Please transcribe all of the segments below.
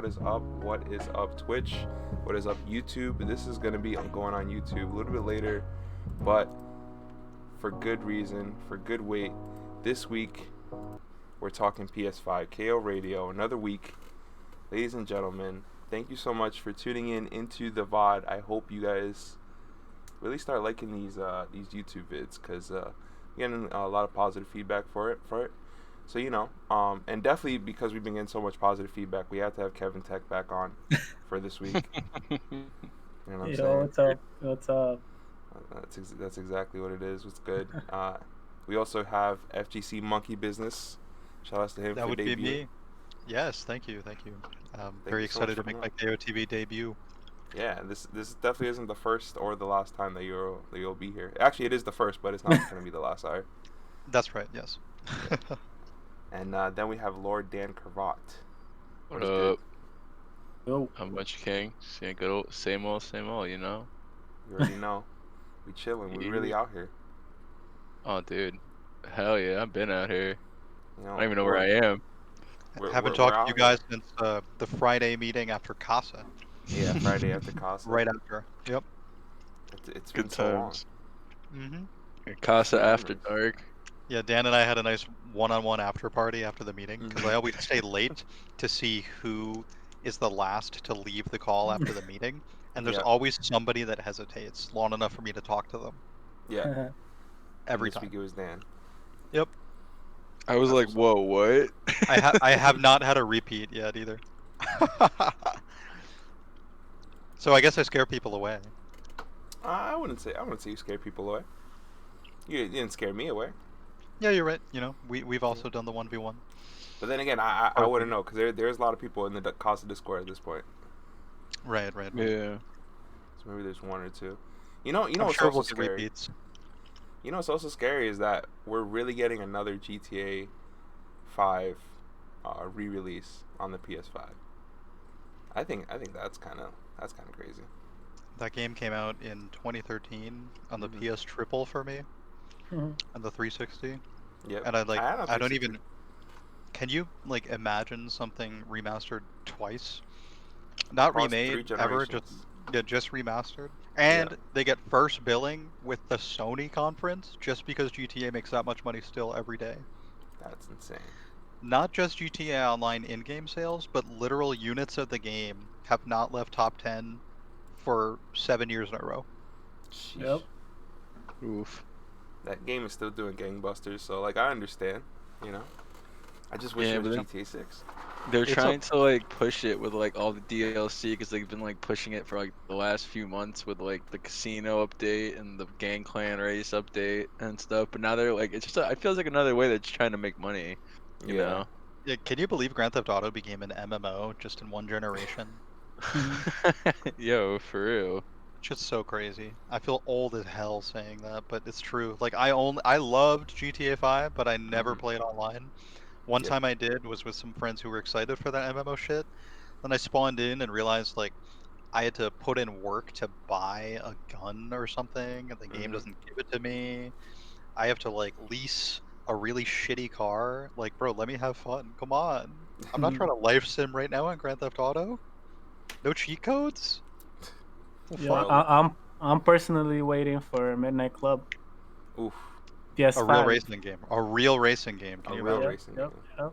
What is up? What is up, Twitch? What is up, YouTube? This is going to be going on YouTube a little bit later, but for good reason, for good weight. This week, we're talking PS5, K.O.Radio, another week. Ladies and gentlemen, thank you so much for tuning in into the VOD. I hope you guys really start liking these YouTube vids, because getting a lot of positive feedback for it. So, and definitely because we've been getting so much positive feedback, we have to have Kevin Teque back on for this week. You know what I'm saying? What's up? What's up? That's exactly what it is. What's good? We also have FGCMonkeyBizness. Shout out to him that for would debut. be me. Yes, thank you. Very excited to make my KO debut. Yeah, this definitely isn't the first or the last time that you'll be here. Actually, it is the first, but it's not going to be the last. Sorry. That's right. Yes. And then we have Lord Dan Cravat. What up? Yo. How much, King? Good old, same old, you know? You already know. We chilling. We really out here. Oh, dude. Hell yeah, I've been out here. You know, I don't even know where I am. Haven't talked to you guys since the Friday meeting after Casa. Yeah, Friday after Casa. Right after. Yep. It's been Good so times. long. Casa after dark. Yeah, Dan and I had a nice one-on-one after party after the meeting, because I always stay late to see who is the last to leave the call after the meeting, and there's always somebody that hesitates long enough for me to talk to them. Yeah. Every this time. week it was Dan. Yep. I was like, whoa, what? I have not had a repeat yet either. So I guess I scare people away. I wouldn't say you scared people away. You didn't scare me away. Yeah, you're right. We've also done the 1v1. But then again, I wouldn't know, because there's a lot of people in the Casa Discord at this point. Right. Yeah. So maybe there's one or two. You know I'm what's sure also we'll get scary? repeats. You know what's also scary is that we're really getting another GTA 5 re-release on the PS5. I think that's kind of crazy. That game came out in 2013 on the PS Triple for me, on the 360. Yep. And I don't even. Can you imagine something remastered twice? Not remade ever, just remastered. And they get first billing with the Sony conference just because GTA makes that much money still every day. That's insane. Not just GTA Online in-game sales, but literal units of the game have not left top 10 for 7 years in a row. Sheesh. Yep. Oof. That game is still doing gangbusters, so I understand, I just wish it was GTA 6. They're trying to push it with all the DLC, because they've been pushing it for the last few months with the casino update and the gang clan race update and stuff. But now they're it's just it feels like another way they're just trying to make money. You know? Yeah. Can you believe Grand Theft Auto became an MMO just in one generation? Yo, for real. Just so crazy. I feel old as hell saying that, but it's true. I loved GTA 5, but I never played online. One time I did was with some friends who were excited for that MMO shit. Then I spawned in and realized I had to put in work to buy a gun or something, and the game doesn't give it to me. I have to lease a really shitty car. Bro, let me have fun. Come on. I'm not trying to life sim right now on Grand Theft Auto. No cheat codes. Yeah, I'm personally waiting for Midnight Club. Oof. PS5. A real racing game. A real racing game. Can you imagine? Racing game. Yep.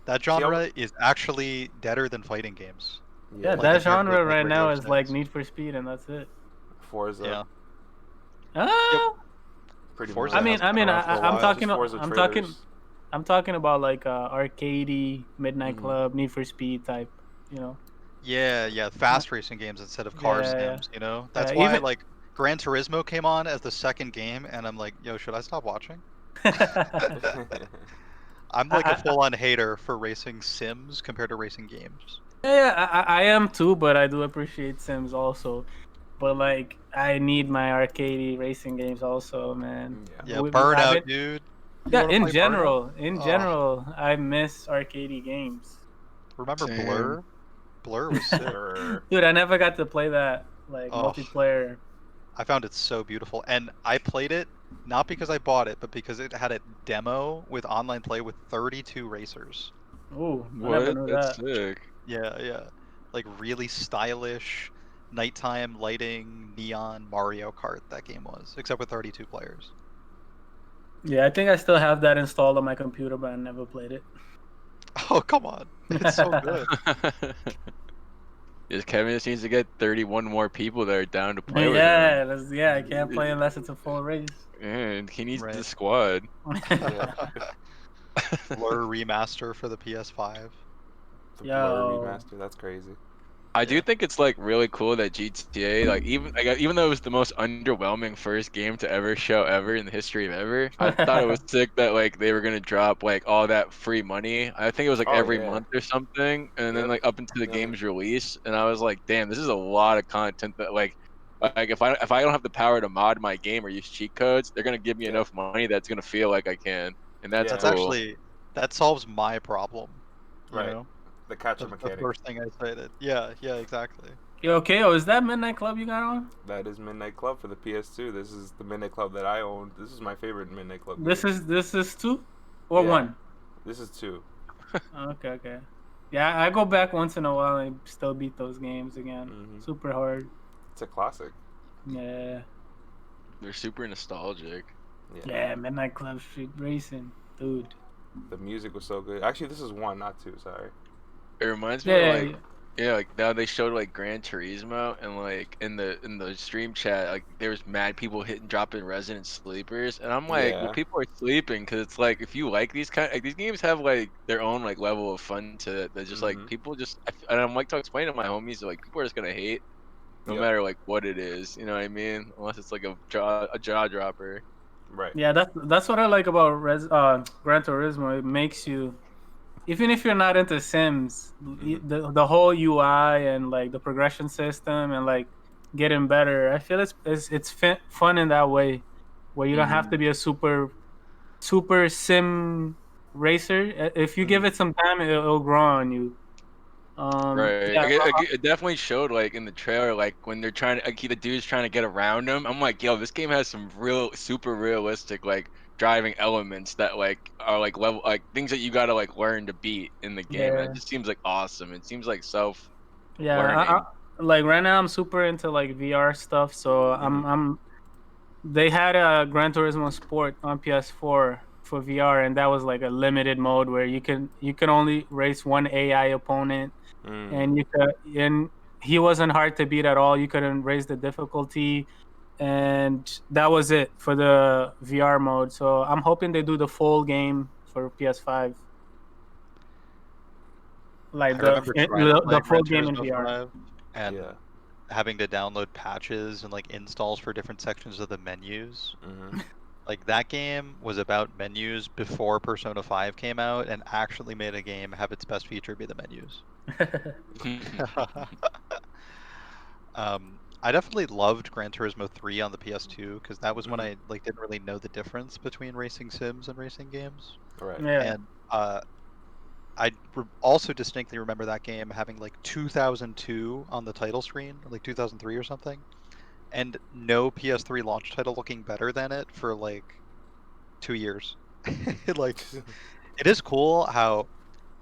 That genre is actually deader than fighting games. Yeah, that genre right now is Need for Speed, and that's it. Forza. Yeah. Pretty Forza. much. I'm talking about arcadey, Midnight Club, Need for Speed type. Yeah, fast racing games instead of car sims. That's why Gran Turismo came on as the second game, and I'm like, yo, should I stop watching? I'm a full-on hater for racing sims compared to racing games. Yeah, I am too, but I do appreciate sims also. But I need my arcadey racing games also, man. Yeah, Burnout, dude. Yeah, in general, I miss arcadey games. Remember Blur? Blur was sick. Dude, I never got to play that multiplayer. I found it so beautiful, and I played it not because I bought it, but because it had a demo with online play with 32 racers. Ooh, what? That's sick. Yeah. like really stylish nighttime lighting neon Mario Kart that game was, except with 32 players. Yeah, I think I still have that installed on my computer, but I never played it. Oh, come on. It's so good. Yes, Kevin just needs to get 31 more people that are down to play with him. Yeah, I can't play unless it's a full race. And he needs the Right. squad. Yeah. Blur remaster for the PS5. The Blur Yo. remaster. That's crazy. I do think it's like really cool that GTA, like even though it was the most underwhelming first game to ever show ever in the history of ever, I thought it was sick that like they were gonna drop like all that free money. I think it was like Oh, every yeah. month or something, and then Yep. like up until the Yeah. game's release, and I was like, damn, this is a lot of content that like if I don't have the power to mod my game or use cheat codes, they're gonna give me Yeah. enough money that's gonna feel like I can, and that's Yeah. That's cool. actually, that solves my problem. You Right. know? The catcher The mechanic. first thing I cited. Yeah, exactly. Yo, K.O., is that Midnight Club you got on? That is Midnight Club for the PS2. This is the Midnight Club that I owned. This is my favorite Midnight Club. This game. is 2 or Yeah. 1? This is 2. Okay. Yeah, I go back once in a while and still beat those games again. Mhm. Super hard. It's a classic. Yeah. They're super nostalgic. Yeah, Midnight Club Street Racing, dude. The music was so good. Actually, this is 1, not 2. Sorry. It reminds me of like like now they showed like Gran Turismo and like in the stream chat like there was mad people dropping Resident Sleepers and I'm like, well, Yeah. people are sleeping because it's like if you like these these games have like their own like level of fun to it. They're just like people just and I'm like to explain to my homies like people are just gonna hate no Yep. matter like what it is, you know what I mean? Unless it's like a jaw dropper. Right. Yeah, that's what I like about Gran Turismo. It makes you, even if you're not into Sims, the whole UI and like the progression system and like getting better. I feel it's fun in that way, where you don't have to be a super sim racer. If you give it some time, it'll grow on you. Right. Yeah, It definitely showed like in the trailer, like when they're trying to, like, the dude's trying to get around him. I'm like, yo, this game has some real, super realistic like driving elements that like are like level, like things that you gotta like learn to beat in the game. And Yeah. it just seems like awesome. It seems like self yeah. learning. Like right now, I'm super into like VR stuff. So I'm. They had a Gran Turismo Sport on PS4 for VR, and that was like a limited mode where you can only race one AI opponent, and he wasn't hard to beat at all. You couldn't raise the difficulty, and that was it for the VR mode. So I'm hoping they do the full game for PS5, like I remember trying to play the full Gran game in Turismo VR. 5 and Yeah. having to download patches and like installs for different sections of the menus. Mhm. Like that game was about menus before Persona 5 came out and actually made a game have its best feature be the menus. I definitely loved Gran Turismo 3 on the PS2 because that was when I like didn't really know the difference between racing sims and racing games. Right. Yeah. And I also distinctly remember that game having like 2002 on the title screen, or like 2003 or something, and no PS3 launch title looking better than it for like 2 years. Like, it is cool how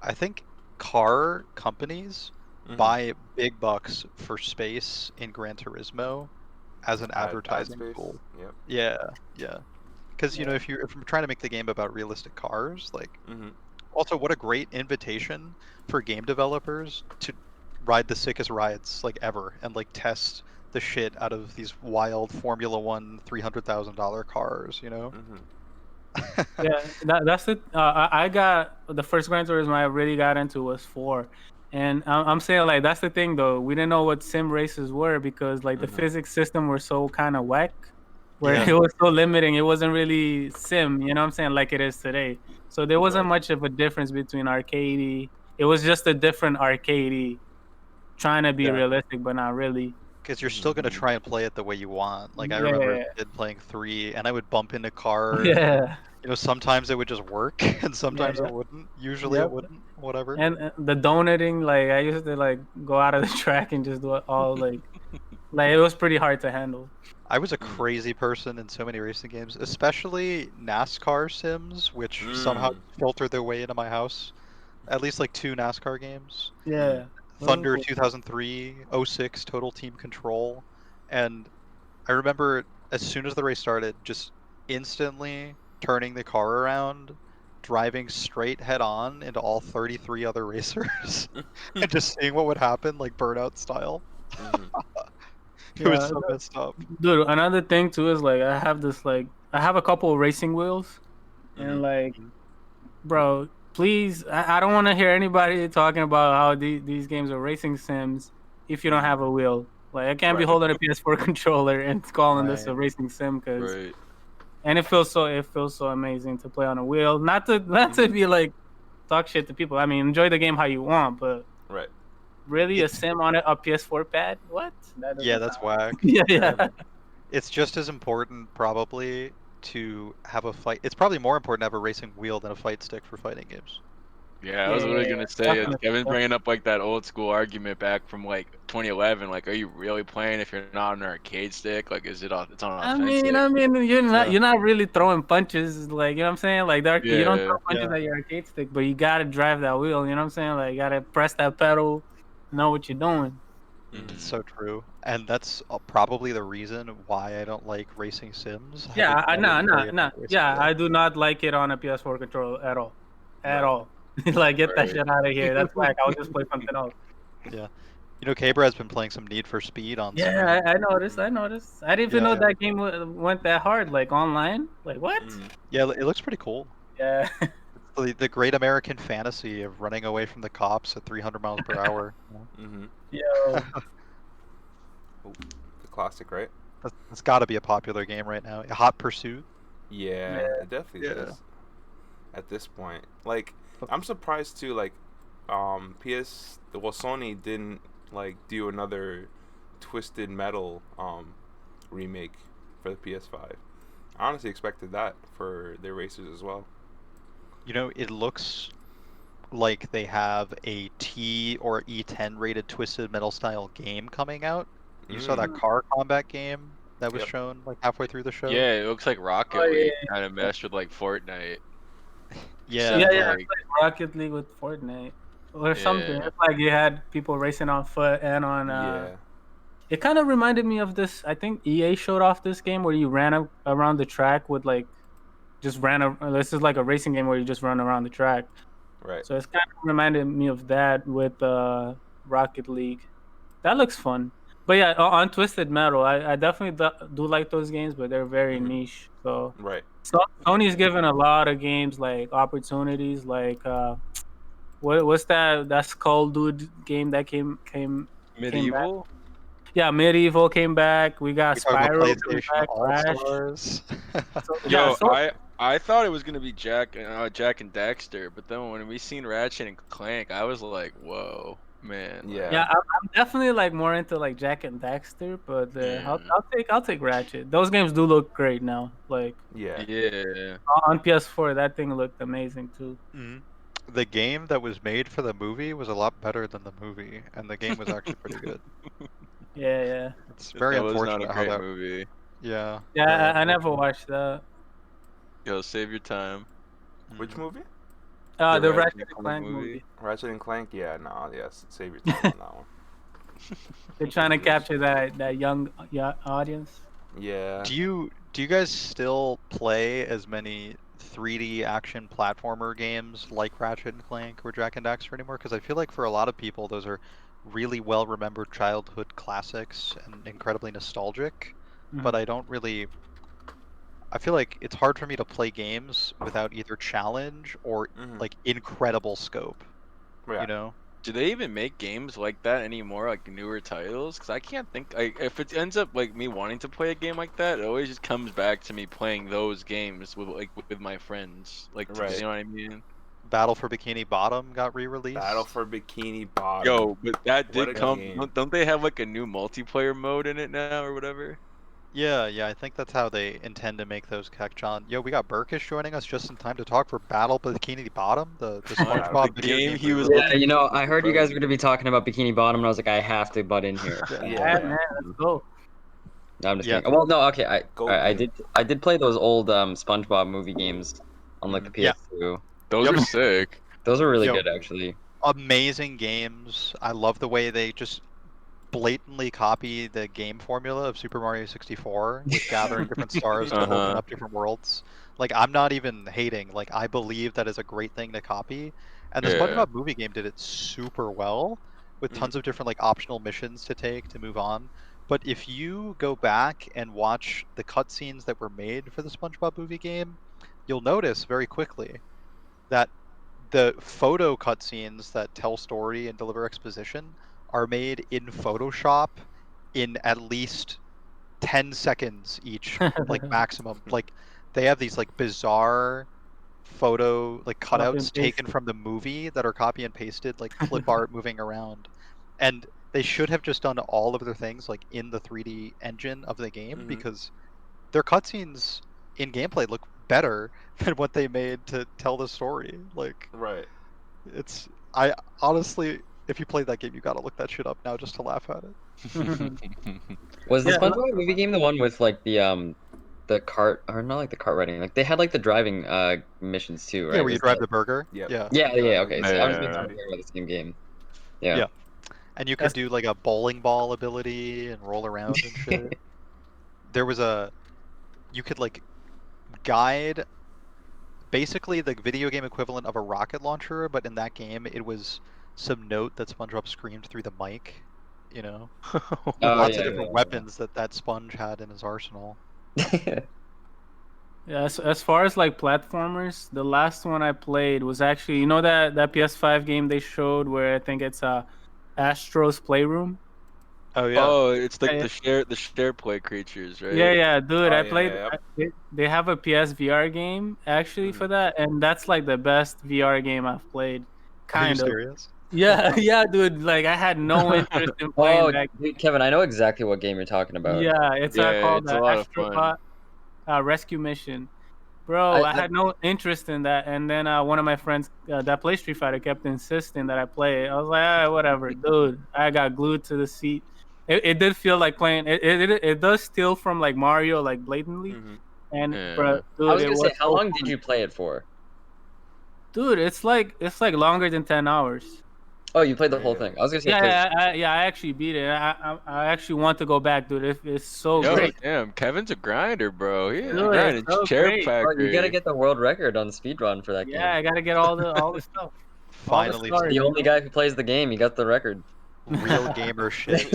I think car companies buy big bucks for space in Gran Turismo as an advertising space. tool. Yep. Yeah. Because you know, if you're trying to make the game about realistic cars, like. Also, what a great invitation for game developers to ride the sickest rides like ever and like test the shit out of these wild Formula One $300,000 cars, you know? Yeah, that's it. I got the first Gran Turismo I really got into was 4, and I'm saying like that's the thing though. We didn't know what sim races were because like the physics system were so kind of whack, where it was so limiting. It wasn't really sim, you know what I'm saying, like it is today. So there wasn't much of a difference between arcadey. It was just a different arcadey, trying to be realistic, but not really. Because you're still gonna try and play it the way you want. Like I Yeah. remember as a kid playing 3, and I would bump into cars. Yeah. You know, sometimes it would just work, and sometimes it wouldn't. Usually it wouldn't. Whatever. And the donating, like I used to like go out of the track and just do it all like it was pretty hard to handle. I was a crazy person in so many racing games, especially NASCAR sims, which somehow filter their way into my house. At least like 2 NASCAR games. Yeah. Thunder cool. 2003, 06 Total Team Control, and I remember as soon as the race started, just instantly turning the car around, driving straight head on into all 33 other racers, and just seeing what would happen, like burnout style. Mhm. It was Yeah, so messed up. dude. Another thing too is like I have a couple of racing wheels, and Mhm. like, Mhm. bro, please, I don't want to hear anybody talking about how these games are racing sims if you don't Mhm. have a wheel. Like I can't be Right. holding a PS4 controller and calling this a Right. racing sim because Right. and it feels so amazing to play on a wheel. Not to Mhm. be like talk shit to people. I mean, enjoy the game how you want, but Right. really a It's sim on a PS4 pad? What? That yeah, doesn't that's sound. whack. Yeah, And yeah. it's just as important probably to have a fight. It's probably more important to have a racing wheel than a fight stick for fighting games. Yeah, I Yeah, was yeah, really yeah. gonna say Definitely. Kevin's bringing up like that old school argument back from like 2011. Like, are you really playing if you're not on an arcade stick? Like, is it on? It's on authentic? Yeah. You're not really throwing punches, like, you know what I'm saying? Like you don't Yeah. throw punches Yeah. at your arcade stick, but you gotta drive that wheel, you know what I'm saying? Like you gotta press that pedal, know what you're doing. It's Mhm. so true. And that's probably the reason why I don't like racing sims, Yeah, having never played on a racing Yeah, wheel. I do not like it on a PS4 controller at all. At Right. all. Like get that Right. shit out of here. That's whack. I'll just play something else. Yeah. You know, Cabra has been playing some Need for Speed on stream. Yeah, I noticed. I noticed. I didn't even Yeah, know yeah. that game went that hard, like online. Like what? Mhm. Yeah, it looks pretty cool. Yeah. It's the great American fantasy of running away from the cops at 300 miles per hour. Mhm. Yo. Oh, the classic, right? That's got to be a popular game right now. Hot Pursuit. Yeah, Yeah. it definitely Yeah. is. At this point, like, I'm surprised too. Like, Sony didn't like do another Twisted Metal remake for the PS5. I honestly expected that for their racers as well. You know, it looks like they have a T or E10 rated Twisted Metal style game coming out. You saw that Mm. car combat game that was Yep. shown like halfway through the show? Yeah, it looks like Oh Rocket yeah. League kind of meshed with like Fortnite. Yeah, Yeah, Except yeah. yeah. It's like, like Rocket League with Fortnite or something. yeah. It's like you had people racing on foot and on. Yeah. It kind of reminded me of this. I think EA showed off this game where you ran around the track with like just ran. This is like a racing game where you just run around the track. Right. So it's kind of reminded me of that with Rocket League. That looks fun. But yeah, on Twisted Metal, I definitely do like those games, but they're very Mhm. niche. So Right. Sony's given a lot of games like opportunities. Like what's that Skull Dude game that came back? Medieval? Yeah, Medieval came back. We got We talk about Spyro coming PlayStation back. All Crash. Stars. So yeah, Yo, so I thought it was gonna be Jack and Dexter, but then when we seen Ratchet and Clank, I was like, whoa, man. Yeah. yeah, I'm definitely like more into like Jack and Daxter, but I'll take Ratchet. Those games do look great now. Like Yeah. Yeah. on PS4, that thing looked amazing too. Mhm. The game that was made for the movie was a lot better than the movie, and the game was actually pretty good. Yeah, yeah, It's very That was not a unfortunate how great that. movie. Yeah. yeah. very I never unfortunate. watched that. Yo, save your time. Which Mhm. movie? The Ratchet Ratchet and and Clank Clank movie. Ratchet and Clank. Yeah. No. Yes. Save your time on that one. They're trying to Yes. capture that young audience. Yeah. Do you guys still play as many 3D action platformer games like Ratchet and Clank or Jack and Daxter anymore? Because I feel like for a lot of people, those are really well remembered childhood classics and incredibly nostalgic. But Mhm. I don't really. I feel like it's hard for me to play games without either challenge or Mhm. like incredible scope. Yeah. You know? Do they even make games like that anymore, like newer titles? Because I can't think. Like, if it ends up like me wanting to play a game like that, it always just comes back to me playing those games with my friends. Like, Right. you know what I mean? Battle for Bikini Bottom got re-released. Battle for Bikini Bottom. Yo, but that What did a come. game. Don't they have like a new multiplayer mode in it now or whatever? Yeah, I think that's how they intend to make those John. Yo, we got Burkish joining us just in time to talk for Battle Bikini Bottom, the The SpongeBob video game game he was re-release. Yeah, looking you know, for I heard you guys were gonna be talking about Bikini Bottom, and I was like, I have to butt in here. Yeah. Yeah, man, let's go. No, I'm just Yeah. kidding. Well, no, okay, Go I game. did play those old SpongeBob movie games on like the Yeah. PS2. Those Yep. are sick. Those are really Yo. good, actually. amazing games. I love the way they just blatantly copy the game formula of Super Mario 64 with gathering different stars to open up different worlds. Like, I'm not even hating. Like, I believe that is a great thing to copy. And the Yeah. SpongeBob movie game did it super well with tons of different like optional missions to take to move on. But if you go back and watch the cutscenes that were made for the SpongeBob movie game, you'll notice very quickly that the photo cutscenes that tell story and deliver exposition are made in Photoshop in at least 10 seconds each, like maximum. Like they have these like bizarre photo like Copy and cutouts taken paste. from the movie that are copy and pasted, like clip art moving around. And they should have just done all of their things like in the 3D engine of the game because their cutscenes in gameplay look better than what they made to tell the story. Like, Right. it's I honestly, if you played that game, you gotta look that shit up now just to laugh at it. Was the Yeah, SpongeBob movie game the one with like the cart, or not like the cart riding? Like they had like the driving missions too, right? Yeah, where you Was drive that... the burger. Yep. Yeah. Yeah. Okay, so I was Yeah. talking about the same game. Yeah. Yeah. And you could That's- do like a bowling ball ability and roll around and shit. There was you could like guide basically the video game equivalent of a rocket launcher, but in that game it was some note that SpongeBob screamed through the mic, you know? Oh, Lots yeah, of different yeah. weapons that Sponge had in his arsenal. Yeah, as far as like platformers, the last one I played was actually, you know, that PS5 game they showed where I think it's Astro's Playroom. Oh yeah. Oh, it's like Yeah. the share play creatures, right? Yeah, dude. Oh, I yeah, played. yeah, They have a PS VR game actually for that, and that's like the best VR game I've played. Are you Kind of. serious? Yeah, yeah, dude. Like I had no interest in playing Oh, that. dude, Kevin, I know exactly what game you're talking about. Yeah, it's Yeah, called it's a the lot of fun. Astrobot Rescue Mission. Bro, I I- had no interest in that, and then one of my friends that plays Street Fighter kept insisting that I play it. I was like, ah, whatever, dude. I got glued to the seat. It did feel like playing. It does steal from like Mario, like blatantly. And Yeah. bro, dude, I was it gonna was say, how so long did fun. you play it for? Dude, it's like longer than 10 hours. Oh, you played the whole Yeah. thing. I was gonna say, Yeah, I actually beat it. I actually want to go back, dude. It's so Yo, great. damn, Kevin's a grinder, bro. He's Dude, grinding. it's so Share great. bro, factory. you gotta get the world record on speedrun for that Yeah, I game. gotta get all the stuff. Finally, All the The stars. only guy who plays the game, you got the record. real gamer shit.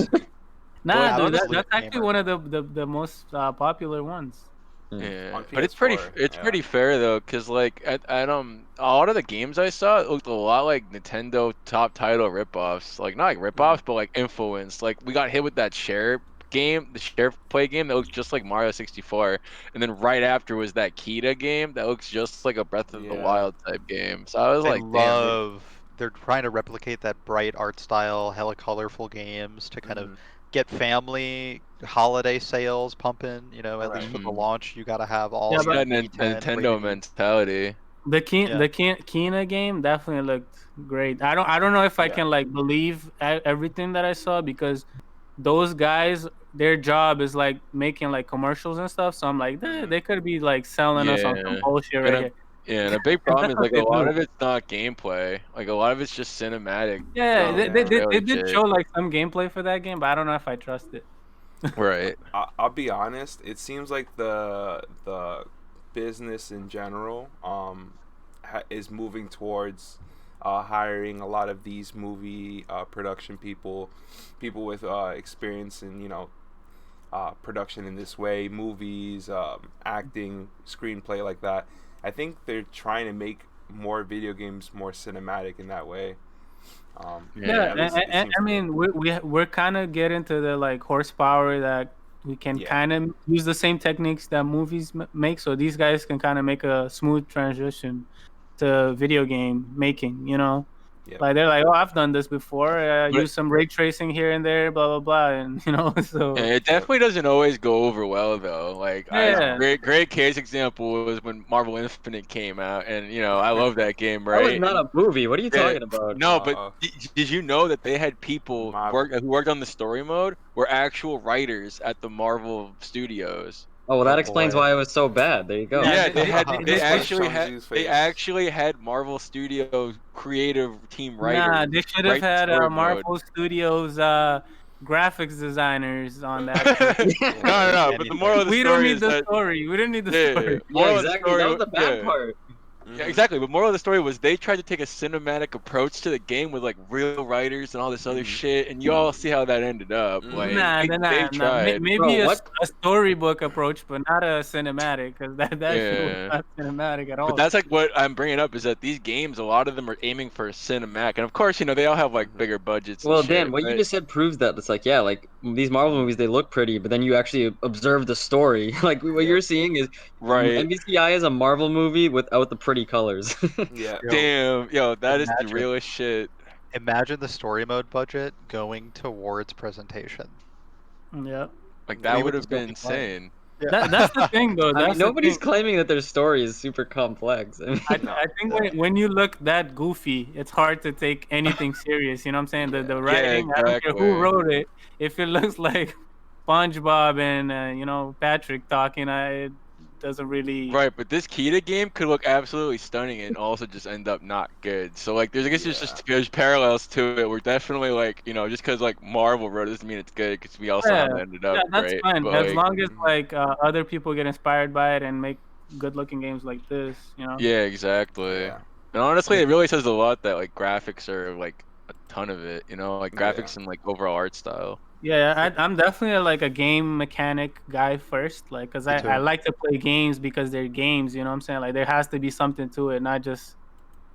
Nah, dude, absolute that's actually gamer. one of the most popular ones. Yeah, On but it's PS4, pretty fair though, cause like at a lot of the games I saw, it looked a lot like Nintendo top title ripoffs. Like not like ripoffs, but like influenced. Like we got hit with that share game, the share play game that looks just like Mario 64, and then right after was that Kita game that looks just like a Breath of the Yeah. Wild type game. So I was They like, damn. they're trying to replicate that bright art style, hella colorful games to kind of get family holiday sales pumping. You know, at least for the Right. launch, you gotta have all Yeah, of but- that That D10 Nintendo rated E. mentality. The Yeah. Kena game definitely looked great. I don't know if I Yeah. can like believe everything that I saw because those guys, their job is like making like commercials and stuff. So I'm like, they could be like selling us on some Yeah. bullshit right And here. Yeah, and a big problem is That's like what a they lot do. of it's not gameplay. Like a lot of it's just cinematic. Yeah, they trailer did shit. show like some gameplay for that game, but I don't know if I trust it. Right. I'll be honest. It seems like the business in general is moving towards hiring a lot of these movie production people with experience in production in this way, movies, acting, screenplay like that. I think they're trying to make more video games more cinematic in that way. Yeah, at least it seems I to mean, we're kind of getting to the like horsepower that we can Yeah. kind of use the same techniques that movies make, so these guys can kind of make a smooth transition to video game making. Yeah. Like they're like, oh, I've done this before. But- Use some ray tracing here and there, blah blah blah, and so Yeah, it definitely doesn't always go over well though. Like Yeah. great case example was when Marvel Infinite came out, and I love that game, That was right? not a movie. What are you Yeah. talking about? No, but did you know that they had people Marvel. who worked on the story mode were actual writers at the Marvel Studios? Oh well, Oh, that explains boy. why it was so bad. There you go. Yeah, Yeah, this was- they actually had Marvel Studios creative team Nah, writers they should have write the had story mode. Marvel Studios graphics designers on that. No, but the moral of the We don't story need is the that story. We didn't need the yeah, story. Yeah, moral of the exactly. story, That was the bad part. Yeah, exactly. But moral of the story was they tried to take a cinematic approach to the game with like real writers and all this other shit, and you all see how that ended up. Like they Nah. tried. Maybe Bro, a what? storybook approach, but not a cinematic, because that shit was Yeah. not cinematic at all. But that's like what I'm bringing up is that these games, a lot of them are aiming for a cinematic, and of course, they all have like bigger budgets. Well, and shit, Dan, what you right? just said proves that it's like, yeah, like these Marvel movies, they look pretty, but then you actually observe the story. Like what you're seeing is Right. NBCI is a Marvel movie without the pretty colors. Yeah. Yo, Damn, yo, that is the imagine. realest shit. Imagine the story mode budget going towards presentation. Yeah. Like We that would would have still been be playing. insane. Yeah. That's the thing, though. I mean, That's the nobody's thing. claiming that their story is super complex. I mean, I think when you look that goofy, it's hard to take anything serious. You know what I'm saying? The writing, I don't care who exactly. wrote it. If it looks like SpongeBob and Patrick talking, it doesn't really. Right, but this Kita game could look absolutely stunning and also just end up not good. So like, I guess there's parallels to it. We're definitely like, just because like Marvel wrote it doesn't mean it's good because we all saw how Yeah, it ended up, that's right? fine But as like, long as other people get inspired by it and make good-looking games like this. yeah, exactly. Yeah. And honestly, it really says a lot that like graphics are like a ton of it. Like graphics and like overall art style. Yeah, I'm definitely like a game mechanic guy first, like, because Me I too. like to play games because they're games, you know what I'm saying? Like, there has to be something to it, not just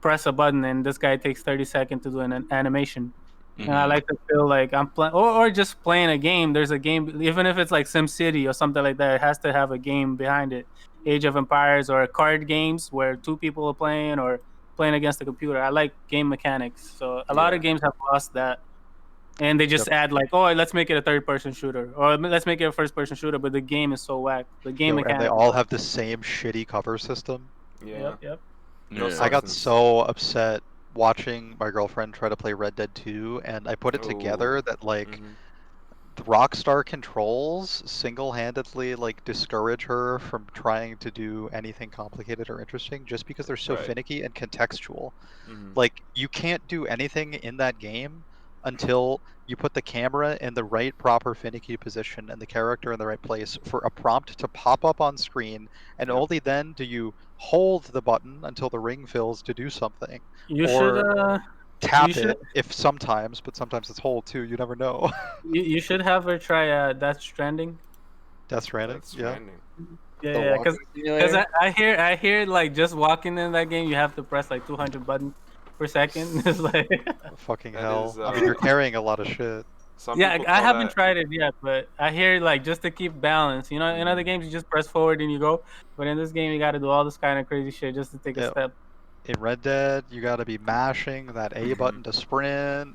press a button and this guy takes 30 seconds to do an animation. And I Mhm. like to feel like I'm playing, or just playing a game. There's a game, even if it's like SimCity or something like that, it has to have a game behind it. Age of Empires or card games where two people are playing or playing against the computer. I like game mechanics. So a lot of games have lost that. And they just add like, oh, let's make it a third-person shooter, or let's make it a first-person shooter, but the game is so whack. The game And they mechanics. all have the same shitty cover system. Yeah. Yep. No Yeah. I got substance. so upset watching my girlfriend try to play Red Dead 2, and I put it together that like the Rockstar controls single-handedly like discourage her from trying to do anything complicated or interesting just because they're so Right. finicky and contextual. Mhm. Like you can't do anything in that game until you put the camera in the right proper finicky position and the character in the right place for a prompt to pop up on screen, and Yep. only then do you hold the button until the ring fills to do something. You or tap should it if sometimes, but sometimes it's hold too, you never know. you should have her try Death Stranding. Death Stranding, That's yeah. trending. Yeah, because simulator? I hear like just walking in that game, you have to press like 200 buttons per second. It's like Fucking That hell. is, I mean, you're carrying a lot of shit. Some yeah, people I call haven't that- tried it yet, but I hear like just to keep balance. In other games you just press forward and you go, but in this game you got to do all this kind of crazy shit just to take a Yeah. step. In Red Dead, you gotta be mashing that A button to sprint,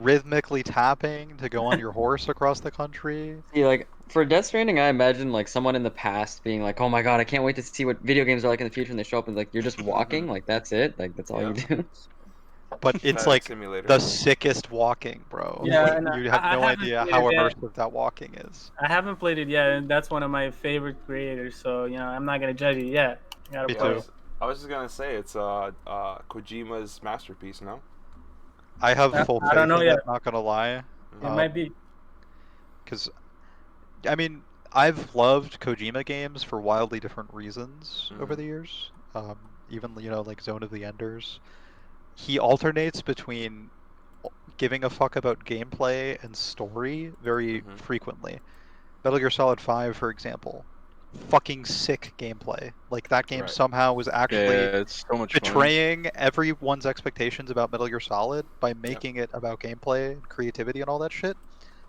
rhythmically tapping to go on your horse across the country. See, like for Death Stranding, I imagine like someone in the past being like, "Oh my god, I can't wait to see what video games are like in the future." And they show up and like you're just walking, like that's it, like that's all you do. But it's Pet like simulator. the sickest walking, bro. Yeah, Like, and you have I no haven't idea played how it yet. immersive that walking is. I haven't played it yet, and that's one of my favorite creators. So I'm not gonna judge it yet. Gotta Me play too. it. I was just gonna say it's Kojima's masterpiece, no? I have full I faith don't know in yet. it, not gonna lie. It might be. Because, I mean, I've loved Kojima games for wildly different reasons over the years. Even, like Zone of the Enders. He alternates between giving a fuck about gameplay and story very frequently. Metal Gear Solid 5, for example. Fucking sick gameplay. Like, that game Right. somehow was actually it's so much fun. betraying everyone's expectations about Metal Gear Solid by making it about gameplay and creativity and all that shit.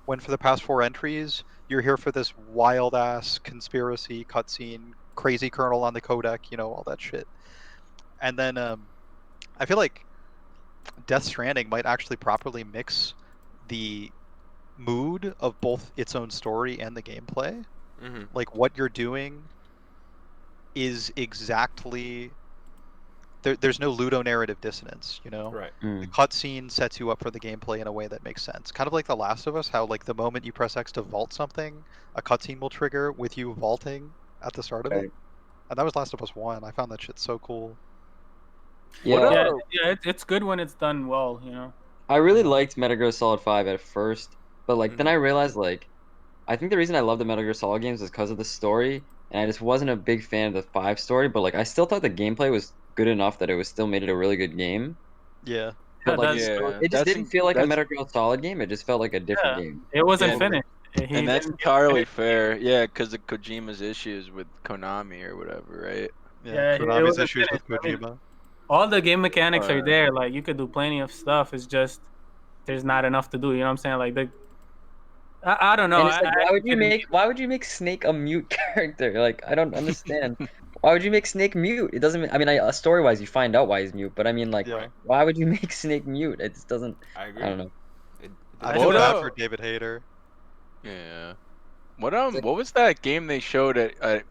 When for the past 4 entries, you're here for this wild ass conspiracy cutscene, crazy colonel on the codec, all that shit. And then I feel like Death Stranding might actually properly mix the mood of both its own story and the gameplay. Like what you're doing is exactly there's no ludonarrative dissonance, you know? Right. The cutscene sets you up for the gameplay in a way that makes sense. Kind of like The Last of Us, how like the moment you press X to vault something, a cutscene will trigger with you vaulting at the start of it. Right. And that was Last of Us 1. I found that shit so cool. Yeah. Yeah, it's good when it's done well, you know. I really liked Metal Gear Solid 5 at first, but like then Mhm. I realized like I think the reason I love the Metal Gear Solid games is because of the story, and I just wasn't a big fan of the 5 story, but like I still thought the gameplay was good enough that it was still made it a really good game. Yeah. But like Yeah, it just didn't feel like a that's Metal Gear Solid game, it just felt like a different Yeah. game. It wasn't Yeah. finished. He and that's didn't get entirely finished. fair. Yeah, because of Kojima's issues with Konami or whatever, right? Yeah, it Konami's wasn't issues with finished. I mean, Kojima. all the game mechanics are Alright. there. Like you could do plenty of stuff. It's just there's not enough to do. You know what I'm saying? Like I don't know. And it's like I why would you make Snake a mute character? Like I don't understand. Why would you make Snake mute? It doesn't. I mean, story-wise, you find out why he's mute, but I mean, like, Yeah. why would you make Snake mute? It just doesn't. I agree. I don't know. I didn't feel What bad up? for David Hayter. Yeah. What was that game they showed at the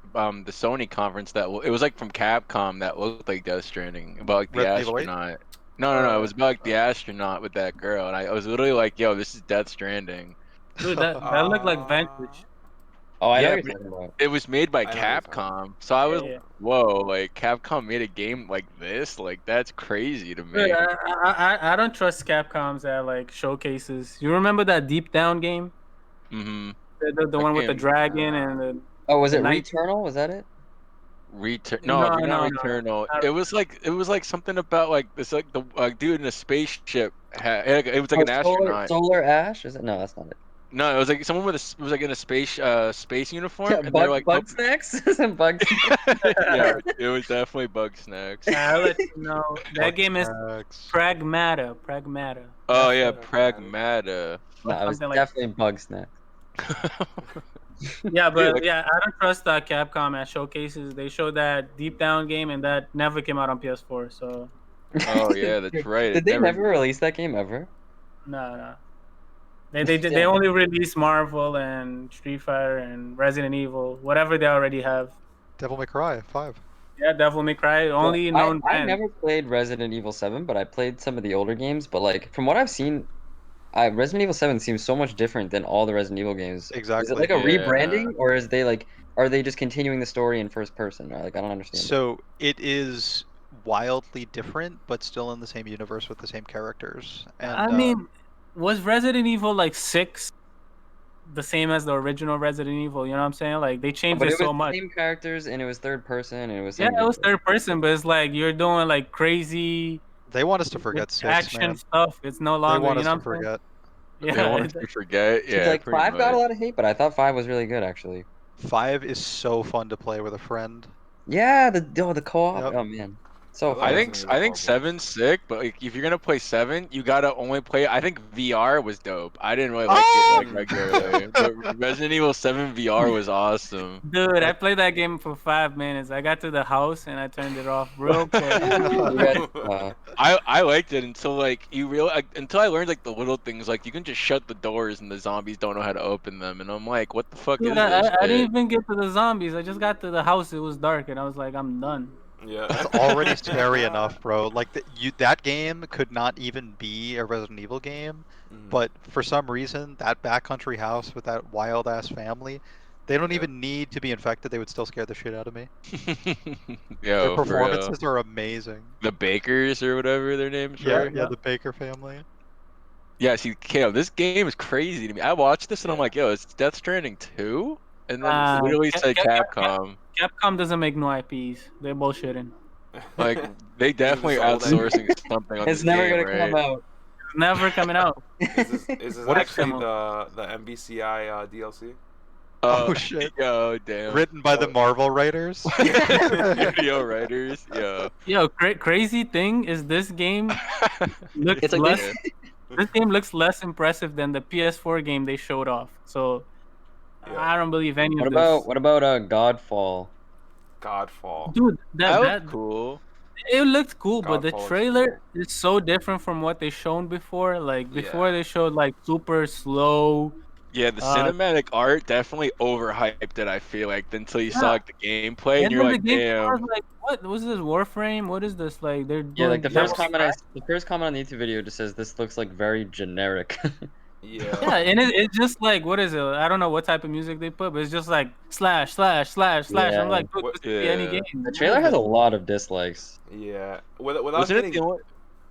Sony conference that it was like from Capcom that looked like Death Stranding about like the Resident Evil 8? astronaut? No, it was about like the astronaut with that girl, and I was literally like, "Yo, this is Death Stranding." dude, that looked like Vanquish. Oh, I know Yeah, what you're talking about. It was made by I know what you're talking Capcom, so I was, Yeah. whoa, like Capcom made a game like this, like that's crazy to me. Dude, I don't trust Capcoms at like showcases. You remember that Deep Down game? Mm-hmm. The one with the game, dragon and the Oh, was the it knight? Returnal? Was that it? No, No, not no. Returnal. Not- It was like something about like this like the dude in a spaceship. It was like an astronaut. Solar Ash? Is it? No, that's not it. No, it was like someone with it was like in a space uniform, Yeah, and they're like bug snacks. Isn't bug snacks? yeah, it was definitely Bug Snacks. I'll let you know. That game is Bugsnax. Pragmata. Oh That's yeah, what Pragmata. No, it was Something like- definitely bug snacks. Yeah, but like- yeah, I don't trust Capcom at showcases. They showed that Deep Down game, and that never came out on PS4. So Oh yeah, that's right. Did they never release that game ever? no. They only released Marvel and Street Fighter and Resident Evil, whatever they already have. Devil May Cry 5. Yeah, Devil May Cry, only known I fans. never played Resident Evil 7, but I played some of the older games. But like from what I've seen, Resident Evil 7 seems so much different than all the Resident Evil games. Is Exactly. it like a Yeah. rebranding, or are they just continuing the story in first person? Like I don't understand. So it is wildly different, but still in the same universe with the same characters. And I mean, was Resident Evil like 6 the same as the original Resident Evil? You know what I'm saying? Like they changed but it it was so much. the same characters, and it was third person, and it was Yeah, it was third person, but it's like you're doing like crazy they want us to forget 6, action man. stuff. It's no They longer. want You us know to what I'm saying? forget. They want us to forget. Yeah, like pretty 5 got a much. lot of hate, but I thought 5 was really good actually. 5 is so fun to play with a friend. Yeah, the co-op. Yep. Oh man, so I fun. I Resident think Evil I think horrible. 7's sick, but like, if you're gonna play 7, you gotta only play. I think VR was dope. I didn't really like it like regularly, but Resident Evil 7 VR was awesome. Dude, I played that game for 5 minutes. I got to the house and I turned it off real quick. You guys, I liked it until like until I learned like the little things like you can just shut the doors and the zombies don't know how to open them, and I'm like, what the fuck Dude, is this? I didn't shit? even get to the zombies. I just got to the house. It was dark, and I was like, I'm done. Yeah. That's already scary enough, bro. Like that game could not even be a Resident Evil game, Mhm. but for some reason, that backcountry house with that wild ass family, they don't Yeah. even need to be infected. They would still scare the shit out of me. Yo, Their for real. performances are amazing. The Bakers or whatever their names Yeah, were. yeah, the Baker family. Yeah, see, K.O., this game is crazy to me. I watched this and I'm Yeah. like, yo, it's Death Stranding 2? And then Uh, it literally Cap- said Cap- Capcom. Capcom doesn't make no IPs. They're bullshitting. Like, they definitely just sold it. outsourcing something on it's this never game, gonna come right? out. It's never coming out. Is this What if actually some- the MVCI DLC? Oh, shit. Yo, damn. Written by the Marvel writers. Studio writers, yo. Yo, crazy thing is this game looks It's like less. This game looks less impressive than the PS4 game they showed off. So Yeah. I don't believe any What of this. about Godfall? Godfall. Dude, That that was cool. it looked cool, but the Godfall looks trailer is so different from what they shown before. Like before, Yeah. they showed like super slow, Yeah, the cinematic art definitely overhyped it. I feel like until you saw Yeah. like the gameplay, and And you're then the like, game was damn. like, what was this Warframe? What is this? Like they're Yeah, like doing the double first comment stack? the first comment on the YouTube video just says this looks like very generic. Yeah. Yeah, and it's just like what is it? I don't know what type of music they put, but it's just like slash slash slash slash. I'm Yeah. like, dude, What- this could be any Yeah. game. The What trailer is has a it? lot of dislikes. Yeah. Without Wasn't it getting the only?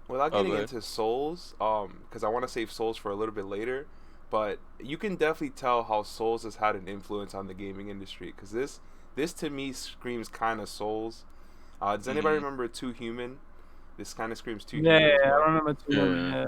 without Oh, getting go ahead. into Souls, because I want to save Souls for a little bit later, but you can definitely tell how Souls has had an influence on the gaming industry. Because this to me screams kind of Souls. Does anybody remember Too Human? This kind of screams Too Yeah, Human as I well. remember too. Yeah. Yeah.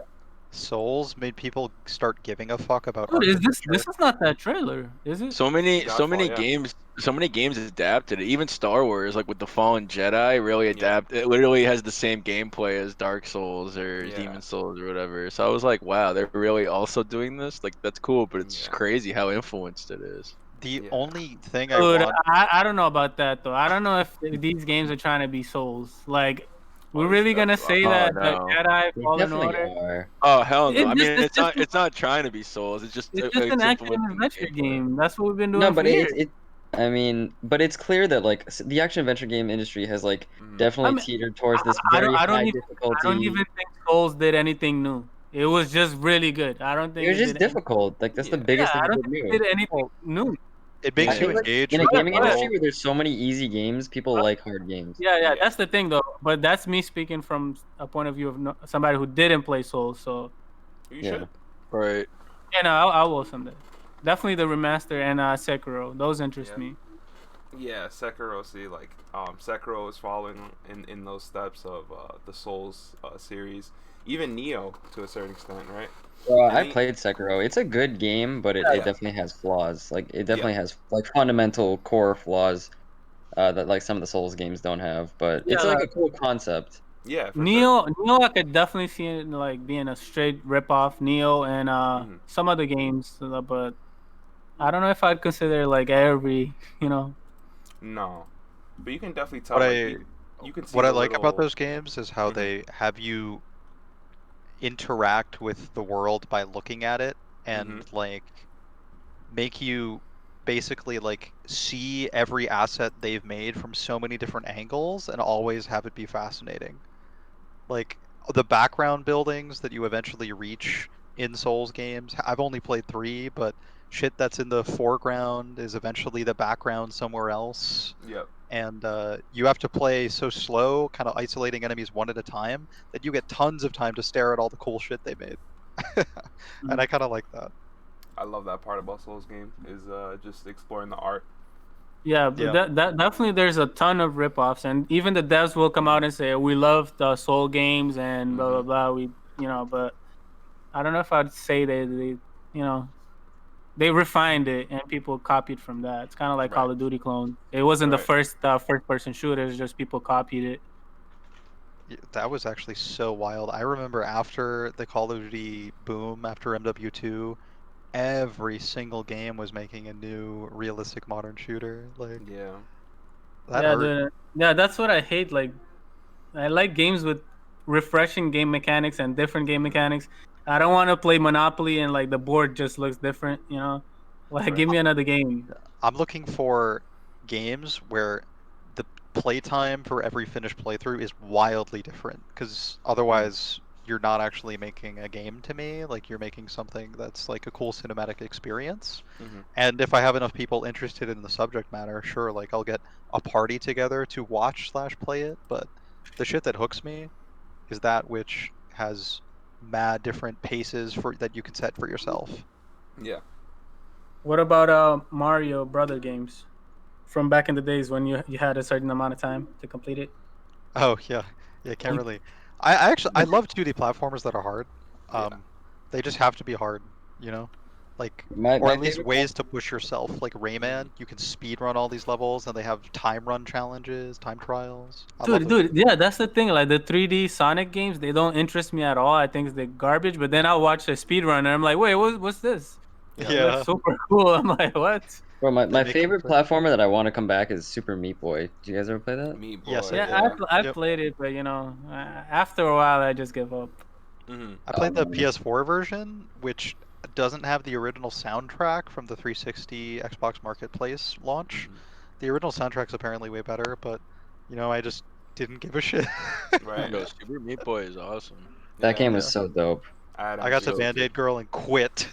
Souls made people start giving a fuck about Dude, is architecture. this is not that trailer, is it? So many Godfall, yeah. games, so many games adapted it. Even Star Wars, like with the Fallen Jedi, really Yeah. adapt. It literally has the same gameplay as Dark Souls or Yeah. Demon Souls or whatever. So I was like, wow, they're really also doing this. Like that's cool, but it's just Yeah. crazy how influenced it is. The Yeah. only thing I Dude, want, I don't know about that though. I don't know if these games are trying to be Souls. Like, we're Oh, really gonna definitely- say Oh, that the no. Jedi They Fallen definitely Order? are. Oh hell no! It's I mean, just- it's just- it's not trying to be Souls. It's just It's just an action adventure game. That's what we've been doing No, for but years. I mean, but it's clear that like the action adventure game industry has like Mhm. definitely I mean, teetered towards this I very don't high even difficulty. I don't even think Souls did anything new. It was just really good. I don't think It was just did difficult. Like that's the Yeah. biggest Yeah, I thing don't it did think new. it did anything new. it makes I you feel like engage in a with the gaming industry world. where there's so many easy games, people like hard games. Yeah, Yeah. that's the thing though. But that's me speaking from a point of view of somebody who didn't play Souls. So You Yeah. should. Right. yeah, no, I will someday. Definitely the remaster and Sekiro. Those interest Yeah. me. Yeah, Sekiro. See, like, Sekiro is following in those steps of the Souls series. Even Neo to a certain extent, right? I Any- played Sekiro. It's a good game, but it Yeah. definitely has flaws. Like it definitely has like fundamental core flaws that like some of the Souls games don't have. But it's Yeah, like a cool concept. Yeah, for sure. Neo, I could definitely see it like being a straight ripoff. Neo and Mhm. some other games, but I don't know if I'd consider like every, No, but you can definitely tell. What Like, you can see What I the like about little- those games is how Mhm. they have you interact with the world by looking at it and like make you basically like see every asset they've made from so many different angles and always have it be fascinating. Like the background buildings that you eventually reach in Souls games. I've only played 3, but shit that's in the foreground is eventually the background somewhere else. Yep. And you have to play so slow, kind of isolating enemies one at a time, that you get tons of time to stare at all the cool shit they made. And I kind of like that. I love that part about Souls games is just exploring the art. Yeah, but Yeah. that definitely there's a ton of ripoffs, and even the devs will come out and say we love the Soul games and blah blah blah. We but I don't know if I'd say they refined it and people copied from that. It's kind of like Right. Call of Duty clone. It wasn't the Right. first person shooters, just people copied it. Yeah, that was actually so wild. I remember after the Call of Duty boom, after MW2, every single game was making a new realistic modern shooter. Like Yeah. that yeah, hurt. yeah, that's what I hate. Like, I like games with refreshing game mechanics and different game mechanics. I don't want to play Monopoly and like the board just looks different. Like Right. give me another game. I'm looking for games where the playtime for every finished playthrough is wildly different, because otherwise you're not actually making a game to me. Like you're making something that's like a cool cinematic experience. Mhm. And if I have enough people interested in the subject matter, sure, like I'll get a party together to watch/play it. But the shit that hooks me is that which has mad different paces for that you can set for yourself. Yeah. What about Mario Brother games from back in the days when you had a certain amount of time to complete it? Oh yeah, can't really. I love 2D platformers that are hard. Yeah. They just have to be hard, like My or at least favorite ways to push yourself. Like Rayman, you can speed run all these levels, and they have time run challenges, time trials. I love those. Dude, yeah, that's the thing. Like the 3D Sonic games, they don't interest me at all. I think they're garbage. But then I'll watch a speedrunner, and I'm like, wait, what's this? It Yeah. looks super cool. I'm like, what? Bro, my make it favorite quick. platformer that I want to come back is Super Meat Boy. Do you guys ever play that? Meat Boy. Yes, I Yeah, did. I've Yep. played it, but after a while, I just give up. Mhm. I played the man. PS4 version, which doesn't have the original soundtrack from the 360 Xbox Marketplace launch. The original soundtrack's apparently way better, but I just didn't give a shit. Right. Yo, Super Meat Boy is awesome. That game Yeah. was so dope. I got to MGS2. Band-Aid Girl and quit.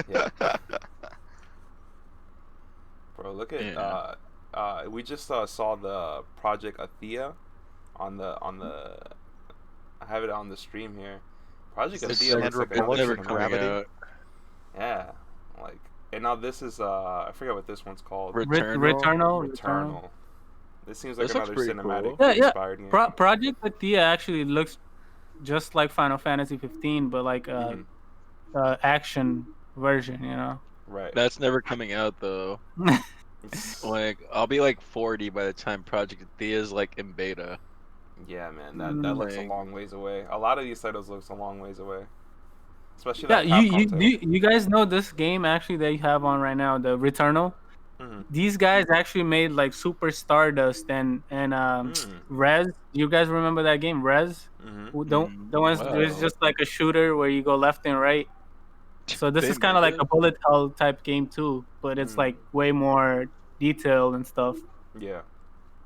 Yeah. Bro, look at Yeah. we just saw the Project Athea on the I have it on the stream here. Project It's Athea looks Sandra like another Bullock Never from cinematic. coming Gravity. out. Yeah, like, and now this is I forget what this one's called. Returnal. This seems like This looks another pretty cinematic cool. Yeah. inspired game. Project Athea actually looks just like Final Fantasy 15, but like action version, you know. Right. That's never coming out though. Like I'll be like 40 by the time Project Athea is like in beta. Yeah, man, that looks a Like- long ways away. A lot of these titles looks a long ways away, especially Yeah, that Capcom title. you guys know this game actually that you have on right now, the Returnal. Mhm. These guys actually made like Super Stardust and Rez. You guys remember that game, Rez? The ones there's wow. just like a shooter where you go left and right. So this They is kind of made like a bullet hell type game too, but it's like way more detailed and stuff. Yeah.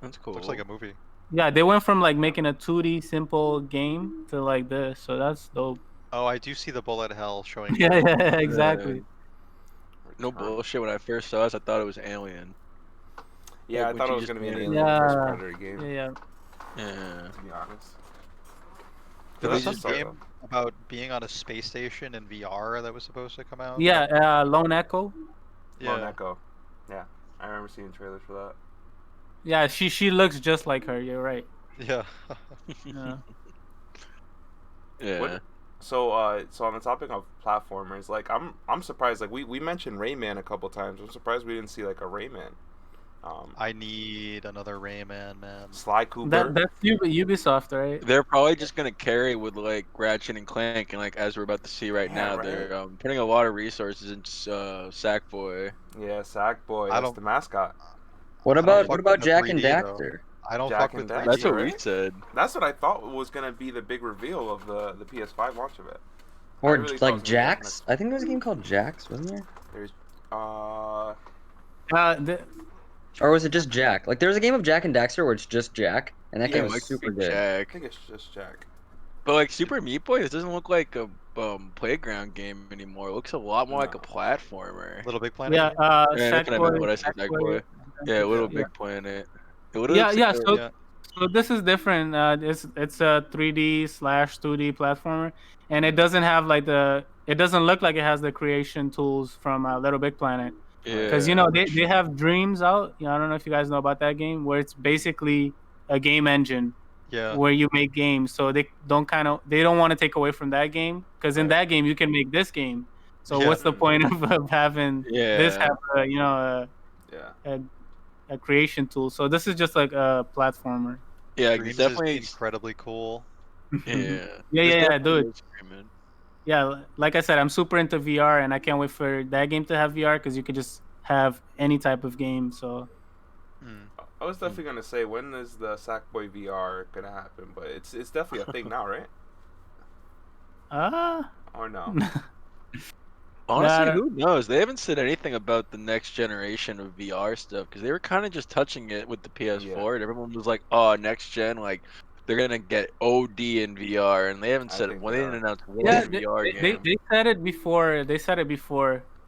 That's cool. Looks like a movie. Yeah, they went from like making a 2D simple game to like this, so that's dope. Oh, I do see the bullet hell showing. Yeah, exactly. No bullshit. When I first saw this, I thought it was Alien. Yeah, Like, I thought it when was she gonna be an just Alien Yeah. vs Predator game. Yeah. Yeah. To be honest. There That's was some just game about being on a space station in VR that was supposed to come out. Yeah, Lone Echo. Lone Echo. Yeah, I remember seeing trailers for that. Yeah, she looks just like her. You're right. Yeah. Yeah. Yeah. So on the topic of platformers, like I'm surprised. Like we mentioned Rayman a couple times. I'm surprised we didn't see like a Rayman. I need another Rayman, man. Sly Cooper. That's Ubisoft, right? They're probably just gonna carry with like Ratchet and Clank, and like as we're about to see right Yeah, now, right. they're putting a lot of resources into Sackboy. Yeah, Sackboy. I That's don't- the mascot. What I don't about fuck what with about the Jack and 3D though. Daxter? I don't Jack fuck and with Daxter. 3D. That's what right? we said. That's what I thought was gonna be the big reveal of the PS5 launch event. Or really thought it like was gonna be Jack and Jax? I think there was a game called Jax, wasn't there? There's Or was it just Jack? Like there was a game of Jack and Daxter where it's just Jack, and that Yeah, game like was super Big good. I Jack. think it's just Jack. But like Super Meat Boy, this doesn't look like a playground game anymore. It looks a lot more like a platformer. Little Big Planet. yeah, you mean? Yeah, that's what I meant when I said Sackboy. Sackboy. Yeah, Little Yeah. Big Planet. It literally Yeah, looks yeah. like a- So this is different. It's a 3D/2D platformer, and it doesn't have like it doesn't look like it has the creation tools from Little Big Planet. Because yeah. they have Dreams out. I don't know if you guys know about that game, where it's basically a game engine Yeah. where you make games. So they don't want to take away from that game, because in Right. that game you can make this game. So Yeah. what's the point of having this Yeah. have Yeah. a creation tool? So this is just like a platformer. Yeah, like, Dreams definitely. is incredibly cool. Yeah. Yeah, dude. Looks screaming. Yeah, like I said, I'm super into VR, and I can't wait for that game to have VR, because you could just have any type of game. So I was definitely gonna say, when is the Sackboy VR gonna happen? But it's definitely a thing now, right? Or no? Honestly, Nah, who knows? They haven't said anything about the next generation of VR stuff because they were kind of just touching it with the PS4, and everyone was like, "Oh, next gen, like they're gonna get OD in VR," and they haven't I said it. think Well, they they are. didn't announce one yeah, VR they game. said it before.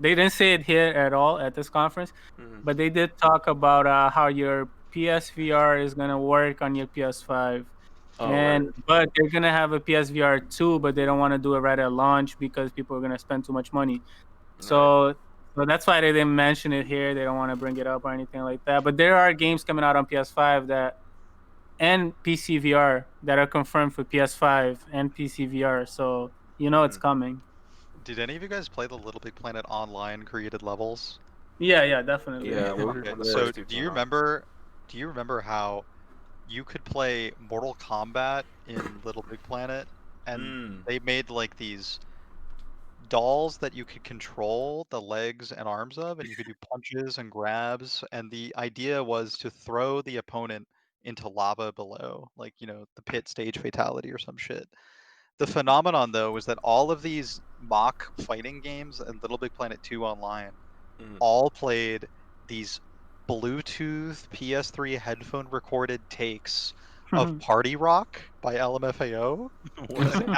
They didn't say it here at all at this conference, but they did talk about how your PSVR is gonna work on your PS5. Oh, But they're gonna have a PSVR 2, but they don't want to do it right at launch because people are gonna spend too much money. So that's why they didn't mention it here. They don't want to bring it up or anything like that. But there are games coming out on PS5 and PC VR that are confirmed for PS5 and PC VR. So it's coming. Did any of you guys play the Little Big Planet online created levels? Yeah, definitely. Yeah, Okay, when the so first two do came you out. remember how you could play Mortal Kombat in Little Big Planet, and they made like these dolls that you could control the legs and arms of, and you could do punches and grabs, and the idea was to throw the opponent into lava below, like the pit stage fatality or some shit. The phenomenon though was that all of these mock fighting games and Little Big Planet 2 online Mhm. all played these Bluetooth PS3 headphone recorded takes of Party Rock by LMFAO.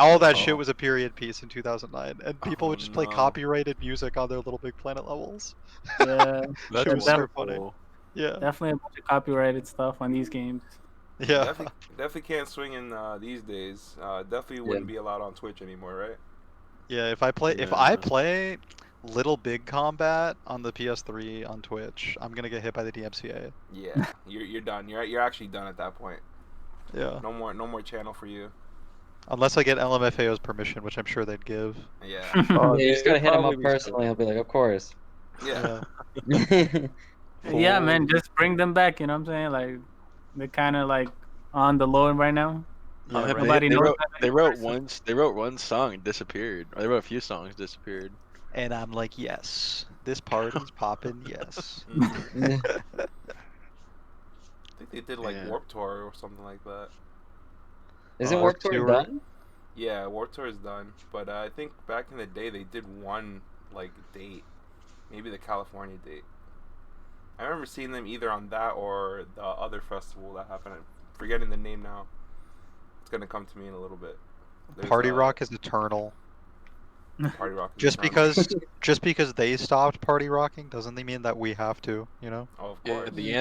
All that shit was a period piece in 2009, and people would just play no. copyrighted music on their Little Big Planet levels. Yeah, Shit was so funny. Yeah, definitely a bunch of copyrighted stuff on these games. yeah. Definitely can't swing in these days. Definitely wouldn't be allowed on Twitch anymore, right? Yeah, if I play Little Big Combat on the PS3 on Twitch, I'm gonna get hit by the DMCA. Yeah, you're done. You're actually done at that point. Yeah. No more channel for you. Unless I get LMFAO's permission, which I'm sure they'd give. Yeah. Yeah, you just gotta hit him probably up be personally. He'll be like, of course. Yeah. Yeah, man, just bring them back. You know what I'm saying? Like, they're kind of like on the low right now. Yeah, right. Nobody knows that They wrote person. They wrote one song and disappeared. Or they wrote a few songs, disappeared. And I'm like, yes, this party's popping. Yes. I think they did like Yeah. Warped Tour or something like that. Isn't Warped Tour done? Yeah, Warped Tour is done, but I think back in the day they did one like date, maybe the California date. I remember seeing them either on that or the other festival that happened. I'm forgetting the name now. It's gonna come to me in a little bit. There's, Party Rock is eternal. Party Rock. Is Just eternal. just because they stopped party rocking doesn't mean that we have to, you know? Oh, of Yeah, course. the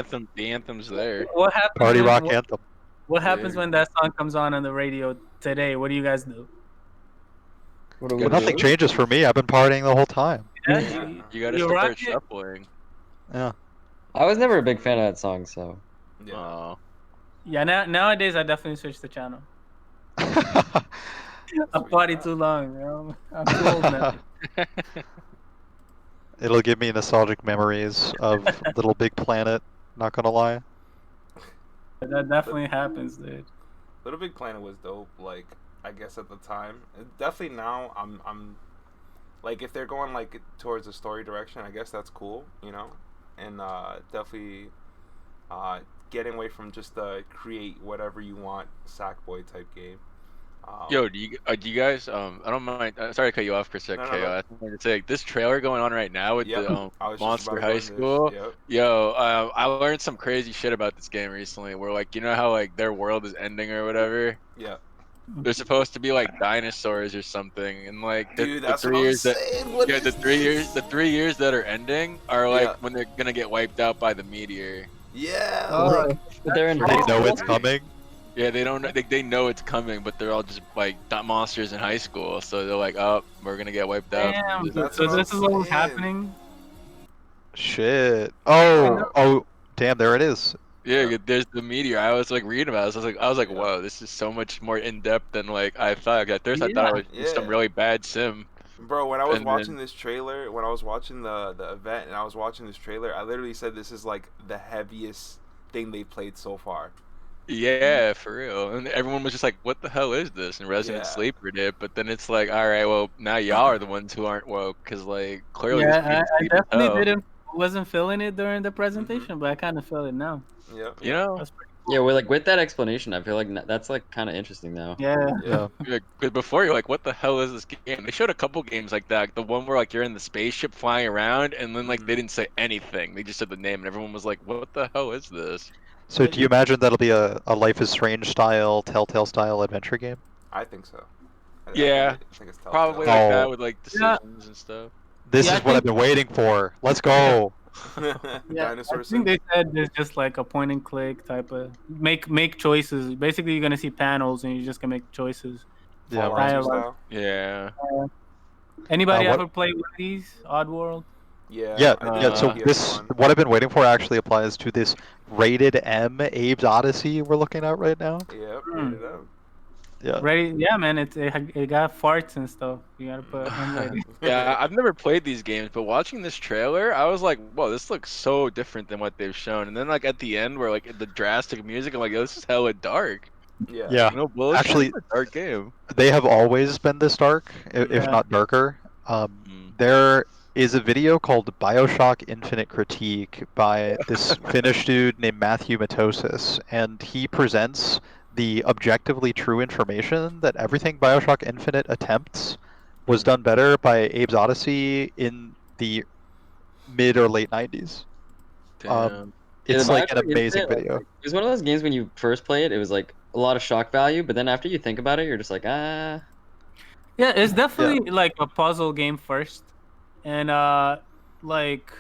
anthem's there. What happens? Party when, Rock what, anthem. what happens Yeah. when that song comes on the radio today? What do you guys do? What do we Well, nothing do? changes for me. I've been partying the whole time. Yeah, Yeah. You gotta you start rock it? shuffling. Yeah. I was never a big fan of that song, so. Yeah. Oh. Yeah, nowadays I definitely switch the channel. I party too long, you know? I'm too old now. It'll give me nostalgic memories of Little Big Planet. Not gonna lie. That definitely happens, dude. Little Big Planet was dope. Like I guess at the time, definitely now I'm like if they're going like towards a story direction, I guess that's cool, you know, and definitely getting away from just the create whatever you want Sackboy type game. Yo, do you guys I don't mind. Sorry to cut you off for a sec, No, KO. no. I just wanted to say like, this trailer going on right now with Yep. the I was just Monster about to go High into this. School. Yep. Yo, I learned some crazy shit about this game recently. Where like you know how like their world is ending or whatever. Yeah. They're supposed to be like dinosaurs or something, and like Dude, the that's what 3 I'm years that saying. What yeah is the 3 years this? the 3 years that are ending are like Yeah. when they're gonna get wiped out by the meteor. Yeah. Oh, like, But they're in They high know school. it's coming. Yeah, they don't. They know it's coming, but they're all just like monsters in high school. So they're like, "Oh, we're gonna get wiped out." damn. That's So what this I'm is what was saying. happening? Shit. Oh, damn, there it is. Yeah, there's the meteor. I was like reading about it. I was like, Yeah. "Whoa, this is so much more in depth than like I thought." At first, I thought it was just some Yeah. really bad sim. Bro, when I was And watching then- this trailer, when I was watching the event and I was watching this trailer, I literally said this is like the heaviest thing they played so far. Yeah, for real. And everyone was just like, "What the hell is this?" And Resident Yeah. Sleeper did. But then it's like, all right, well, now y'all are the ones who aren't woke because like clearly this Yeah, game's I deep as definitely hell. wasn't feeling it during the presentation, but I kind of feel it now. Yep. You know. That's pretty Yeah, we're like with that explanation. I feel like that's like kind of interesting now. Yeah. Yeah. Because before you're like, what the hell is this game? They showed a couple games like that. The one where like you're in the spaceship flying around, and then like they didn't say anything. They just said the name, and everyone was like, what the hell is this? So do you imagine that'll be a Life is Strange style, Telltale style adventure game? I think so. Yeah, I think it's Telltale. Probably like that Oh. with like decisions and stuff. This Yeah, is I what I've think- been waiting for. Let's go. Yeah, Dinosaur I think Sims. they said there's just like a point and click type of make choices. Basically, you're gonna see panels and you're just gonna make choices. Yeah, Fall right. Rising Dialogue. style. Yeah. Anybody what- ever play one of these? Oddworld? Yeah. Yeah, I did yeah. the So PS1. what I've been waiting for actually applies to this rated M Abe's Odyssey we're looking at right now. Yep. Hmm. Rated M. Yeah. Ready? Yeah, man. It got farts and stuff. You gotta put M-rated. Yeah, I've never played these games, but watching this trailer, I was like, whoa, this looks so different than what they've shown. And then like at the end where like the drastic music, I'm like, yo, this is hella dark. Yeah. Yeah. No bullshit. Actually- it's a dark game. They have always been this dark, if Yeah. not darker. Mm. There is a video called BioShock Infinite Critique by this Finnish dude named Matthew Matosis, and he presents the objectively true information that everything Bioshock Infinite attempts was done better by Abe's Odyssey in the mid or late 90s. Damn. Yeah, It's the like an Bioshock amazing Infinite, video. it was one of those games when you first play it, it was like a lot of shock value, but then after you think about it, you're just like, ah. Yeah, it's definitely like a puzzle game first, and like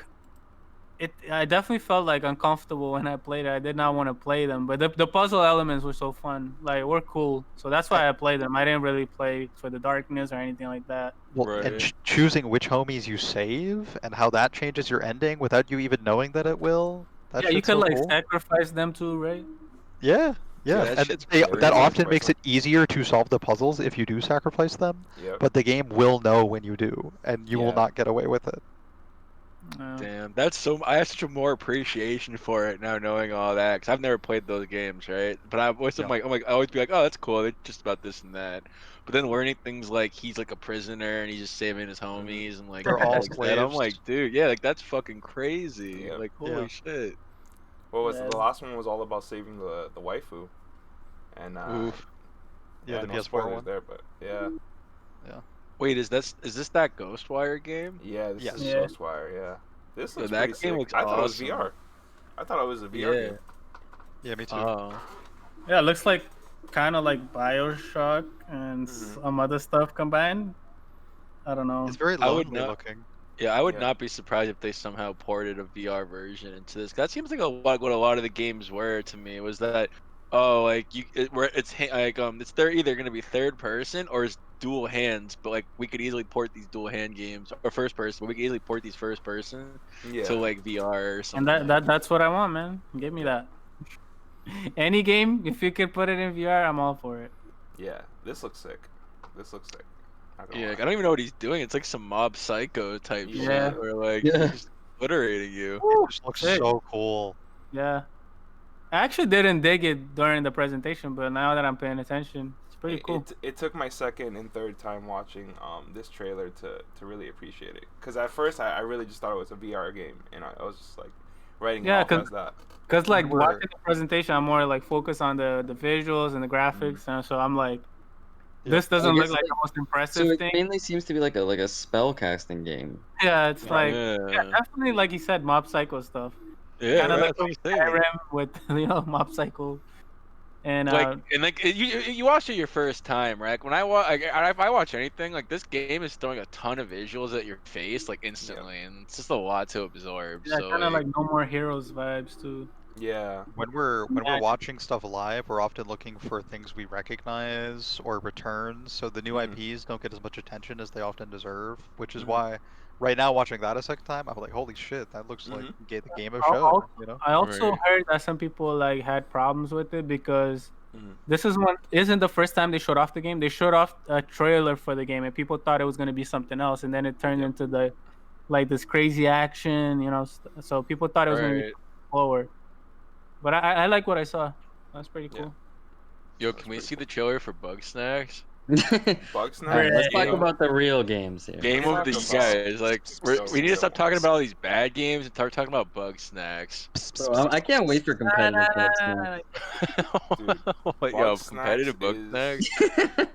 I definitely felt like uncomfortable when I played it. I did not want to play them, but the puzzle elements were so fun, like were cool. So that's why I played them. I didn't really play for the darkness or anything like that. Well, Right. and choosing which homies you save and how that changes your ending without you even knowing that it will. That Yeah, you shit's could so like cool. sacrifice them too, right? Yeah, Yeah, yeah, that and shit's that crazy. often makes it easier to solve the puzzles if you do sacrifice them. Yep. But the game will know when you do, and you will Yeah. not get away with it. Damn, that's so. I have such a more appreciation for it now, knowing all that, because I've never played those games, right? But I always, Yeah. I'm like, I always be like, oh, that's cool. It's just about this and that. But then learning things like he's like a prisoner and he's just saving his homies and like They're all like that, I'm slaves. like, dude, yeah, like that's fucking crazy. Yep. Like, holy shit. What was Yeah. the last one was all about saving the waifu, and Oof. Yeah, the no PS4 spoilers one. there, but yeah, Wait, is this that Ghostwire game? yeah, this Yes. is Yeah. Ghostwire, yeah. This Yeah, looks that pretty game sick. looks I thought it was awesome. VR. I thought it was a VR Yeah. game. Yeah, me too. Oh. Yeah, it looks like kind of like Bioshock and some other stuff combined. I don't know. It's very I would lonely not- looking. Yeah, I would Yeah. not be surprised if they somehow ported a VR version into this. That seems like what a lot of the games were to me. Was that like it's they're either gonna be third person or it's dual hands, but like we could easily port these dual hand games or first person, but we could easily port these first person Yeah. to like VR or something. And that's what I want, man. Give me that. Any game, if you could put it in VR, I'm all for it. Yeah, this looks sick. This looks sick. Not gonna Yeah, lie. like, I don't even know what he's doing. It's like some Mob Psycho type Yeah. shit, where like Yeah. he's just obliterating you. It just looks Sick. so cool. Yeah. I actually didn't dig it during the presentation, but now that I'm paying attention, it's pretty cool. It took my second and third time watching this trailer to really appreciate it. Because at first I really just thought it was a VR game, and I was just like writing it Yeah, off as that. Because like We're- watching the presentation, I'm more like focused on the visuals and the graphics, and so I'm like, this doesn't I look guess, like like- the most So impressive it thing. mainly seems to be like a spell casting game. Yeah, it's like Yeah. definitely like you said, Mob Psycho stuff. Yeah, Kind of right, like that's what I'm saying. Skyrim with Mob Psycho, and Like you watched it your first time, right? When I watch, if I watch anything, like this game is throwing a ton of visuals at your face, like instantly, and it's just a lot to absorb. yeah, So kind of like No More Heroes vibes too. Yeah. When we're Yeah. watching stuff live, we're often looking for things we recognize or returns, so the new Mhm. IPs don't get as much attention as they often deserve, which is Mhm. why right now watching that a second time, I'm like, holy shit, that looks like the game of I'll- show, you know? I also Right. heard that some people like had problems with it because Mhm. this isn't the first time they showed off the game. They showed off a trailer for the game, and people thought it was gonna be something else, and then it turned into this crazy action, so people thought it was gonna be Right. forward. But I like what I saw. That's pretty Yeah. cool. Yo, That's can we pretty see the trailer for Bug Snacks? Bug Snacks. Alright, let's talk Yeah. about the real games here. Game Let's of the talk year, about guys. Like so we need to stop good talking ones. about all these bad games and start talking about Bug Snacks. Bro, I can't wait for competitive Bug Dude, Yo, Bug competitive Bug Snacks Snacks.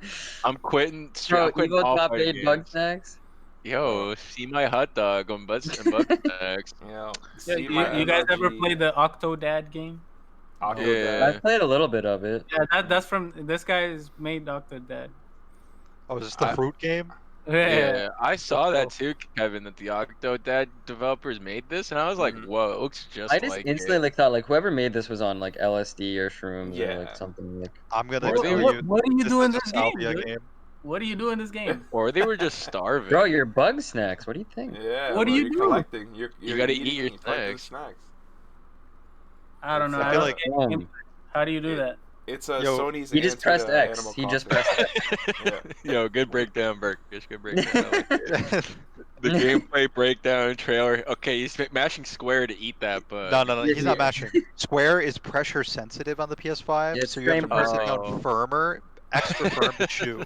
I'm quitting. Bro, I'm quitting Evo all top fighting 8 Bug games. Snacks? Yo, see my hot dog on Bug Snacks. You know, Yeah, see you my guys ever MLG, played the Octodad game? Octodad. Yeah. I played a little bit of it. Yeah, that's from this guy's made Octodad. Oh, is this the I- fruit game? Yeah, I saw Cool. that too, Kevin. That the Octodad developers made this, and I was like, Mhm. "Whoa, it looks just I just like instantly it." like thought like whoever made this was on like LSD or shrooms or Yeah. like something like. I'm gonna Or tell they you, What do you do in is a this game? Salvia dude? game. What do you do in this game? Or they were just starving. Bro, you're Bug Snacks. What do you think? Yeah. What do bro, you you're do? collecting. You're gotta eating eat your and collecting snacks. I don't know. I feel like- How do you do that? It's a Yo, Sony's He just answer pressed to X. Animal He just Crossing. pressed X. Yeah. Yo, good breakdown, Burkish. Good breakdown. I like it. The No, gameplay breakdown trailer. Okay, he's mashing square to eat that, but no, Yeah, he's not yeah. mashing. Square is pressure sensitive on the PS5, Yeah, it's so you have to frame press it Oh. down firmer, extra firm to chew.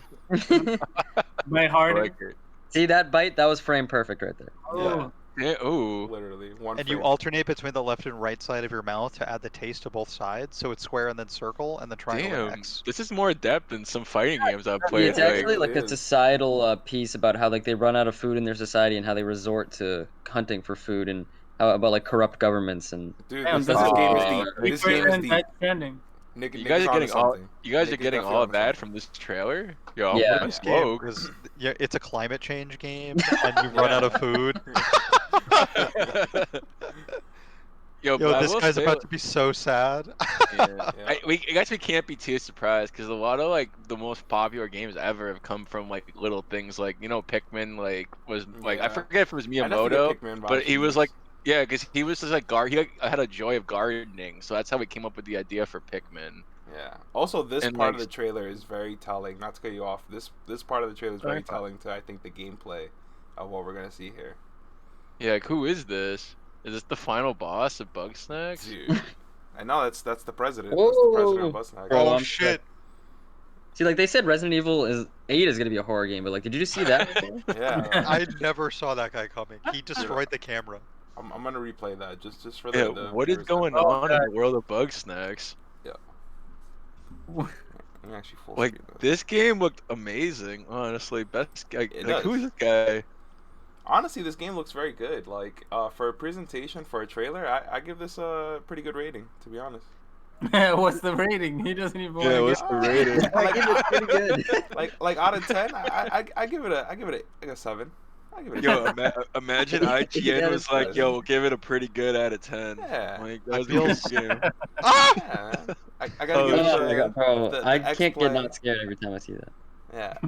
My I heart. like it. See that bite? That was frame perfect right there. Oh, Yeah, ooh. Literally one. And you frame. alternate between the left and right side of your mouth to add the taste to both sides. So it's square and then circle and then triangle and Damn, X. this is more depth than some fighting games I've Yeah, played. it's Yeah, it actually really like a is. societal piece about how like they run out of food in their society and how they resort to hunting for food and how about like corrupt governments and Dude, Damn, this this is game is Oh, deep. like, This game is deep. That's trending. Nick, you Nick guys is are onto getting all something. you guys Nick are is getting definitely all onto that something. from this trailer. Yo, I'm Yeah. gonna This be game woke. is it's a climate change game and you run out of food. Yo, Yo, but I this will guy's say, about to be so sad. yeah. Yeah. I guess we can't be too surprised because a lot of like the most popular games ever have come from like little things like Pikmin like was like I Yeah. forget if it was I definitely get Miyamoto, Pikmin but vibes he from was this. like because he was just like he like, had a joy of gardening, so that's how we came up with the idea for Pikmin. Yeah. Also, this And, part like, of the trailer is very telling. Not to cut you off. This part of the trailer is very Sorry. telling to I think the gameplay of what we're gonna see here. Yeah, like who is this? Is this the final boss of Bugsnax? Dude. I know that's the president. That's the president of Whoa. Busnack. Bro, Oh I'm shit! See, like they said, Resident Evil 8 is gonna be a horror game, but like, did you see that? Yeah. I never saw that guy coming. He destroyed the camera. I'm gonna replay that just for Yeah, the what is viewers going that- on in the world of Bugsnax? I'm actually full Like screen this game looked amazing, honestly. Best guy. It Like who's does. this guy? Honestly, this game looks very good. Like for a presentation for a trailer, I give this a pretty good rating. To be honest. What's the rating? He doesn't even want Yeah, to what's get. the rating? I give it pretty good. like out of 10, I give it like a 7. I give it a Yo, 7. imagine IGN Yeah, was that's like, good. "Yo, we'll give it a pretty good out of 10." Yeah. Like I that was feel a good game. Ah! Yeah, man. I gotta Oh, give it Oh the, my god, bro! the I can't get X-Play. not scared every time I see that. Yeah,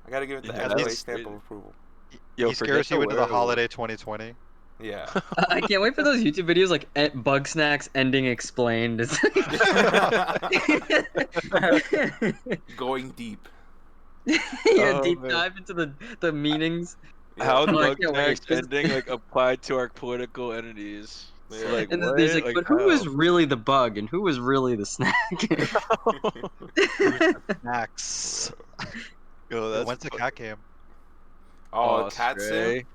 I gotta give it the Yeah, X-Play that's stamp crazy. of approval. Yo, He forget scares you into the werewolf. holiday 2020. Yeah. I can't wait for those YouTube videos like Bugsnax ending explained. It's like... Going deep. yeah, Oh, deep man. dive into the meanings. Yeah. How Oh, I can't wait, Bugsnax 'cause- ending like applied to our political entities. It's Yeah. like And then what? there's like, but who how? is really the bug and who is really the snack? Max. Yo, that's When's the cat game? Oh, Cat Stray. Sim?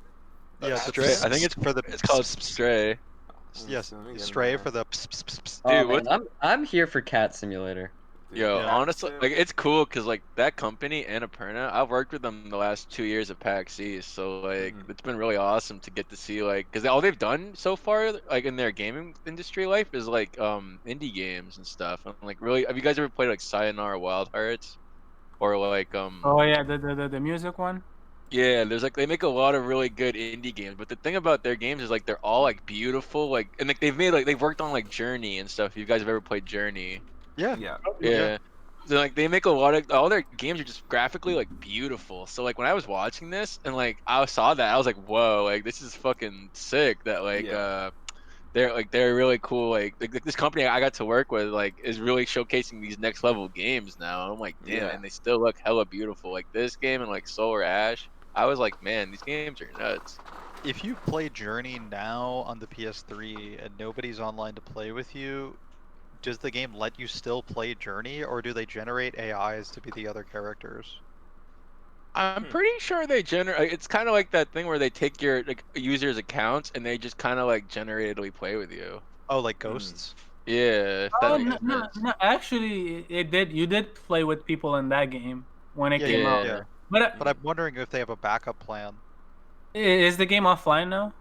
Yeah, the Stray. I think it's for the it's called Stray. Yes, Let me get in Stray there. for the. Oh, Dude, man, what- I'm here for Cat Simulator. Dude, Yo, Yeah. honestly, Sim- like it's cool because like that company Annapurna, I've worked with them the last 2 years at PAX East, so like Mhm. it's been really awesome to get to see like because all they've done so far like in their gaming industry life is like indie games and stuff. And like really, have you guys ever played like Sayonara Wild Hearts or like Oh yeah, the music one. yeah, there's like they make a lot of really good indie games, but the thing about their games is like they're all like beautiful, like and like they've worked on like Journey and stuff. If you guys have ever played Journey. Yeah. Yeah. Yeah. So like they make a lot of all their games are just graphically like beautiful. So like when I was watching this and like I saw that I was like, whoa, like this is fucking sick. That like Yeah. they're really cool. Like this company I got to work with like is really showcasing these next level games now. I'm like, damn, Yeah. and they still look hella beautiful. Like this game and like Solar Ash. I was like, man, these games are nuts. If you play Journey now on the PS3 and nobody's online to play with you, does the game let you still play Journey, or do they generate AIs to be the other characters? I'm pretty sure they generate. It's kind of like that thing where they take your like users' accounts and they just kind of like generatedly play with you. Oh, like ghosts? Yeah, if that Oh makes no, sense. no, actually, it did. You did play with people in that game when it Yeah, came out. yeah. But But I'm wondering if they have a backup plan. is the game offline now?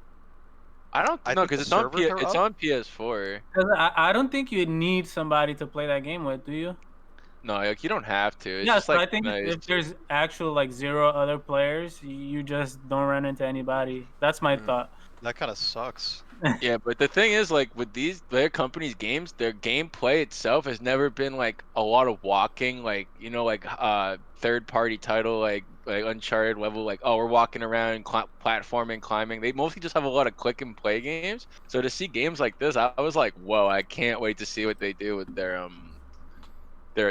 I don't I know think because the it's on servers are it's up. on PS4. 'Cause I don't think you need somebody to play that game with, do you? No, like you don't have to. It's Yeah, just so like I think nice. if there's actual like 0 other players, you just don't run into anybody. That's my thought. That kind of sucks. Yeah, but the thing is, like with their company's games, their gameplay itself has never been like a lot of walking, like like third party title like Uncharted level, like oh we're walking around and platforming, climbing. They mostly just have a lot of click and play games. So to see games like this, I was like, whoa, I can't wait to see what they do with their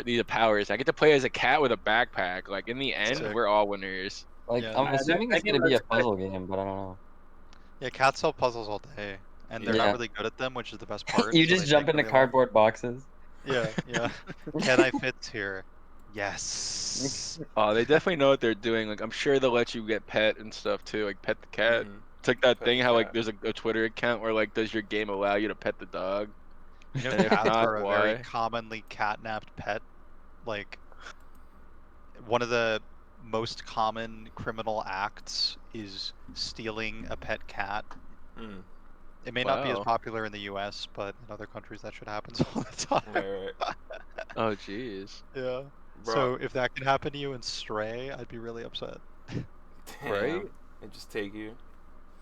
these powers. I get to play as a cat with a backpack. Like in the end, Sick. we're all winners. Like Yeah. I'm assuming that it's gonna game be a looks good. puzzle game, but I don't know. Yeah, cats solve puzzles all day, and they're Yeah. not really good at them, which is the best part. You so just they jump take into really long. cardboard boxes. Yeah, yeah. Can I fit here? Yes. Oh, they definitely know what they're doing. Like I'm sure they'll let you get pet and stuff too, like pet the cat. It's like that Pet thing the how like cat. there's a Twitter account where like, does your game allow you to pet the dog? You know, And if cats not, are a very why? commonly catnapped pet. Like, one of the most common criminal acts is stealing a pet cat. Mm. It may not be as Wow. popular in the U.S., but in other countries that shit happens all the time. Right. Oh jeez. Yeah. Bro. So if that can happen to you in Stray, I'd be really upset. Damn. Right? It just take you.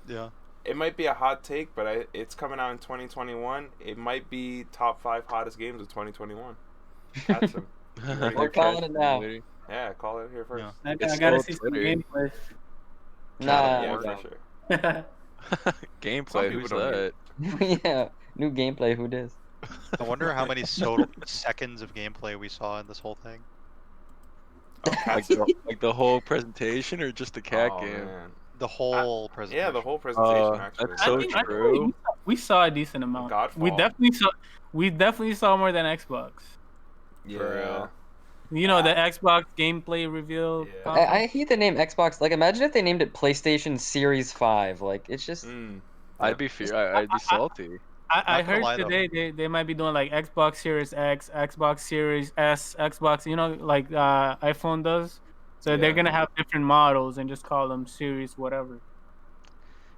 Yeah. It might be a hot take, but it's coming out in 2021. It might be top 5 hottest games of 2021. Catch them. ready We're to calling it now. Yeah, call it here first. Yeah. I It's gotta still see some Twitter. gameplay. Nah. Yeah, Word for out. sure. Some Gameplay. people Who's don't that? Yeah. New gameplay. Who dis? I wonder how many seconds of gameplay we saw in this whole thing. Oh, Like catch like the whole presentation or just the cat Oh, game? man. The whole presentation. Yeah, the whole presentation actually. that's I so think true. we saw a decent amount. We Godfall. definitely saw more than Xbox. Yeah. real. You know, the Xbox gameplay reveal. Yeah. conference? I hate the name Xbox. Like, imagine if they named it PlayStation Series 5. Like, it's just. Mm. I'd be I'd be salty. I Not gonna heard lie, though. today they might be doing like Xbox Series X, Xbox Series S, Xbox, you know, like iPhone does. So they're Yeah. gonna have different models and just call them Series whatever.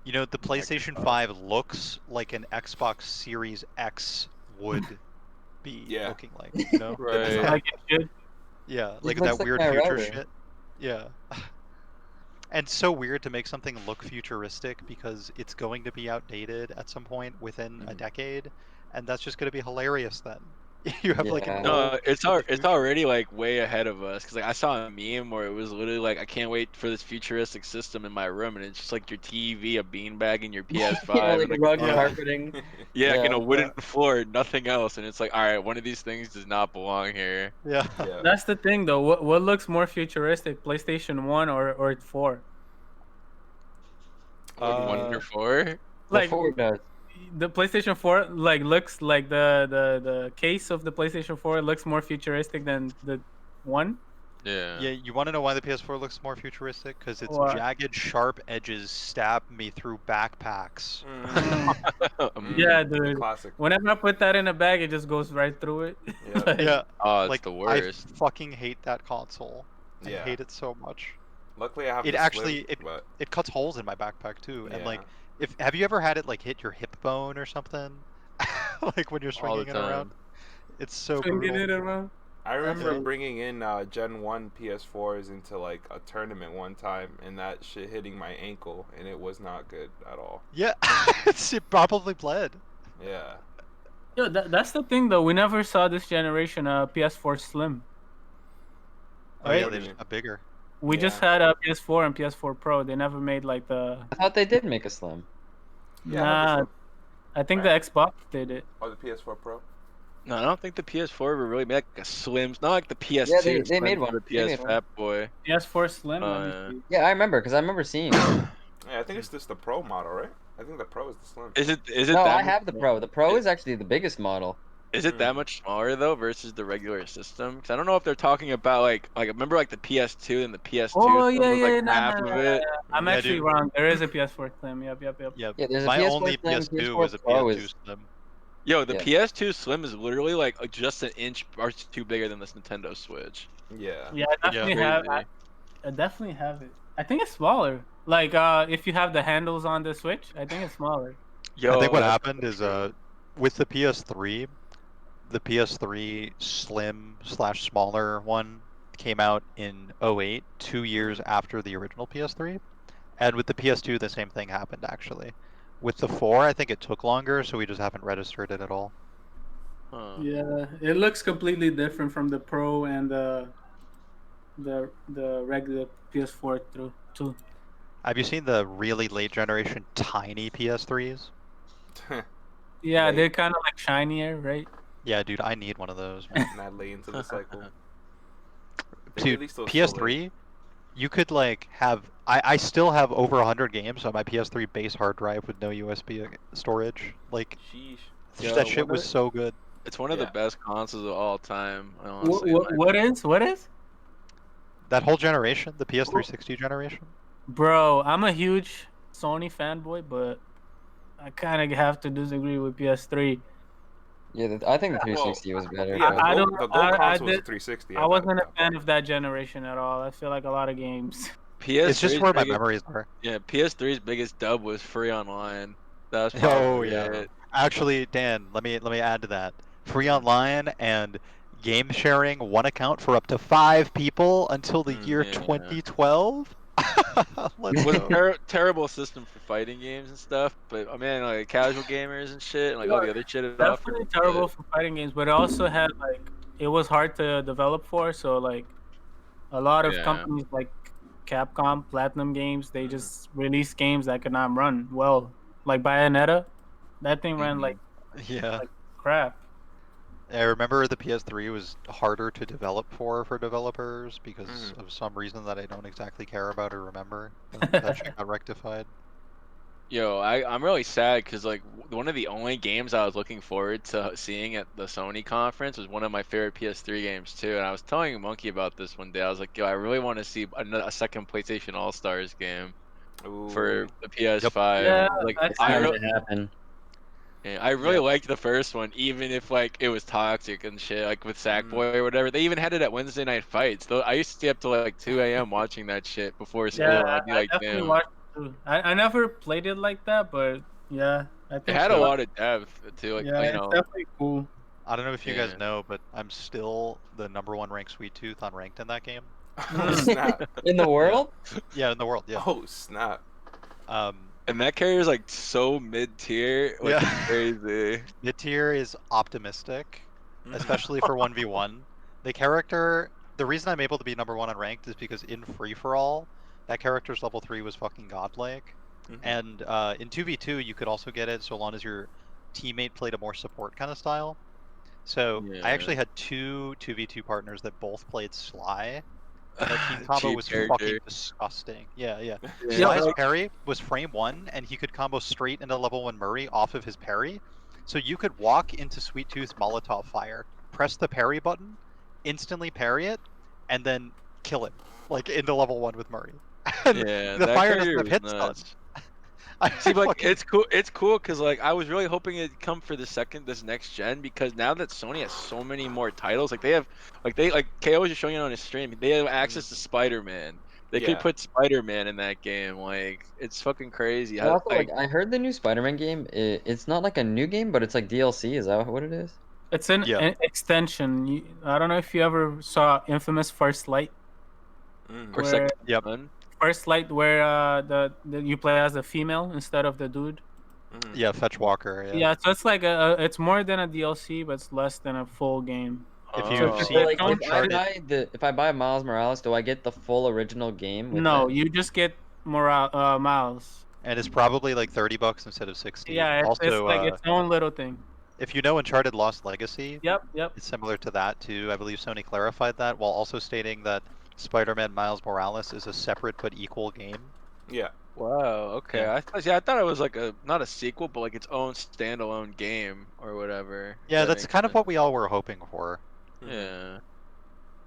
You know, the PlayStation 5 looks like an Xbox Series X would be Yeah. looking like, you know? The Right. design. Like it should. Yeah, It like looks that like weird my future router. shit. Yeah. And it's so weird to make something look futuristic because it's going to be outdated at some point within a Mhm. decade, and that's just going to be hilarious then. You have like an Yeah. old No, it's piece of the it's future. already like way ahead of us. Cause like I saw a meme where it was literally like, I can't wait for this futuristic system in my room, and it's just like your TV, a beanbag, and your PS5, Yeah, like and like rug Yeah. carpeting. yeah, like in Yeah. a wooden floor, nothing else, and it's like, all right, one of these things does not belong here. Yeah. Yeah. That's the thing though. What looks more futuristic, PlayStation 1 or 4? One Uh, or four. Like Before does. the PlayStation 4 like looks like the case of the PlayStation 4 looks more futuristic than the one. Yeah. Yeah, you want to know why the PS4 looks more futuristic? Because its Why? jagged, sharp edges stab me through backpacks. Yeah, The dude. classic. Whenever I put that in a bag, it just goes right through it. Yep. Like, Yeah, Oh, it's like the I worst. fucking hate that console. I Yeah. hate it so much. Luckily, I have It the actually Slim, but it cuts holes in my backpack too, and like yeah. if have you ever had it like hit your hip bone or something? Like when you're All the swinging it around, time. it's so swinging brutal. it around. I remember Yeah. bringing in Gen 1 PS4s into like a tournament one time, and that shit hitting my ankle, and it was not good at all. Yeah, it probably bled. Yeah. Yo, that's the thing though. We never saw this generation PS4 Slim. Oh yeah, Right? they just got bigger. We just Yeah. had a PS4 and PS4 Pro. They never made like the. I thought they did make a Slim. Yeah, I have the Nah, Slim. I think Right. the Xbox did it. Oh, the PS4 Pro. No, I don't think the PS4 ever really made like a slim. Not like the PS2. Yeah, they Slim made for one. The They made PS one. Fat Boy. PS4 Slim. Let yeah. me see. Yeah, I remember because I remember seeing it. Yeah, I think it's just the Pro model, right? I think the Pro is the Slim. Is it No, that I much have the more- Pro. The Pro is actually the biggest model. Is it that Mm. much smaller though versus the regular system? Because I don't know if they're talking about like remember like the PS2 and the PS2 Oh Slim yeah, was like yeah, half of it. I'm Yeah, actually dude. wrong. There is a PS4 Slim. Yep. Yeah, Yeah, there's a my PS4 only Slim, PS2 PS4 was a Pro PS2 is- Slim. Yo, the Yeah. PS2 Slim is literally like just an inch or two bigger than this Nintendo Switch. Yeah. Yeah, I definitely Yeah. have. Crazy. I definitely have it. I think it's smaller. Like if you have the handles on the Switch, I think it's smaller. Yo, I think what that's happened is true. with the PS3 Slim / smaller one came out in 08, 2 years after the original PS3. And with the PS2, the same thing happened actually. With the 4, I think it took longer, so we just haven't registered it at all. Huh. Yeah, it looks completely different from the Pro and the regular PS4 through too. Have you seen the really late generation tiny PS3s? Yeah, Right. they're kind of like shinier, right? Yeah, dude, I need one of those. Man. Not late into the cycle. They Dude, released those so PS3, late. you could like have. I still have over 100 games on my PS3 base hard drive with no USB storage. Like Sheesh. Yo, that shit what was a- so good. It's one of the Yeah. best consoles of all time. Honestly, What is? That whole generation, the PS360 generation. Bro, I'm a huge Sony fanboy, but I kind of have to disagree with PS3. Yeah, I think the 360 was better. Yeah, but- I don't. the gold console was did- a 360. I wasn't a fan of that generation at all. I feel like a lot of games. It's just where my memories are. Yeah, PS3's biggest dub was free online. That was Oh probably yeah. it. Actually, Dan, let me add to that. Free online and game sharing one account for up to 5 people until the year yeah. 2012. Let's Was go. a terrible system for fighting games and stuff, but I mean, like casual gamers and shit, and like all the other shit it offered. Definitely terrible for fighting games, but it also had like it was hard to develop for. So like a lot of Yeah. companies like Capcom, Platinum Games, they just released games that could not run well. Like Bayonetta, that thing ran like Yeah. crap. I remember the PS3 was harder to develop for developers because of some reason that I don't exactly care about or remember. And that shit got rectified. Yo, I'm really sad because like one of the only games I was looking forward to seeing at the Sony conference was one of my favorite PS3 games too, and I was telling Monkey about this one day. I was like, yo, I really want to see a second PlayStation All Stars game for the PS5. Yeah, like that's It's I not really, gonna happen. yeah, I really liked the first one, even if like it was toxic and shit, like with Sackboy or whatever. They even had it at Wednesday night fights. Though I used to stay up till like 2 a.m. watching that shit before school. Yeah, and I'd be I like, definitely damn. watched it too. I never played it like that, but yeah, I think It had a so. lot of depth too. Like Yeah, you it's know, definitely cool. I don't know if you guys Yeah. know, but I'm still the #1 ranked Sweet Tooth unranked in that game. Oh snap! In the world? Yeah, in the world. Yeah. Oh snap! and that character is like so mid tier, like Yeah. it's crazy. Mid tier is optimistic, especially for 1v1. The character, the reason I'm able to be #1 unranked is because in free for all, that character's level 3 was fucking godlike. And in 2v2, you could also get it so long as your teammate played a more support kind of style. So Yeah. I actually had 2v2 partners that both played Sly. And that team combo Cheap was character. fucking disgusting. Yeah. Yeah, Sly's like- parry was frame 1, and he could combo straight into level 1 Murray off of his parry. So you could walk into Sweet Tooth's Molotov fire, press the parry button, instantly parry it, and then kill it, like into level 1 with Murray. And Yeah, the that fire character doesn't have was hit stun. nuts. I See, but like, fucking- it's cool. It's cool because like I was really hoping it'd come for this next gen because now that Sony has so many more titles, like K.O. was just showing it on his stream. They have access to Spider-Man. They could Yeah. put Spider-Man in that game. Like it's fucking crazy. Well, also, like, I heard the new Spider-Man game. It's not like a new game, but it's like DLC. Is that what it is? It's an Yeah. extension. I don't know if you ever saw Infamous First Light. or where- second Yep. one. First Light, where the you play as the female instead of the dude. Yeah, Fetch Walker. Yeah. Yeah, so it's like it's more than a DLC, but it's less than a full game. If Oh. you've So seen like, If I buy Miles Morales, do I get the full original game? With No, that? you just get Miles. And it's probably like $30 instead of 60. Yeah, it's also, like its own little thing. if you know Uncharted Lost Legacy, Yep. it's similar to that too. I believe Sony clarified that while also stating that Spider-Man Miles Morales is a separate but equal game. Yeah. Wow. Okay. Yeah. I thought it was like not a sequel, but like its own standalone game or whatever. Yeah, That that's makes kind of sense. what we all were hoping for. Yeah.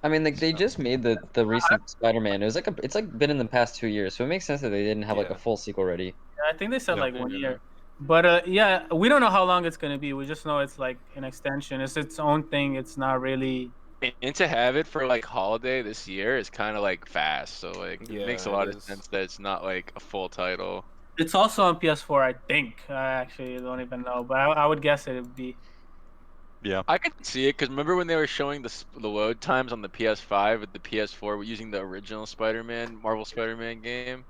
I mean, like they just made the recent Spider-Man. It's like been in the past 2 years, so it makes sense that they didn't have like a Yeah. full sequel ready. I think they said Yeah. like 1 Yeah. year. But yeah, we don't know how long it's gonna be. We just know it's like an extension. It's its own thing. It's not really. And to have it for like holiday this year is kind of like fast, so like it makes a Yeah, lot it of is. sense that it's not like a full title. It's also on PS4, I think. I actually don't even know, but I would guess it would be. Yeah. I could see it because remember when they were showing the load times on the PS5 with the PS4 using the original Marvel Spider-Man game.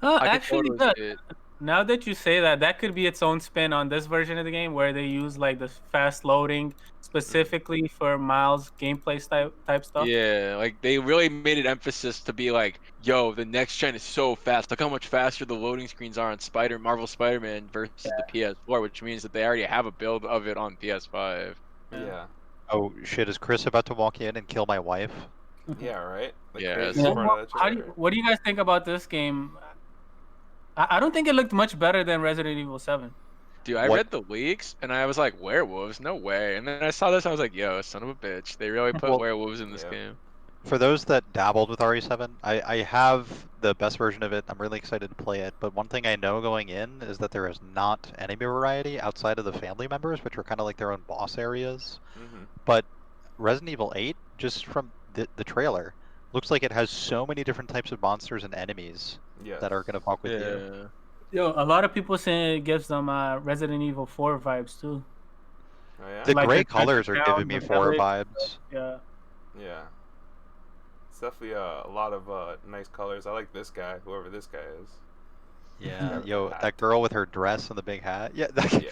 I could Actually, totally yeah, see it. now that you say that, that could be its own spin on this version of the game where they use like the fast loading specifically for Miles gameplay type stuff. Yeah, like they really made an emphasis to be like, yo, the next gen is so fast. Look how much faster the loading screens are on Marvel Spider-Man versus the PS4, which means that they already have a build of it on PS5. Yeah. Oh shit, is Chris about to walk in and kill my wife? Yeah. Right. The Yeah, craziest Yeah. part of that trailer. What do you guys think about this game? I don't think it looked much better than Resident Evil 7. Dude, I What- read the leaks and I was like, werewolves? No way. And then I saw this, I was like, yo, son of a bitch. They really put Well- werewolves in this Yeah. game. For those that dabbled with RE7, I have the best version of it. I'm really excited to play it. But one thing I know going in is that there is not enemy variety outside of the family members, which are kind of like their own boss areas. Mm-hmm. But Resident Evil 8, just from the trailer, looks like it has so many different types of monsters and enemies Yes. that are gonna fuck with you. Yeah. Yo, a lot of people saying it gives them Resident Evil 4 vibes too. Oh yeah. The Like gray the colors are giving underground, me the 4 village. vibes. Yeah. Yeah. It's definitely a lot of nice colors. I like this guy, whoever this guy is. Yeah, Got yo, the hat. that girl with her dress and the big hat. Yeah, Yeah.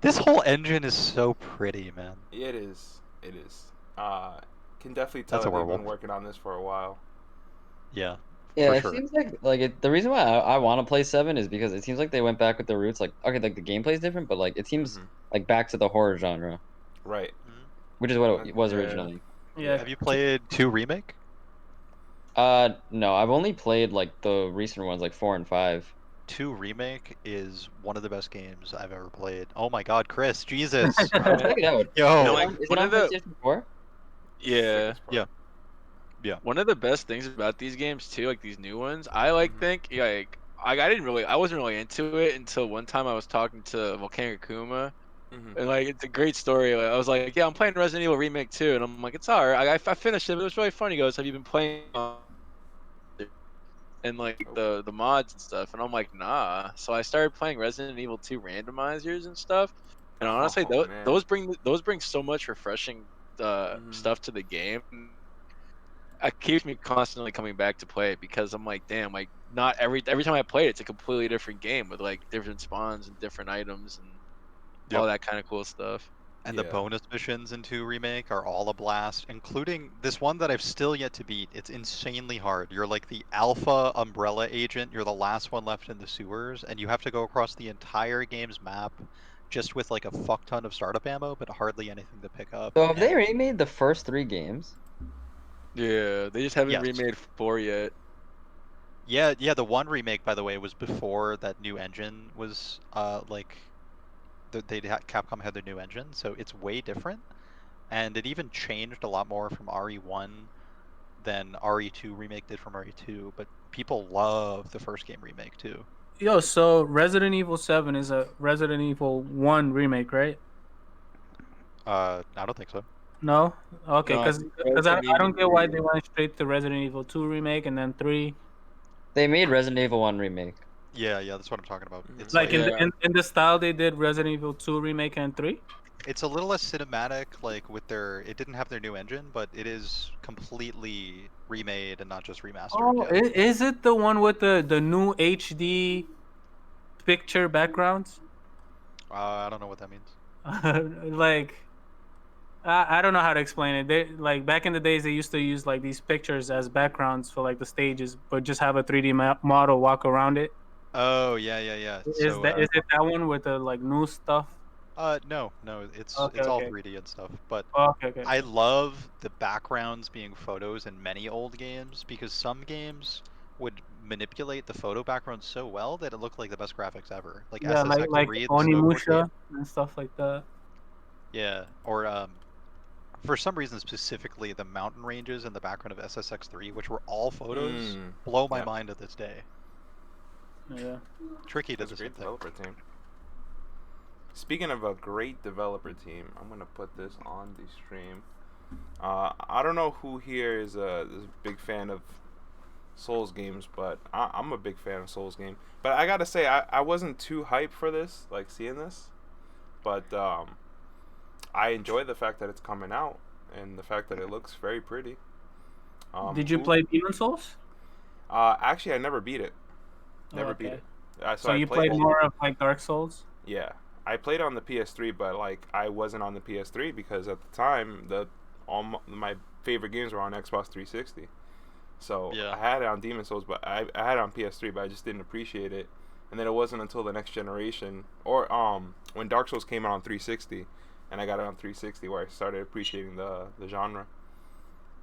this whole engine is so pretty, man. It is. It is. Can definitely tell That's a that they've been werewolf. working on this for a while. Yeah, Yeah, for it sure. seems like the reason why I want to play 7 is because it seems like they went back with the roots. Like, okay, like the gameplay is different, but like it seems Mhm. like back to the horror genre, Right. which is what Uh, it was yeah. originally. Yeah. Have you played 2 Remake? No, I've only played like the recent ones, like 4 and 5. 2 Remake is one of the best games I've ever played. Oh my god, Chris, Jesus. I'll check it out. Yo. You know, Is it like, on, is it one on of the PlayStation 4? yeah. Sickest Yeah. part. Yeah. One of the best things about these games too, like these new ones, I like Mhm. think like I wasn't really into it until one time I was talking to Volcanic Akuma, Mhm. and like it's a great story. Like, I was like, yeah, I'm playing Resident Evil Remake 2, and I'm like, it's alright. I finished it, but it was really fun. He goes, have you been playing and like Oh. the mods and stuff? And I'm like, nah. So I started playing Resident Evil 2 randomizers and stuff. And honestly, Oh man. those bring so much refreshing Mhm. stuff to the game. It keeps me constantly coming back to play it because I'm like, damn, like not every time I play it, it's a completely different game with like different spawns and different items and all Yep. that kind of cool stuff. And the Yeah. bonus missions in 2 Remake are all a blast, including this one that I've still yet to beat. It's insanely hard. You're like the alpha umbrella agent. You're the last one left in the sewers, and you have to go across the entire game's map just with like a fuck ton of startup ammo, but hardly anything to pick up. So have they And remade the first 3 games? Yeah, they just haven't yes. remade 4 yet. Yeah, yeah, the 1 Remake, by the way, was before that new engine was like Capcom had their new engine, so it's way different. And it even changed a lot more from RE1 than RE2 Remake did from RE2, but people love the first game remake too. Yo, so Resident Evil 7 is a Resident Evil 1 remake, right? I don't think so. No? Okay, No, because Resident I don't Evil get why 3. they went straight to Resident Evil 2 remake and then 3. They made Resident Evil 1 remake. Yeah, yeah, that's what I'm talking about. Mhm. It's Like like Yeah. in the style they did Resident Evil 2 remake and 3? it's a little less cinematic, like with their. It didn't have their new engine, but it is completely remade and not just remastered. Oh, Yeah. is it the one with the new HD picture backgrounds? I don't know what that means. Like I don't know how to explain it. They like back in the days they used to use like these pictures as backgrounds for like the stages, but just have a 3D model walk around it. Oh yeah, yeah, yeah. Is So is it that one with the like new stuff? no, no, Okay, it's all okay. 3D and stuff, but Okay, okay. I love the backgrounds being photos in many old games because some games would manipulate the photo background so well that it looked like the best graphics ever. Like Yeah, like SSX3, the snowboard game. Onimusha and stuff like that. Yeah, or for some reason specifically the mountain ranges in the background of SSX3, which were all photos, blow my Yeah. mind to this day. Yeah. Tricky does That's the a same great thing. developer team. Speaking of a great developer team, I'm gonna put this on the stream. I don't know who here is a big fan of Souls games, but I'm a big fan of Souls game. But I gotta say, I wasn't too hyped for this, like seeing this. But I enjoy the fact that it's coming out and the fact that it looks very pretty. Did you play Demon Souls? Actually, I never beat it. Oh, Never beat okay. it. So I you played played it. more of like Dark Souls? Yeah, I played on the PS3, but like I wasn't on the PS3 because at the time my favorite games were on Xbox 360. So Yeah. I had it on Demon Souls, but I had it on PS3, but I just didn't appreciate it. And then it wasn't until the next generation, or when Dark Souls came out on 360, and I got it on 360, where I started appreciating the genre.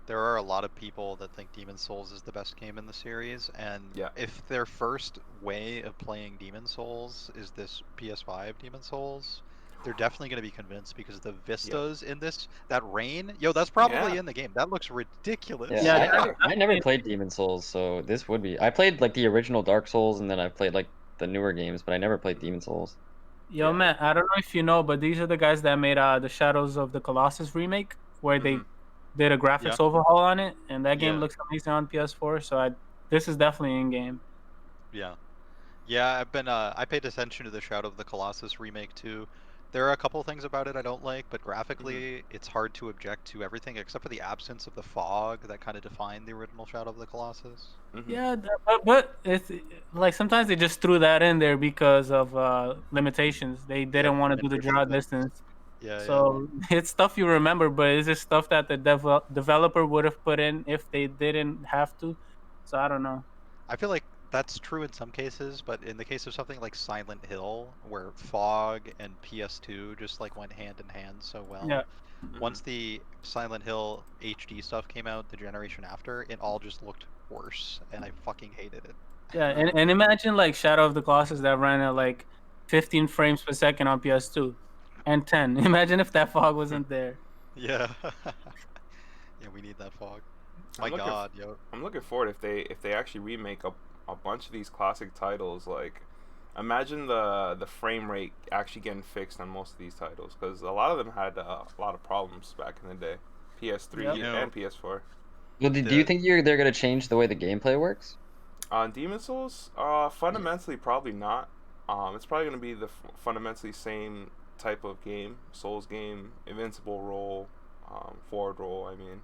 There are a lot of people that think Demon Souls is the best game in the series, and Yeah. if their first way of playing Demon Souls is this PS5 Demon Souls, they're definitely going to be convinced because the vistas in this, that rain, yo, that's probably Yeah. in the game. That looks ridiculous. Yeah, Yeah, I never played Demon Souls, so this would be. I played like the original Dark Souls, and then I played like the newer games, but I never played Demon Souls. Yo, Yeah. man, I don't know if you know, but these are the guys that made the Shadows of the Colossus remake, where they did a graphics overhaul on it, and that game Yeah. looks amazing on PS4. So this is definitely in game. Yeah. Yeah, I've been I paid attention to the Shadow of the Colossus remake too. There are a couple things about it I don't like, but graphically it's hard to object to everything except for the absence of the fog that kind of defined the original Shadow of the Colossus. Yeah, but it's like sometimes they just threw that in there because of limitations. They didn't want to do the draw distance. Yeah, So it's stuff you remember, but it's just stuff that the developer would have put in if they didn't have to. So I don't know. I feel like that's true in some cases, but in the case of something like Silent Hill, where fog and PS2 just like went hand in hand so well. Yeah. Once the Silent Hill HD stuff came out, the generation after, it all just looked worse, and I fucking hated it. Yeah, and imagine like Shadow of the Colossus that ran at like 15 frames per second on PS2 and 10. Imagine if that fog wasn't there. Yeah. Yeah, we need that fog. My God, yo. I'm looking forward if they actually remake a bunch of these classic titles. Like, imagine the frame rate actually getting fixed on most of these titles, because a lot of them had a lot of problems back in the day, PS3 and PS4. Well, do you think they're gonna change the way the gameplay works? On Demon Souls, fundamentally probably not. It's probably gonna be the fundamentally same type of game, Souls game, invincible roll, forward roll. I mean.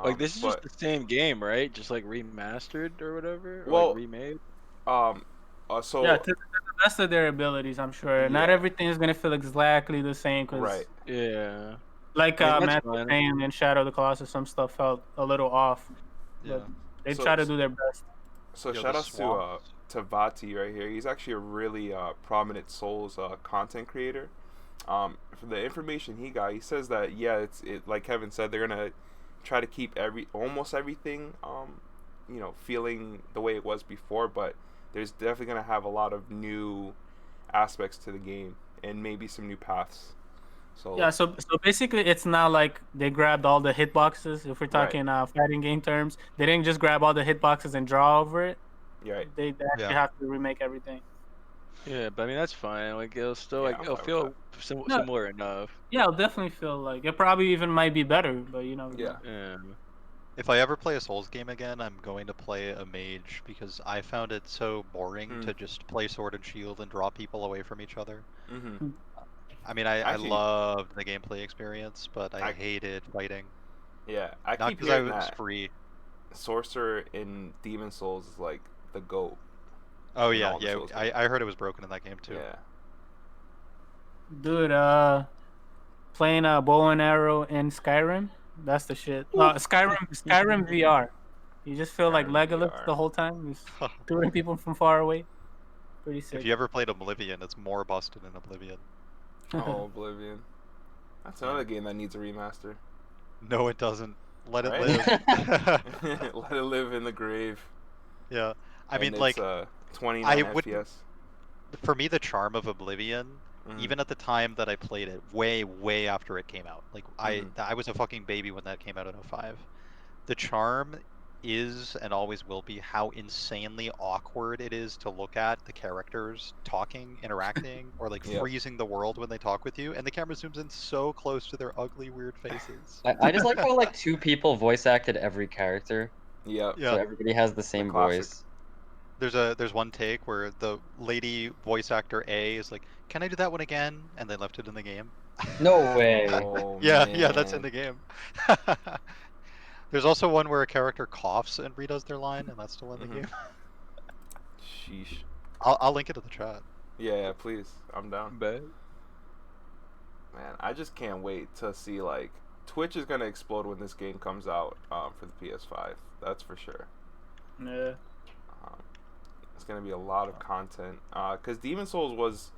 Like this is just the same game, right? Just like remastered or whatever, or well, like remade. So yeah, to the best of their abilities, I'm sure. Not everything is gonna feel exactly the same, cause right. Yeah. like I mean, Matt was saying in Shadow of the Colossus, some stuff felt a little off. Yeah. But they try to do their best. So shout outs to Vati right here. He's actually a really prominent Souls content creator. From the information he got, he says that it's like Kevin said, they're gonna try to keep almost everything feeling the way it was before, but there's definitely gonna have a lot of new aspects to the game and maybe some new paths. So yeah, so basically it's not like they grabbed all the hitboxes. If we're talking fighting game terms, they didn't just grab all the hitboxes and draw over it. Right. They actually have to remake everything. Yeah, but I mean that's fine. Like it'll still it'll feel similar enough. Yeah, it'll definitely feel like it. Probably even might be better, but you know. Yeah. If I ever play a Souls game again, I'm going to play a mage because I found it so boring to just play Sword and Shield and draw people away from each other. I mean, I loved the gameplay experience, but I hated fighting. Yeah, I Not keep because I hearing was that free. Sorcerer in Demon Souls is like the GOAT. Oh yeah, I heard it was broken in that game too. Yeah. Dude, playing bow and arrow in Skyrim, that's the shit. Skyrim VR. You just feel like Legolas the whole time, just shooting people from far away. Pretty sick. If you ever played Oblivion, it's more busted in Oblivion. Oh, Oblivion. That's another game that needs a remaster. No, it doesn't. Let it live. Let it live in the grave. Yeah, I mean, it's, like 29 FPS. For me, the charm of Oblivion, even at the time that I played it, way after it came out. Like I was a fucking baby when that came out in 05. The charm is and always will be how insanely awkward it is to look at the characters talking, interacting, or like freezing the world when they talk with you, and the camera zooms in so close to their ugly, weird faces. I just like how like two people voice acted every character. Yeah. So everybody has the same voice. There's one take where the lady voice actor A is like, "Can I do that one again?" And they left it in the game. No way. Oh, yeah, that's in the game. There's also one where a character coughs and redoes their line, and that's still in the game. Sheesh. I'll link it to the chat. Yeah, please. I'm down. Bet. Man, I just can't wait to see, like, Twitch is gonna explode when this game comes out for the PS5. That's for sure. Yeah. It's gonna be a lot of content. Cause Demon Souls was,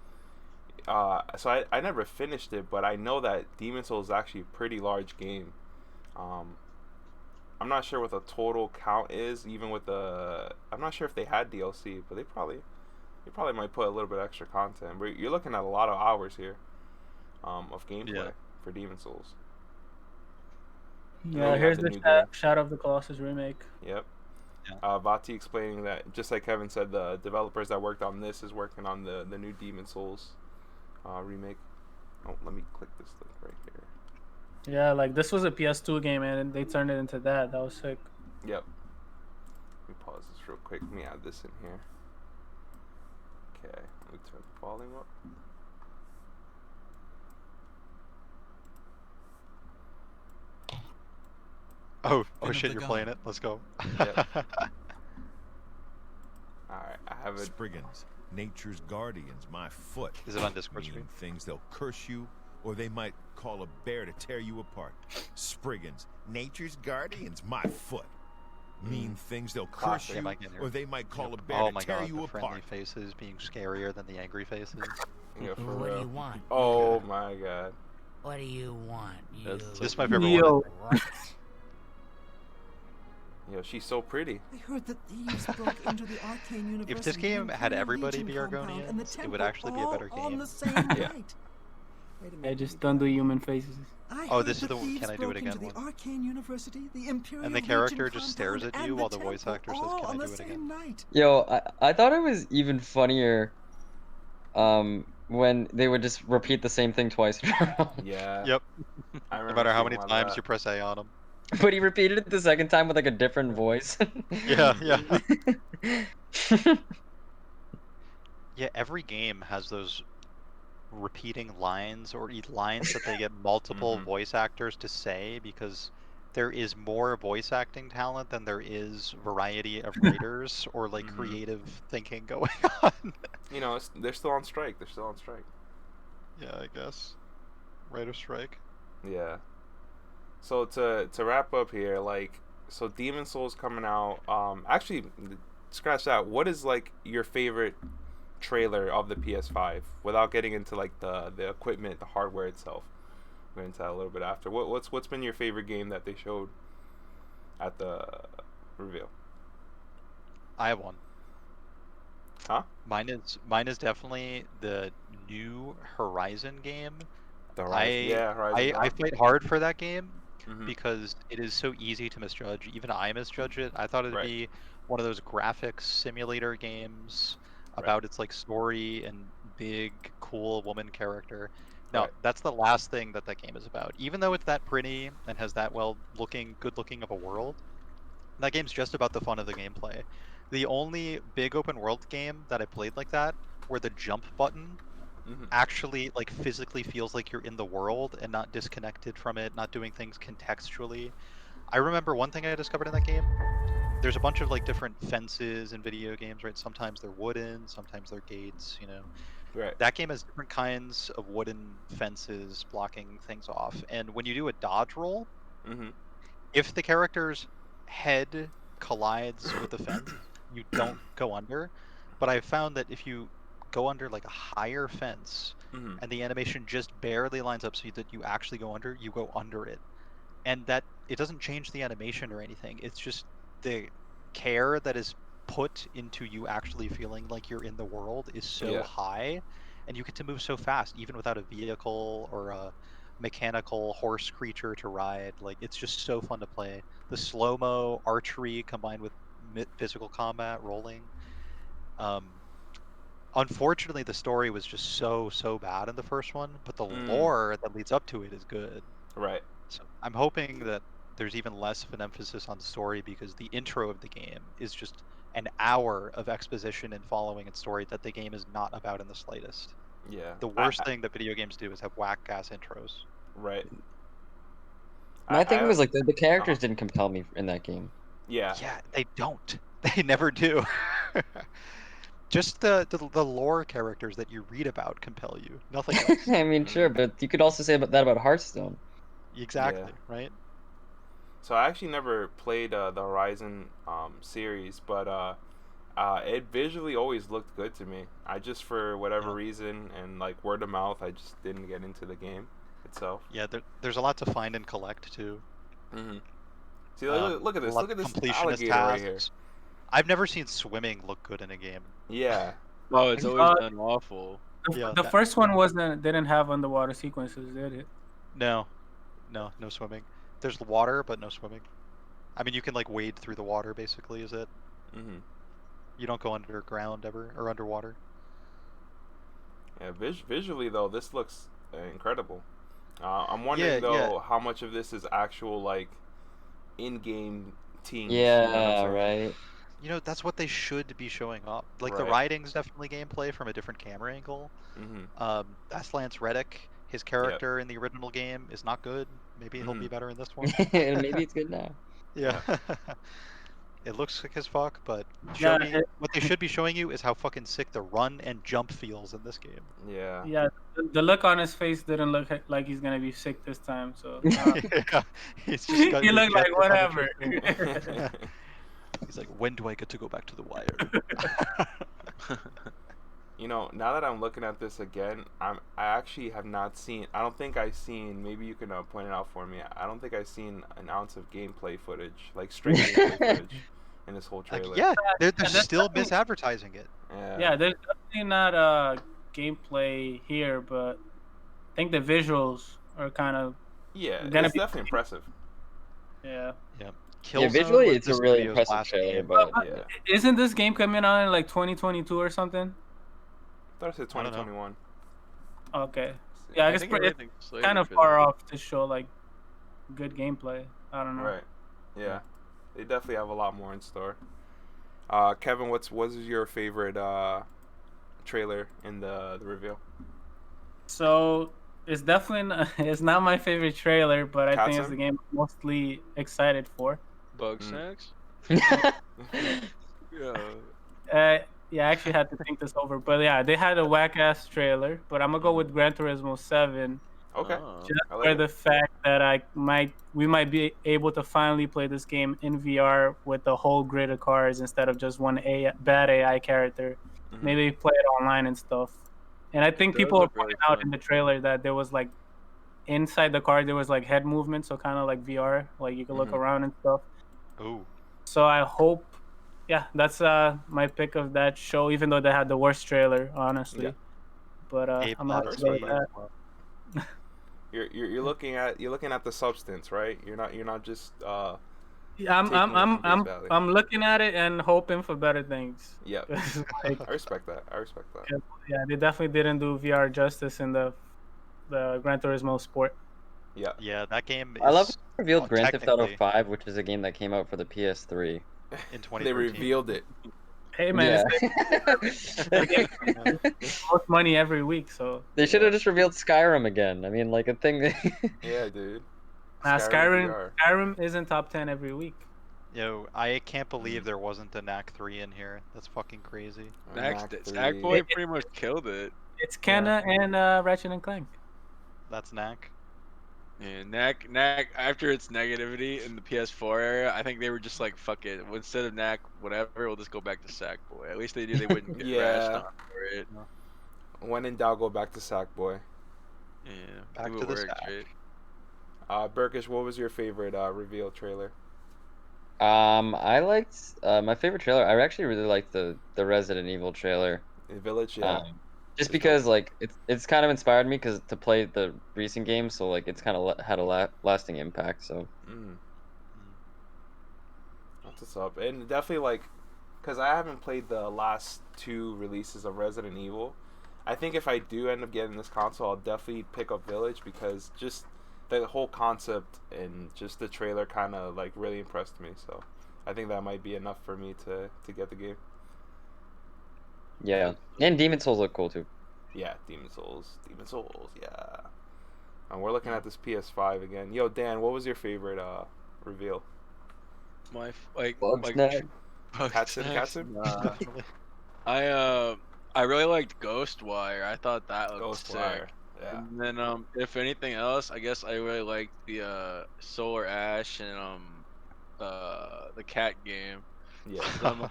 so I never finished it, but I know that Demon Souls is actually a pretty large game. I'm not sure what the total count is, even with I'm not sure if they had DLC, but they probably might put a little bit extra content. But you're looking at a lot of hours here. of gameplay for Demon Souls. Yeah, here's the Shadow of the Colossus remake. Yep. Yeah. Vati explaining that, just like Kevin said, the developers that worked on this is working on the new Demon Souls remake. Oh, let me click this link right here. Yeah, like this was a PS2 game and they turned it into that. That was sick. Yep. Let me pause this real quick. Let me add this in here. Okay, let me turn the volume up. Oh shit, you're playing it? Let's go. Yep. Alright, I have it. Spriggans, nature's guardians, my foot. Is it on Discord Meaning stream? things they'll curse you, or they might call a bear to tear you apart. Spriggans, nature's guardians, my foot. Mean things they'll curse you, or they might call a bear to tear you the apart. friendly faces being scarier than the angry faces. Yeah, for What real. do you want? Oh my god. What do you want? You? This is my favorite one. Yo, she's so pretty. I heard that thieves broke into the arcane university. If this game had Imperial everybody Legion be compound and the Argonians, it temple would actually be a better all on game. the same Yeah. night. Wait a Yeah, minute, just let don't me do think. human faces. I Oh, heard this is that the thieves Can I Do It broke Again into the one. arcane university, the Imperial And the Legion character just stares compound, at you and while the voice temple actor says, all "Can I on do the it same again?" night. Yo, I thought it was even funnier when they would just repeat the same thing twice in a row. Yeah. Yep. I No remember matter how seeing many a lot of times that. you press A on them. But he repeated it the second time with like a different voice. Yeah, yeah. Yeah, every game has those repeating lines or lines that they get multiple Mhm. voice actors to say because there is more voice acting talent than there is variety of writers or like Mhm. creative thinking going on. You know, they're still on strike. They're still on strike. Yeah, I guess. Writer strike. Yeah. So to wrap up here, like, so Demon Souls coming out. Actually, scratch that. What is like your favorite trailer of the PS5? Without getting into like the equipment, the hardware itself. We're into that a little bit after. What's been your favorite game that they showed at the reveal? I have one. Huh? Mine is definitely the new Horizon game. The Horizon. Horizon. I fight hard for that game Mhm. because it is so easy to misjudge. Even I misjudge it. I thought it'd Right. be one of those graphics simulator games about its like story and big cool woman character. No, Right. that's the last thing that game is about. Even though it's that pretty and has that good looking of a world, that game's just about the fun of the gameplay. The only big open world game that I played like that, where the jump button Mhm. actually like physically feels like you're in the world and not disconnected from it, not doing things contextually. I remember one thing I discovered in that game. There's a bunch of like different fences in video games, right? Sometimes they're wooden, sometimes they're gates, you know. Right. That game has different kinds of wooden fences blocking things off. And when you do a dodge roll, Mhm. if the character's head collides with the fence, you don't go under. But I found that if you go under like a higher fence Mhm. and the animation just barely lines up so that you actually go under, you go under it. And that it doesn't change the animation or anything. It's just the care that is put into you actually feeling like you're in the world is so Yeah. high, and you get to move so fast even without a vehicle or a mechanical horse creature to ride. Like, it's just so fun to play. The slow-mo archery combined with physical combat rolling. Unfortunately, the story was just so bad in the first one, but the lore that leads up to it is good. Right. So I'm hoping that there's even less of an emphasis on the story because the intro of the game is just an hour of exposition and following its story that the game is not about in the slightest. Yeah. The worst thing that video games do is have whack-ass intros. Right. My thing was like the characters didn't compel me in that game. Yeah. Yeah, they don't. They never do. Just the lore characters that you read about compel you. Nothing else. I mean, sure, but you could also say that about Hearthstone. Exactly, right? So I actually never played the Horizon series, but it visually always looked good to me. I just, for whatever reason, and like word of mouth, I just didn't get into the game itself. Yeah, there's a lot to find and collect too. Mm-hmm. See, look at this. Look at this completionist alligator right here. I've never seen swimming look good in a game. Yeah. Oh, it's always done awful. The first one didn't have underwater sequences, did it? No swimming. There's water, but no swimming. I mean, you can like wade through the water. Basically, is it? Mm-hmm. You don't go underground ever or underwater. Yeah, visually though, this looks incredible. I'm wondering though how much of this is actual like in-game teams. Yeah, you know what I'm saying? right. You know, that's what they should be showing up. Like the Right. riding's definitely gameplay from a different camera angle. Mm-hmm. That's Lance Reddick. His character in the original game is not good. Maybe he'll be better in this one. Maybe it's good now. Yeah. It looks sick as fuck, but what they should be showing you is how fucking sick the run and jump feels in this game. Yeah. Yeah, the look on his face didn't look like he's gonna be sick this time. So Yeah, he's just got he his looked gut like whatever. He's like, when do I get to go back to the wire? You know, now that I'm looking at this again, I actually have not seen. I don't think I've seen. Maybe you can point it out for me. I don't think I've seen an ounce of gameplay footage, like straight gameplay footage, in this whole trailer. Like, they're still misadvertising it. Yeah, there's definitely not gameplay here, but I think the visuals are kind of it's gonna be definitely impressive. Yeah. Visually it's a really impressive trailer, but isn't this game coming out in like 2022 or something? I thought it said 2021. Okay. Yeah, I guess it's kind of far off to show like good gameplay. I don't know. Right. Yeah. They definitely have a lot more in store. Kevin, what is your favorite trailer in the reveal? So it's definitely it's not my favorite trailer, but I think it's the game I'm mostly excited for. Bug snacks? Yeah, I actually had to think this over, but yeah, they had a whack ass trailer. But I'm gonna go with Gran Turismo 7. Okay. Just for the fact that we might be able to finally play this game in VR with the whole grid of cars instead of just one bad AI character. Mm-hmm. Maybe play it online and stuff. And I think people were pointing out in the trailer that there was like inside the car there was like head movement, so kind of like VR, like you could look around and stuff. Ooh. So I hope, that's my pick of that show, even though they had the worst trailer, honestly. But I'm gonna have to go with that. You're looking at the substance, right? You're not just I'm looking at it and hoping for better things. Yeah. Like, I respect that. Yeah, they definitely didn't do VR justice in the Gran Turismo Sport. Yeah, that game. I love revealed Grand Theft Auto 5, which is a game that came out for the PS3 in 2013. They revealed it. Hey man, most money every week, so they should have just revealed Skyrim again. I mean, like a thing. Yeah, dude. Skyrim isn't top 10 every week. Yo, I can't believe there wasn't a Knack 3 in here. That's fucking crazy. Knackboy pretty much killed it. It's Kenna and Ratchet and Clank. That's Knack. Yeah, Knack. After its negativity in the PS4 era, I think they were just like, "Fuck it." Instead of Knack, whatever, we'll just go back to Sackboy. At least they knew they wouldn't get rashed on for it. When in doubt, go back to Sackboy. Yeah, back to the Sack. Burkish, what was your favorite reveal trailer? I liked my favorite trailer. I actually really liked the Resident Evil trailer. The Village, yeah. Just because like it's kind of inspired me to play the recent games, so like it's kind of had a lasting impact. So. That's what's up, and definitely like, cause I haven't played the last 2 releases of Resident Evil. I think if I do end up getting this console, I'll definitely pick up Village because just the whole concept and just the trailer kind of like really impressed me. So I think that might be enough for me to get the game. Yeah, and Demon Souls look cool too. Yeah, Demon Souls, yeah. And we're looking at this PS5 again. Yo, Dan, what was your favorite reveal? Katsu? I really liked Ghostwire. I thought that looked sick. Yeah. And then if anything else, I guess I really liked the Solar Ash and the cat game. Yeah. I'm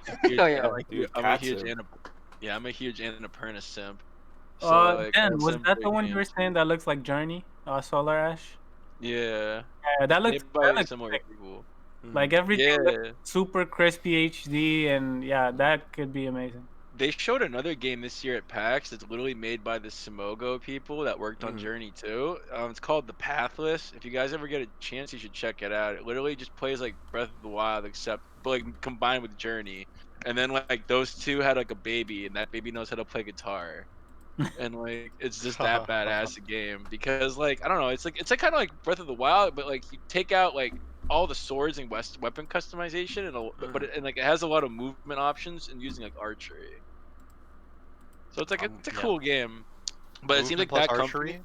a huge Annapurna simp. So, Dan, was that the one you were saying that looks like Journey? Solar Ash? Yeah. Yeah, that looks similar cool. Like everything looks super crispy HD, and yeah, that could be amazing. they showed another game this year at PAX that's literally made by the Simogo people that worked on Journey 2. It's called The Pathless. If you guys ever get a chance, you should check it out. It literally just plays like Breath of the Wild, except but like combined with Journey. And then like those two had like a baby, and that baby knows how to play guitar. And like it's just that badass a game because like I don't know, it's like kind of like Breath of the Wild, but like you take out like all the swords and weapon customization, and like it has a lot of movement options and using like archery. So it's like it's a cool game, but it seems like that company.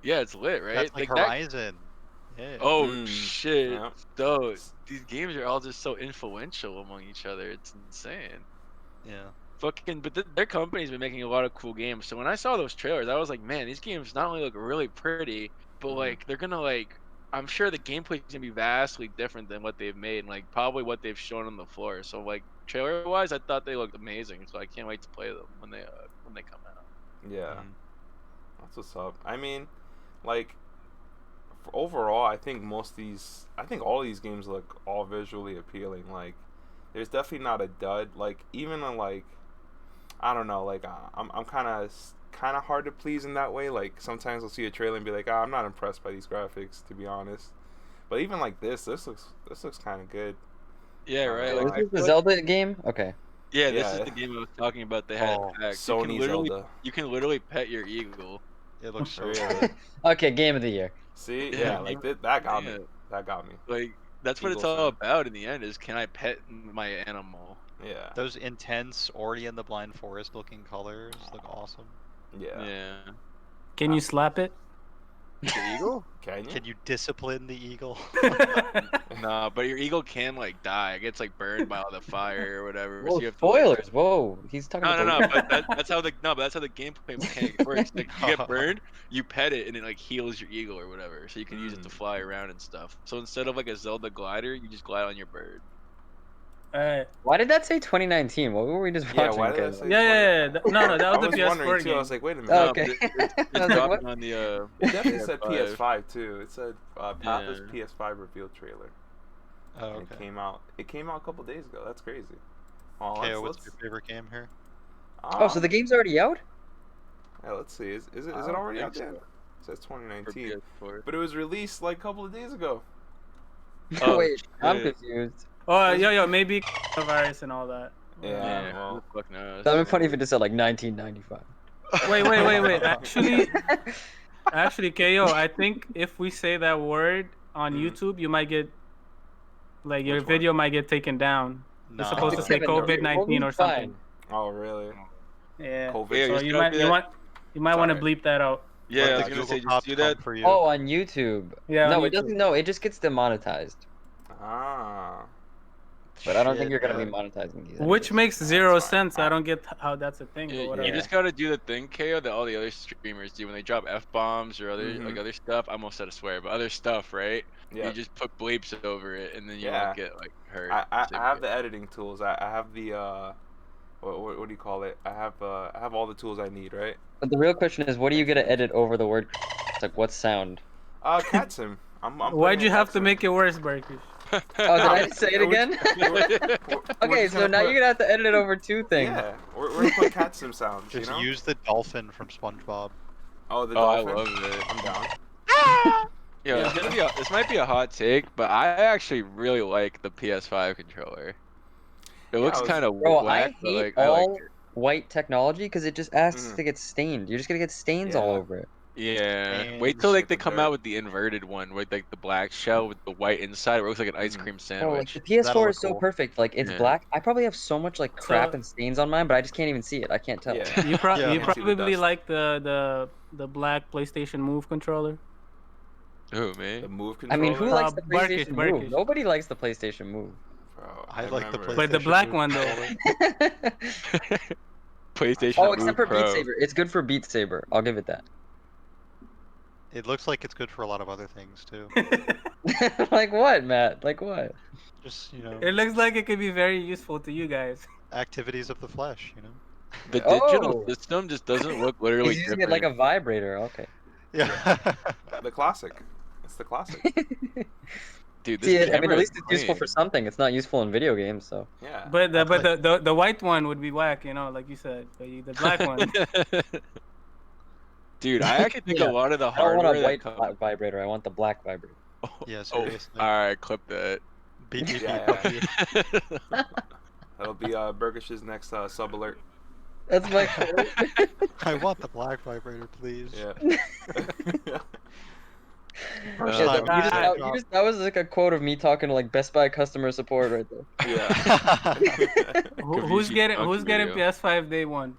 Yeah, it's lit, right? That's like Horizon. Yeah. Oh shit! Yeah. Those these games are all just so influential among each other. It's insane. Yeah. Fucking, but their company's been making a lot of cool games. So when I saw those trailers, I was like, man, these games not only look really pretty, but like they're gonna like. I'm sure the gameplay's gonna be vastly different than what they've made, and like probably what they've shown on the floor. So like trailer-wise, I thought they looked amazing. So I can't wait to play them when they come out. Yeah, that's what's up. I mean, like overall, I think all these games look all visually appealing. Like, there's definitely not a dud. Like even like, I don't know. Like I'm kind of hard to please in that way. Like sometimes I'll see a trailer and be like, I'm not impressed by these graphics, to be honest. But even like this looks kind of good. Yeah, right. Like, is this the Zelda game? Okay. Yeah, this is the game I was talking about. They had Sony Zelda. You can literally pet your eagle. It looks so really. Okay, game of the year. See, yeah, like that got me. That got me. Like that's what it's all about in the end. Is can I pet my animal? Yeah. Those intense Ori and the Blind Forest looking colors look awesome. Yeah. Yeah. Can you slap it? The eagle? Can you discipline the eagle? No, but your eagle can like die. It gets like burned by all the fire or whatever. Whoa, so you have spoilers! Whoa, he's talking No, about. no, no. But that's how the gameplay mechanic works. Like you get burned, you pet it, and it like heals your eagle or whatever, so you can use it to fly around and stuff. So instead of like a Zelda glider, you just glide on your bird. Why did that say 2019? What were we just watching? Yeah, why did that say No, that was the PS4 game. I was like, wait a minute. Oh, okay. It's dropping on the. It definitely said PS5 too. It said Pathless PS5 reveal trailer. Oh, okay. And it came out a couple days ago. That's crazy. K.O., what's your favorite game here? Oh, so the game's already out? Yeah, let's see. Is it already out there? It says 2019. But it was released like a couple of days ago. Oh, wait, I'm confused. Oh, yo, maybe virus and all that. Yeah, well, fuck knows. That'd be funny if it just said like 1995. Wait. Actually, K.O., I think if we say that word on YouTube, you might get, like, your video might get taken down. No. It's supposed to say COVID-19 or something. Oh, really? Yeah. COVID. So you might want to bleep that out. Yeah, I was gonna say, just do that for you. Oh, on YouTube. Yeah. No, on it doesn't. No, it just gets demonetized. Ah. But I don't think you're gonna be monetizing these. Which makes zero sense. I don't get how that's a thing. But whatever. You just gotta do the thing, KO, that all the other streamers do when they drop F-bombs or other like other stuff. I almost said a swear, but other stuff, right? Yeah. You just put bleeps over it, and then you won't get like hurt. I have the editing tools. I have the what do you call it? I have all the tools I need, right? But the real question is, what do you get to edit over the word? It's like what sound? Cat sim. Why'd you have to make it worse, Burkish? Oh, did I say it again? Okay, so now you're gonna have to edit it over two things. Yeah, we're gonna put cat sim sounds. Just use the dolphin from SpongeBob. Oh, the dolphin. I love it. I'm down. Yeah, this might be a hot take, but I actually really like the PS5 controller. It looks kind of whack, I hate but all white technology because it just asks to get stained. You're just gonna get stains all over it. Yeah, wait till like they come out with the inverted one with like the black shell with the white inside. It looks like an ice cream sandwich. Like, the PS4 is so perfect. Like it's black. I probably have so much like crap and stains on mine, but I just can't even see it. I can't tell. Yeah. You probably like the black PlayStation Move controller. Who, me? The Move controller. I mean, who likes the PlayStation Move? Burkish. Nobody likes the PlayStation Move. Bro, I like the PlayStation But the black Move one though. PlayStation. Oh, except for Pro. Beat Saber. It's good for Beat Saber. I'll give it that. It looks like it's good for a lot of other things too. Like what, Matt? Like what? Just It looks like it could be very useful to you guys. activities of the flesh. The digital system just doesn't look literally He's using different. it like a vibrator. Okay. Yeah. The classic. It's the classic. Dude, this See, I mean, camera at is least it's useful for clean. something. It's not useful in video games, so. Yeah. But the white one would be whack, you know, like you said. But the black one. Dude, I actually think a lot of the I don't want hardware a that white comes. vibrator. I want the black vibrator. Yeah, Oh, seriously. alright, clip that. Beep, beep, Yeah, beep, yeah. fuck you. That'll be Burkish's next sub alert. That's my. I want the black vibrator, please. Yeah. First Yeah, time that was like a quote of me talking to like Best Buy customer support right there. Yeah. Who's getting video. PS5 day one?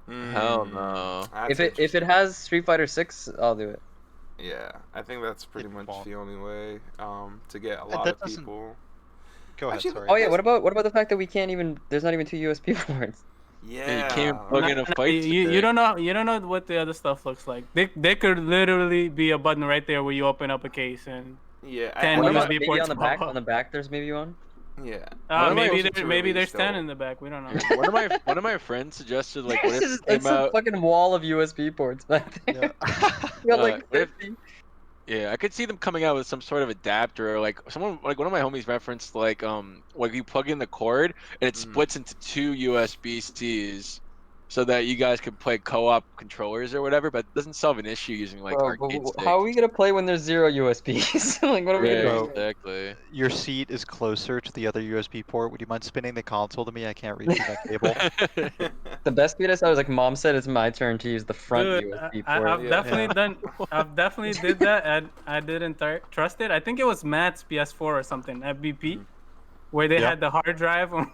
Hell no. That's If it interesting. has Street Fighter 6, I'll do it. Yeah, I think that's pretty much won't. the only way to get a And lot that of doesn't- people. Go ahead, Actually, sorry. Oh yeah, what about the fact that we can't even? There's not even 2 USB ports. Yeah. You can't plug in a fight You stick. don't know what the other stuff looks like. They could literally be a button right there where you open up a case and Yeah. Ten What USB about maybe ports on the pop back? up. On the back, there's maybe one. Yeah. maybe there's still. 10 in the back. We don't know. One of my friends suggested like what if It's it came it's a out. fucking wall of USB ports back there. Yeah. You got like What if- 50. Yeah, I could see them coming out with some sort of adapter, or like someone, like one of my homies referenced, like you plug in the cord and it splits into 2 USB-Cs, so that you guys can play co-op controllers or whatever. But it doesn't solve an issue using like Bro, but arcade sticks. how are we gonna play when there's 0 USBs? Like, what are we Yeah, gonna do? exactly. Your seat is closer to the other USB port. Would you mind spinning the console to me? I can't reach through that cable. The best tweet I saw was like, "Mom said it's my turn to use the front Dude, USB port." I've definitely did that, and I didn't trust it. I think it was Matt's PS4 or something, FBP, where they Yep. had the hard drive on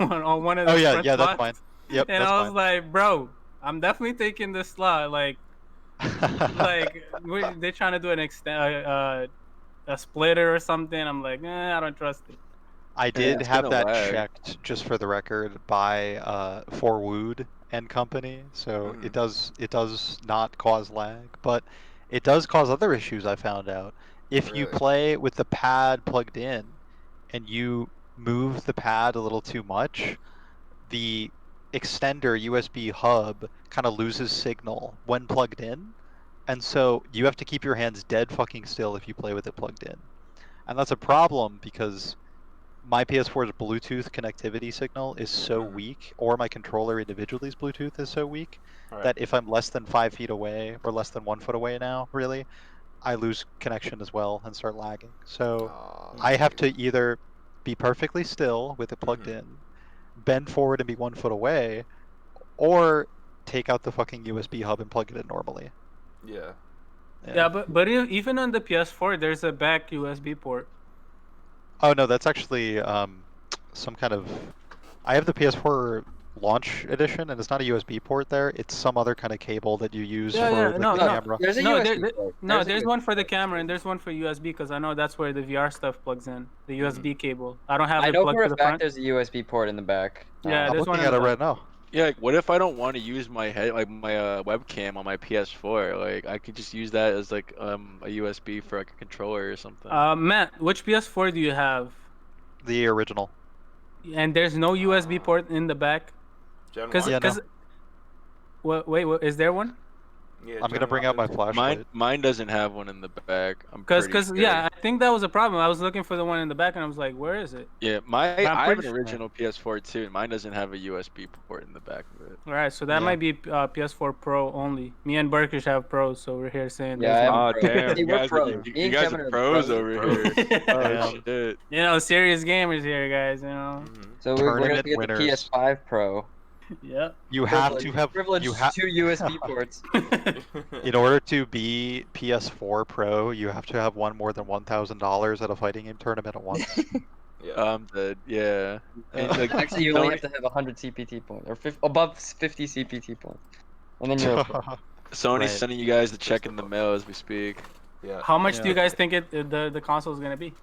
one of the Oh yeah, front yeah, that's slots. fine. Yep, And that's I was like, bro, I'm definitely taking this slot. Like they're trying to do an a splitter or something. I'm like, I don't trust it. I did it's have gonna that lag. checked, just for the record, by Forwood and Company, so it does not cause lag, but it does cause other issues. I found out if you Really? play with the pad plugged in, and you move the pad a little too much, the extender USB hub kind of loses signal when plugged in, and so you have to keep your hands dead fucking still if you play with it plugged in, and that's a problem because my PS4's Bluetooth connectivity signal is so weak, or my controller individually's Bluetooth is so weak, that if I'm less than 5 feet away, or less than 1 foot away now, really, I lose connection as well and start lagging. So I have to either be perfectly still with it plugged in, bend forward and be 1 foot away, or take out the fucking USB hub and plug it in normally. Yeah. Yeah, but even on the PS4, there's a back USB port. Oh no, that's actually some kind of. I have the PS4 launch edition, and it's not a USB port there. It's some other kind of cable that you use for the camera. There's a USB port. There's one for the camera and there's one for USB because I know that's where the VR stuff plugs in. The USB cable. I don't have I it know plugged for to a the fact front. there's a USB port in the back. Yeah, I'm there's one looking in at the it back. right now. Yeah, like what if I don't want to use my head, like my webcam on my PS4? Like I could just use that as like a USB for like a controller or something. Matt, which PS4 do you have? The original. And there's no USB port in the back? Gen Cause, 1? Yeah, no. cause, wait, is there one? Yeah, I'm gonna bring out my flashlight. Mine doesn't have one in the back. Cause yeah, I think that was a problem. I was looking for the one in the back and I was like, where is it? Yeah, I'm I have pretty an sure. original PS4 too, and mine doesn't have a USB port in the back of it. All right, so that Yeah. might be PS4 Pro only. Me and Burkish have pros, so we're here saying Yeah, I there's have no- Oh damn, See, you we're guys, pros. you Me and guys Kevin are are pros pros. over Pros. here. Oh Damn. shit. you know, serious gamers here, guys. You know. So we're gonna Tournament get winners. the PS5 Pro. Yep. You have to have privilege you have 2 USB ports. in order to be PS4 Pro, you have to have won more than $1,000 at a fighting game tournament at once. Yeah. I'm dead. Yeah. And, like, Actually, you only Sony, have to have 100 CPT points, or above 50 CPT points, and then you're. Sony's Right. sending you guys the check in the mail as we speak. Yeah. How much do Yeah. you guys think the console is gonna be?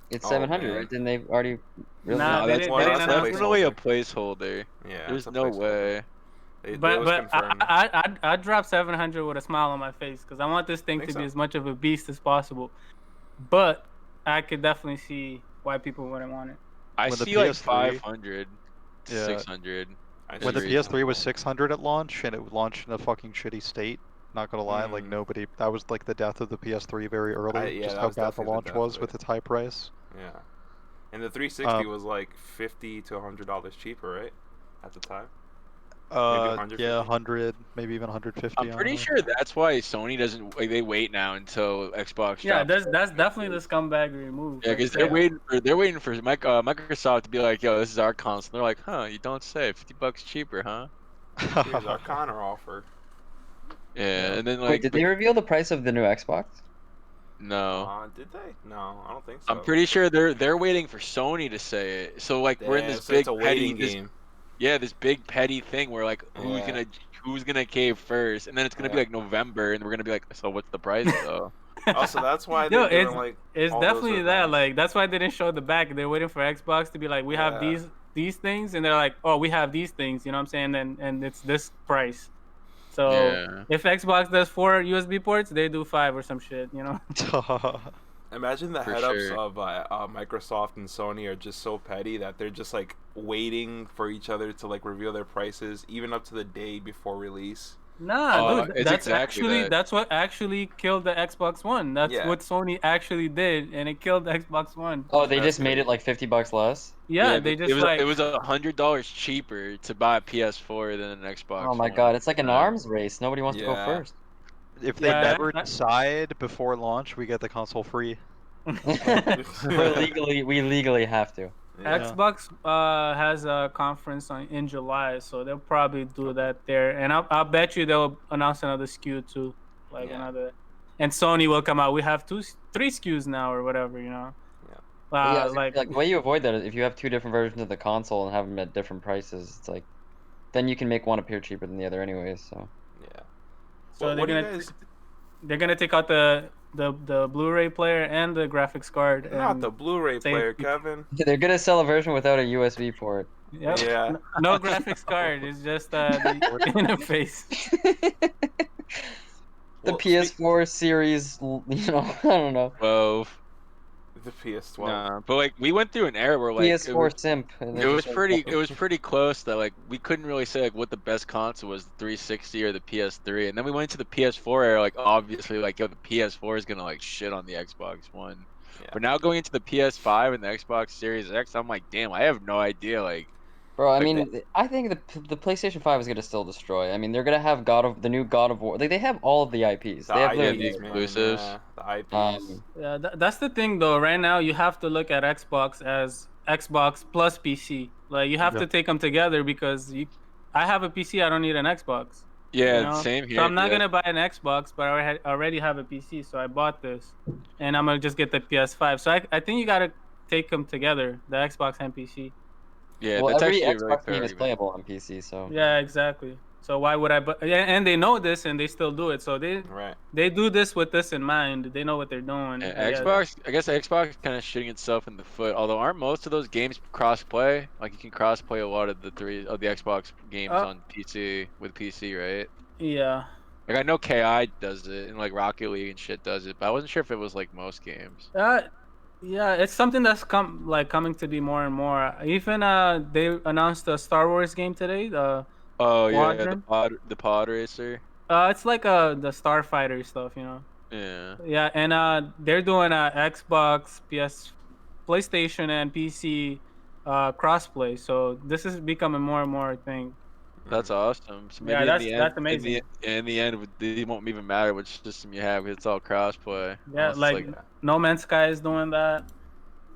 It's Oh, 700, man. right? Didn't they already? Really? Nah, No, they that's, didn't- they that's didn't announce definitely a it. placeholder. Yeah. There's it's a no placeholder. way. It But was but confirmed. I'd drop 700 with a smile on my face because I want this thing Think to be so. as much of a beast as possible. But I could definitely see why people wouldn't want it. I When the see like PS3 500, Yeah. 600. I When the see. PS3 was 600 at launch, and it launched in a fucking shitty state, Not gonna lie, like nobody. That was like the death of the PS3 very early. Yeah, just that how was bad the definitely the launch death was of with it. its high price. Yeah, and the 360 was like $50 to $100 cheaper, right? At the time. Maybe 150? Yeah, 100, maybe even 150. I'm pretty sure that's why Sony doesn't like. They wait now until Xbox. Yeah, drops that's definitely the scumbag move. Yeah, because they're waiting for Microsoft to be like, yo, this is our console. They're like, huh? You don't say. $50 cheaper, huh? Here's our counter offer. Yeah, and then like. Wait, did they reveal the price of the new Xbox? No. Did they? No, I don't think so. I'm pretty sure they're waiting for Sony to say it. So like we're in this so big it's a waiting game. This big petty thing where like who's gonna cave first, and then it's gonna be like November, and we're gonna be like, so what's the price though? Also, that's why they're doing like. It's definitely that. Like that's why they didn't show the back. They're waiting for Xbox to be like, we have these things, and they're like, oh, we have these things. You know what I'm saying? And it's this price. So if Xbox does 4 USB ports, they do 5 or some shit. You know. Imagine the head-ups of Microsoft and Sony are just so petty that they're just like waiting for each other to like reveal their prices, even up to the day before release. Nah, dude, that's exactly that's what actually killed the Xbox One. That's what Sony actually did, and it killed the Xbox One. Oh, they just made it like $50 less. Yeah, they just it was $100 cheaper to buy a PS4 than an Xbox. Oh my god, it's like an arms race. Nobody wants to go first. If they never decide before launch, we get the console free. we legally have to. Yeah. Xbox has a conference in July, so they'll probably do that there, and I'll bet you they'll announce another SKU too, like another. And Sony will come out. We have 3 SKUs now, or whatever, you know. Like the way you avoid that is if you have 2 different versions of the console and have them at different prices. It's like, then you can make one appear cheaper than the other, anyways. So. Yeah. So they're gonna take out the Blu-ray player and the graphics card. Not the Blu-ray player, Kevin. They're gonna sell a version without a USB port. Yep. Yeah. No graphics card. It's just the interface. The PS4 series, you know, I don't know. 12. The PS12. Nah, but like we went through an era where like PS4 simp. It was pretty close that like we couldn't really say like what the best console was, the 360 or the PS3, and then we went into the PS4 era. Like obviously, like the PS4 is gonna like shit on the Xbox One. Yeah. But now going into the PS5 and the Xbox Series X, I'm like, damn, I have no idea. Like, bro, I mean, I think the PlayStation 5 is gonna still destroy. I mean, they're gonna have the new God of War. Like they have all of the IPs. They have the exclusives. The IPs. Yeah, that's the thing though. Right now, you have to look at Xbox as Xbox plus PC. Like you have to take them together because I have a PC. I don't need an Xbox. Yeah, you know? Same here. So I'm not gonna buy an Xbox, but I already have a PC, so I bought this, and I'm gonna just get the PS5. So I think you gotta take them together, the Xbox and PC. Yeah, well, every Xbox game is playable on PC, so. Yeah, exactly. So why would I? And they know this, and they still do it. So they do this with this in mind. They know what they're doing. Yeah, Xbox, I guess Xbox kind of shooting itself in the foot. Although aren't most of those games cross-play? Like you can cross-play a lot of the Xbox games on PC with PC, right? Yeah. Like I know KI does it, and like Rocket League and shit does it, but I wasn't sure if it was like most games. Yeah, it's something that's coming to be more and more. Even they announced a Star Wars game today. The pod racer. It's like the Starfighter stuff, you know. Yeah. Yeah, and they're doing Xbox, PlayStation, and PC crossplay. So this is becoming more and more a thing. That's awesome. So maybe that's amazing. In the end, it won't even matter which system you have because it's all crossplay. Yeah, like No Man's Sky is doing that.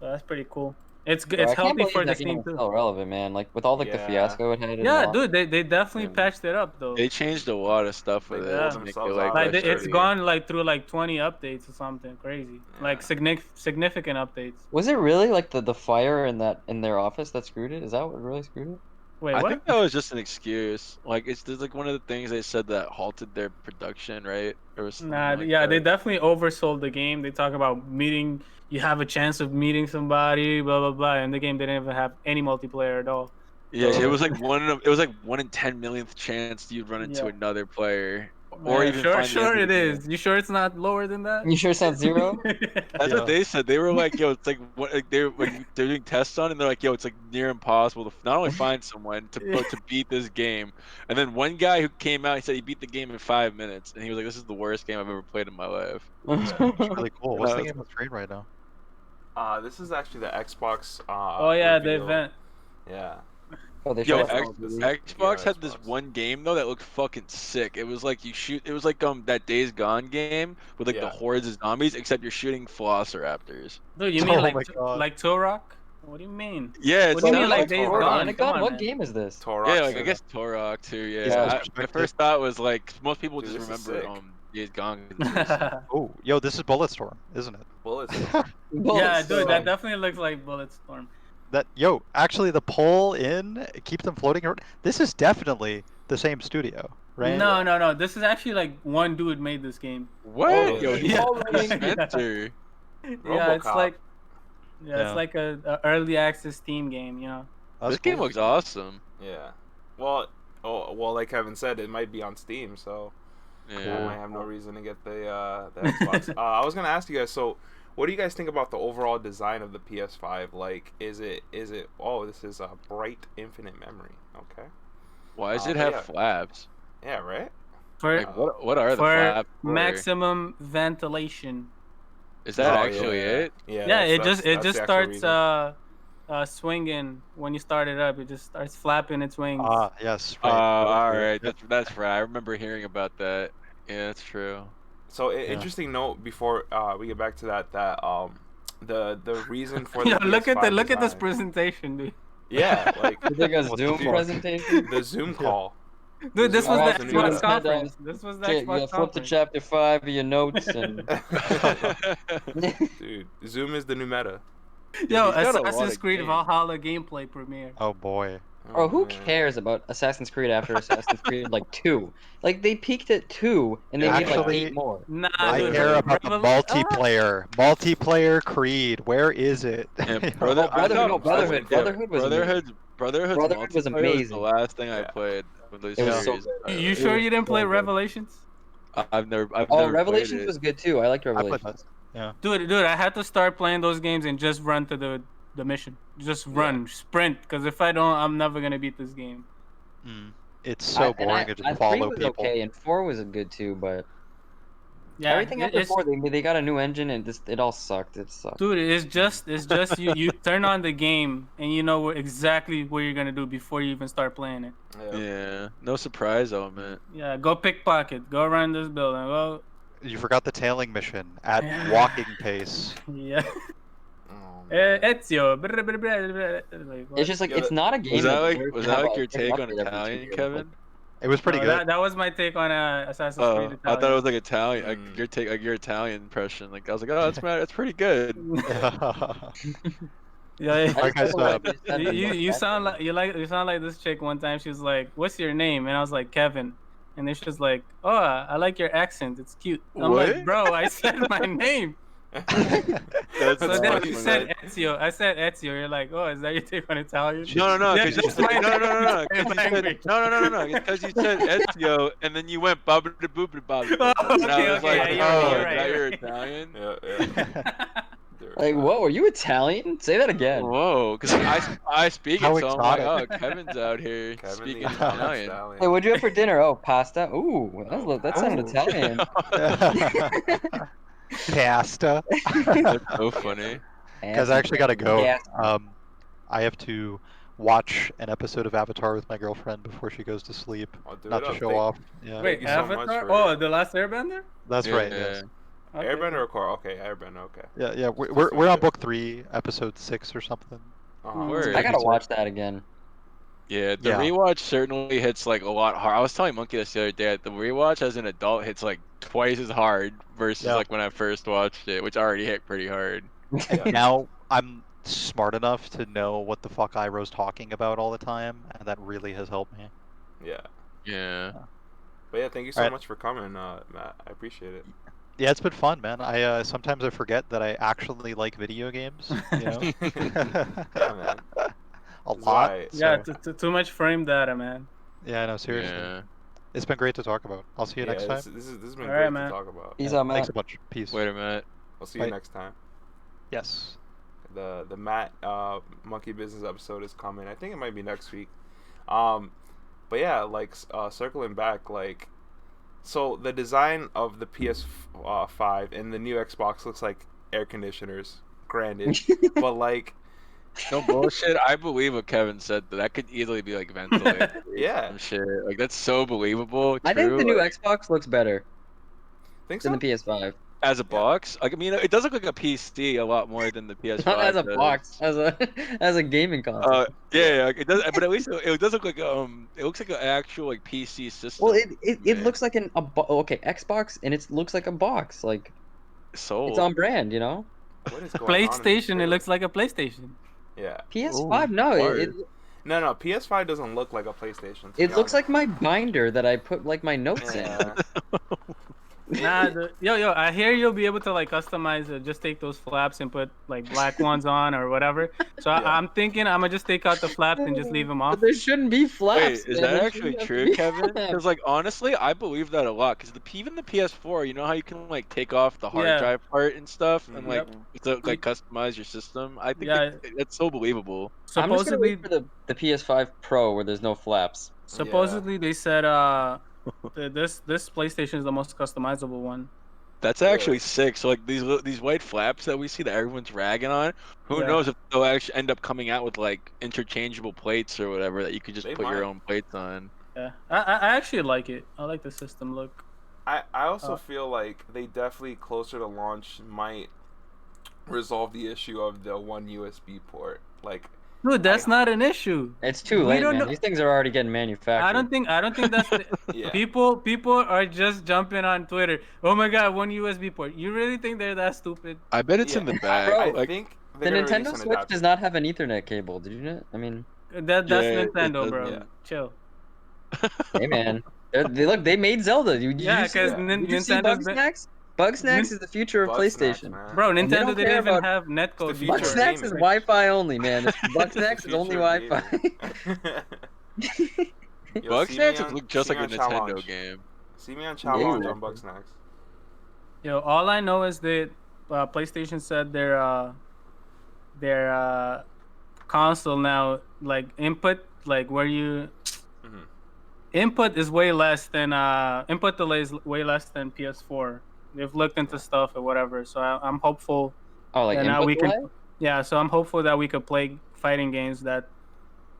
So that's pretty cool. It's healthy for the Steam too. Still relevant, man. Like with all the fiasco it had. Yeah, dude, they definitely patched it up though. They changed a lot of stuff with it. It's gone like through like 20 updates or something crazy. Like significant updates. Was it really like the fire in their office that screwed it? Is that what really screwed it? Wait, I what? think that was just an excuse. Like there's like one of the things they said that halted their production, right? They definitely oversold the game. They talk about meeting. You have a chance of meeting somebody, blah blah blah, and the game didn't even have any multiplayer at all. Yeah, it was like 1 in 10 millionth chance you'd run into another player or Yeah, even sure, find the sure end of it the is. game. You sure it's not lower than that? You sure it's not 0? That's what they said. They were like, "Yo, it's like what like, they're doing tests on, it, and they're like, yo, it's like near impossible to not only find someone but to beat this game." And then one guy who came out, he said he beat the game in 5 minutes, and he was like, "This is the worst game I've ever played in my life." It's really cool. What's the game on screen right now? This is actually the Xbox. Oh yeah, reveal. the event. Yeah. Oh, they Yo, showed off Xbox had this Xbox. one game though that looked fucking sick. It was like you shoot. It was like that Days Gone game with like the hordes of zombies, except you're shooting velociraptors. Dude, you mean Oh like my God. like Turok? What do you mean? Yeah, What do you mean like Days Gone? Gone? Come on, What man. game is this? Turok. Yeah, like I guess Turok too. Yeah, Yeah, my first thought was like most people Dude, just this is remember sick. Days Gone. Oh, yo, this is Bulletstorm, isn't it? Bullets. Yeah, dude, that definitely looks like Bulletstorm. Actually, the pull in, keep them floating around. This is definitely the same studio, right? No. This is actually like one dude made this game. What? Oh, Yo, yeah. Spencer. Yeah, it's RoboCop. like Yeah. it's like a early access Steam game, you know. This game looks awesome. Yeah. Well, like Kevin said, it might be on Steam, so I Yeah. might have no reason to get the Xbox. I was gonna ask you guys. So, what do you guys think about the overall design of the PS5? Like, is it? Oh, this is a bright infinite memory. Okay. Why does it but have yeah. flaps? Yeah. Right. For Like, what are the for flaps? for? maximum ventilation. Is that Oh, actually yeah. it? Yeah. Yeah, it that's just the actual starts reason. swinging when you start it up. It just starts flapping its wings. Ah, yes. Oh, Right. all right. That's right. I remember hearing about that. Yeah, that's true. So, interesting note before we get back to that the reason for the Yo, look at PS5 this design. presentation, dude. Yeah, like You think a Zoom fuck? presentation? the Zoom call. Dude, this was Alright, the dude, Xbox I'm conference. This was the Okay, you Xbox gotta flip to conference. chapter 5 of your notes and. Dude, Zoom is the new meta. Yo, he's got a lot Assassin's of Creed games. Valhalla gameplay premiere. Oh boy. Bro, who man. cares about Assassin's Creed after Assassin's Creed like 2? Like they peaked at 2 and they made like Actually, 8 more. Nah, I dude, care about the multiplayer. Multiplayer Creed. Where is it? Yeah, You Brotherhood, know? I know, Brotherhood was amazing. Brotherhood's Brotherhood was multiplayer was the amazing. last thing I played with those It was so series. good. You sure you didn't play so good. Revelations? I've never Oh, played Revelations it. was good too. I liked I played Revelations. that. Dude, I had to start playing those games and just run to the mission. Just run, sprint, because if I don't, I'm never gonna beat this game. It's so boring to just follow 3 was people. okay, and 4 was good too, but Yeah, everything after it's, 4, they got a new engine and it all sucked. It sucked. dude, it's just you turn on the game and you know exactly what you're gonna do before you even start playing it. Yeah, no surprise element. Yeah, go pickpocket, go around this building, go. You forgot the tailing mission at Yeah. walking pace. Yeah. Oh, man. Ezio. It's just like Yeah, it's not a game. Was that deserves like to have a your big take on update every 2 Italian, years, Kevin? It was pretty good. That was my take on Assassin's Creed Oh, Italian. I thought it was like Italian, like your Italian impression. Like I was like, oh, that's pretty good. Yeah, Like I said, you sound like this chick one time. She was like, "What's your name?" And I was like, "Kevin." And then she was like, "Oh, I like your accent. It's cute." I'm What? like, "Bro, I said my name." That's So then funny, you man. said Ezio. I said Ezio. You're like, "Oh, is that your take on Italian?" No, Yeah, because you that's said, my no, language. because you said Ezio, and then you went babba da boop da babba. Oh, And I okay, was okay, like, yeah, oh, you're is right, that you're your right. Italian? Yeah. Like, whoa, are you Italian? Say that again. Whoa, because I speak How it, so I'm like, oh, exotic. Kevin's out here Kevin speaking the Italian. Italian. Hey, what'd you have for dinner? Oh, pasta. Ooh, that sounded Italian. Pasta. That's so funny. Guys, I actually gotta go. Yeah. I have to watch an episode of Avatar with my girlfriend before she goes to sleep. I'll do Not it to up. show Thank- off. Yeah. Wait, you so much Avatar? for- Oh, the Last Airbender? That's right. Yeah. Yes. Okay. Airbender or Korra? Okay, Airbender. Okay. Yeah. We're on book 3, episode 6 or something. Word. I gotta watch that again. Yeah, the Yeah. rewatch certainly hits like a lot hard. I was telling Monkey this the other day. The rewatch as an adult hits like twice as hard versus Yeah. like when I first watched it, which already hit pretty hard. And now I'm smart enough to know what the fuck Iroh's talking about all the time, and that really has helped me. Yeah. Yeah. But yeah, thank you so Alright. much for coming, Matt. I appreciate it. Yeah, it's been fun, man. I sometimes I forget that I actually like video games. You know, Yeah, man. a That's lot. why- Yeah, so- too much frame data, man. yeah, no, seriously. Yeah. It's been great to talk about. I'll see you next time. This has been All great right, to man. talk about. Peace out, man. Thanks a bunch. Peace. Wait a minute. We'll see you next time. Yes. The Matt Monkey Business episode is coming. I think it might be next week. But yeah, like circling back, like, so the design of the PS5 and the new Xbox looks like air conditioners. Granted, but like. No bullshit. I believe what Kevin said. That could easily be like ventilated. Yeah. Some shit. Like that's so believable. I think true, the new like, Xbox looks better Think than so? the PS5. as a box. Like I mean, it does look like a PC a lot more than the PS5. Not as a does. box, as a gaming console. Yeah, like, it does. But at least it does look like it looks like an actual like PC system. Well, it man. looks like okay, Xbox, and it looks like a box. Like Sold. it's on brand, you know. What is going on in this PlayStation. It trailer? looks like a PlayStation. Yeah. PS5, no, word. No, PS5 doesn't look like a PlayStation. to it be looks honest. like my binder that I put like my notes in. Yeah. Nah, yo, I hear you'll be able to like customize it. Just take those flaps and put like black ones on or whatever. So Yeah. I'm thinking I'm gonna just take out the flaps and just leave them off. But there shouldn't be flaps. Wait, is man. that There actually shouldn't have to true, be Kevin? flaps. Because like honestly, I believe that a lot. Because even the PS4, you know how you can like take off the hard Yeah. drive part and stuff, and like Yep. like customize your system. I think Yeah. that's so believable. I'm just gonna Supposedly, wait for the PS5 Pro where there's no flaps. supposedly they said this PlayStation is the most customizable one. That's actually sick. So like these white flaps that we see that everyone's ragging on, who Yeah. knows if they'll actually end up coming out with like interchangeable plates or whatever that you could just They put your might. own plates on. Yeah, I actually like it. I like the system look. I also feel like they definitely closer to launch might resolve the issue of the one USB port. Like, Dude, that's not an issue. It's too We late, don't man. know- These things are already getting manufactured. I don't think that's the, yeah. people are just jumping on Twitter. Oh my god, one USB port. You really think they're that stupid? I bet it's in the bag. I like, think The they're gonna Nintendo release an Switch adapter. does not have an Ethernet cable. Did you know? I mean, That's Yeah, it Nintendo, doesn't, bro. yeah. Chill. hey man, they made Zelda. Did Yeah, you see because that? Did you see Nintendo's Bugsnax? Bugsnax is the future of Bugsnax, PlayStation. man. Bro, And they Nintendo don't didn't care even about- have netcode It's the future feature. of Bugsnax is gaming. Wi-Fi only, man. It's Bugsnax the is only future of Wi-Fi. gaming. Yo, see me Bugsnax on- look just see like a me on Nintendo Challenge. game. See me on challenge Yeah. on Bugsnax. Yo, all I know is that PlayStation said their console now, like input, like where you Mhm. input is way less than input delay is way less than PS4. They've looked into stuff or whatever, so I'm hopeful. Oh, like that now input we delay? can, yeah. So I'm hopeful that we could play fighting games that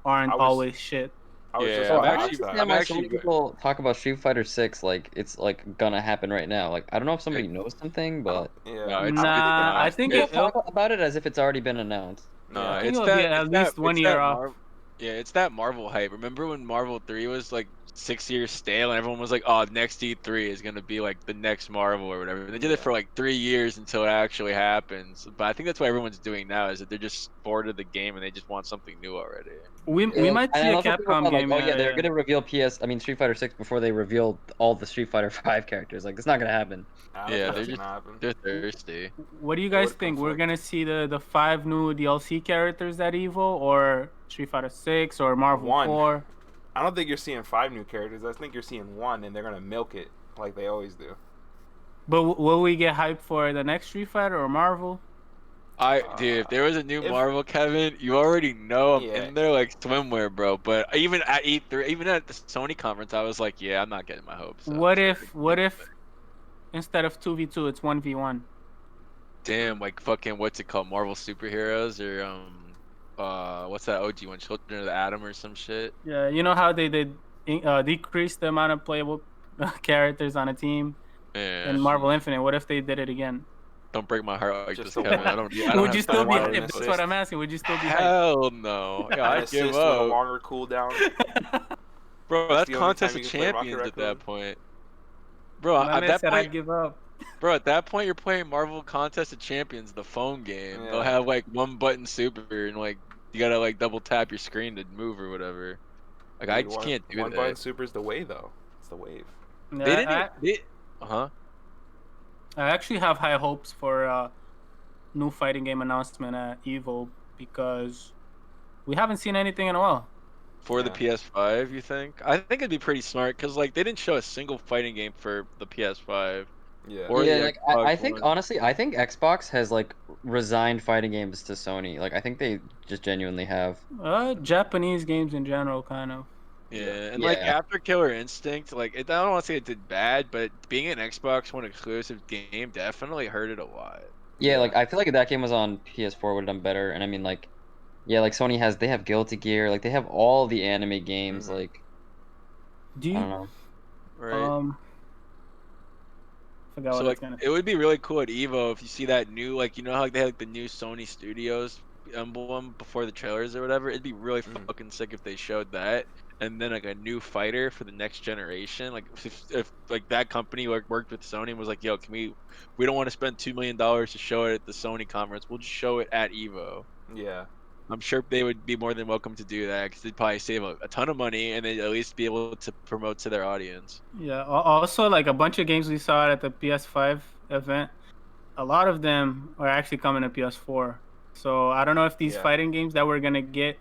aren't I was- always shit. I was Yeah, just Bro, about I to don't ask that. understand why so actually many people talk about Street Fighter 6 like it's like gonna happen right now. Like I don't know if somebody knows something, but Yeah. No, I it's- don't Nah, I think people it'll, talk about it as if it's already been announced. No, Yeah. I think it's it'll be that, at it's least that, 1 it's year that off. Yeah, it's that Marvel hype. Remember when Marvel 3 was like 6 years stale and everyone was like, oh, next E3 is going to be like the next Marvel or whatever. They did it for like 3 years until it actually happens. But I think that's what everyone's doing now is that they're just bored of the game and they just want something new already. we Yeah, might and see I a love when people Capcom thought, game. Like, oh yeah, they're yeah. gonna reveal Street Fighter 6 before they revealed all the Street Fighter 5 characters. Like that's not gonna happen. I don't Yeah, think they're that's just gonna happen. they're thirsty. What do you guys would think? We're conflict. gonna see the 5 new DLC characters at Evo, or Street Fighter 6, or Marvel One. 4? I don't think you're seeing 5 new characters. I think you're seeing 1, and they're gonna milk it like they always do. But will we get hyped for the next Street Fighter or Marvel? Dude, if there was a new if- Marvel, Kevin, you already know I'm Yeah. in there like swimwear, bro. But even at E3, even at the Sony conference, I was like, yeah, I'm not getting my hopes up. What So, if instead of 2v2 it's 1v1? damn, like fucking what's it called, Marvel superheroes or what's that OG one, Children of the Atom or some shit? Yeah, you know how they decrease the amount of playable characters on a team Yeah. in Marvel Infinite. What if they did it again? Don't break my heart like Just this, the Kevin. one. I don't Would you have still time be to one hyped? do That's this. what I'm asking. Would you still be hyped? Hell no. Yeah, An I assist give with a up. longer cooldown. Bro, That's that's the only contest time of you can play Rocket champions at Raccoon. that point. Bro, My at man that said I'd point, give up. bro, at that point, you're playing Marvel Contest of Champions, the phone game. They'll Yeah. have like one button super, and like you gotta like double tap your screen to move or whatever. Like I Dude, just can't do one that. button super's the way though. It's the wave. Yeah, They didn't. I Uh-huh. actually have high hopes for new fighting game announcement at Evo because we haven't seen anything in a while. for the PS5. You think? I think it'd be pretty smart because like they didn't show a single fighting game for the PS5. Yeah. Or Yeah, the like Xbox I think One. honestly, I think Xbox has like resigned fighting games to Sony. Like I think they just genuinely have. Japanese games in general, kind of. Yeah, and like Yeah. after Killer Instinct, like I don't want to say it did bad, but being an Xbox One exclusive game definitely hurt it a lot. Yeah, like I feel like if that game was on PS4 would have done better. And I mean like yeah, like Sony they have Guilty Gear, like they have all the anime games, like Do I you don't know. Right. Forgot So what I was like gonna it would be really cool at Evo if you see that new like you know how like, they had like the new Sony Studios emblem before the trailers or whatever. It'd be really fucking sick if they showed that and then like a new fighter for the next generation. Like if like that company worked with Sony and was like, yo, we don't want to spend $2 million to show it at the Sony conference. We'll just show it at Evo. Yeah. I'm sure they would be more than welcome to do that because they'd probably save a ton of money and they'd at least be able to promote to their audience. Yeah. Also, like a bunch of games we saw at the PS5 event, a lot of them are actually coming to PS4. So I don't know if these fighting games that we're gonna get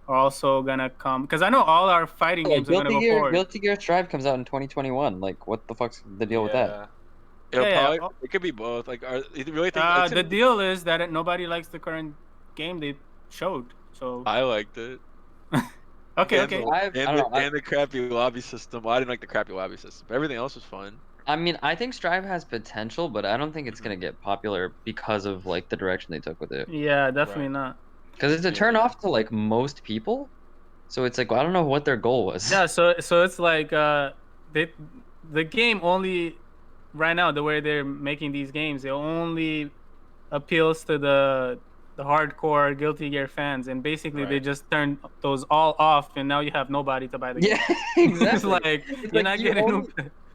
are also gonna come because I know all our fighting games are gonna go forward. Guilty Gear Strive comes out in 2021. Like what the fuck's the deal with that? It could be both. Like, you really think the deal is that nobody likes the current game they showed. So I liked it. okay. And the crappy lobby system. Well, I didn't like the crappy lobby system. But everything else was fun. I mean, I think Strive has potential, but I don't think it's gonna get popular because of like the direction they took with it. Yeah, definitely not. Because it's a turn off to like most people, so it's like I don't know what their goal was. Yeah, so it's like the game only right now the way they're making these games, it only appeals to the hardcore Guilty Gear fans, and basically they just turned those all off, and now you have nobody to buy the game. Yeah, exactly. It's like you're not getting.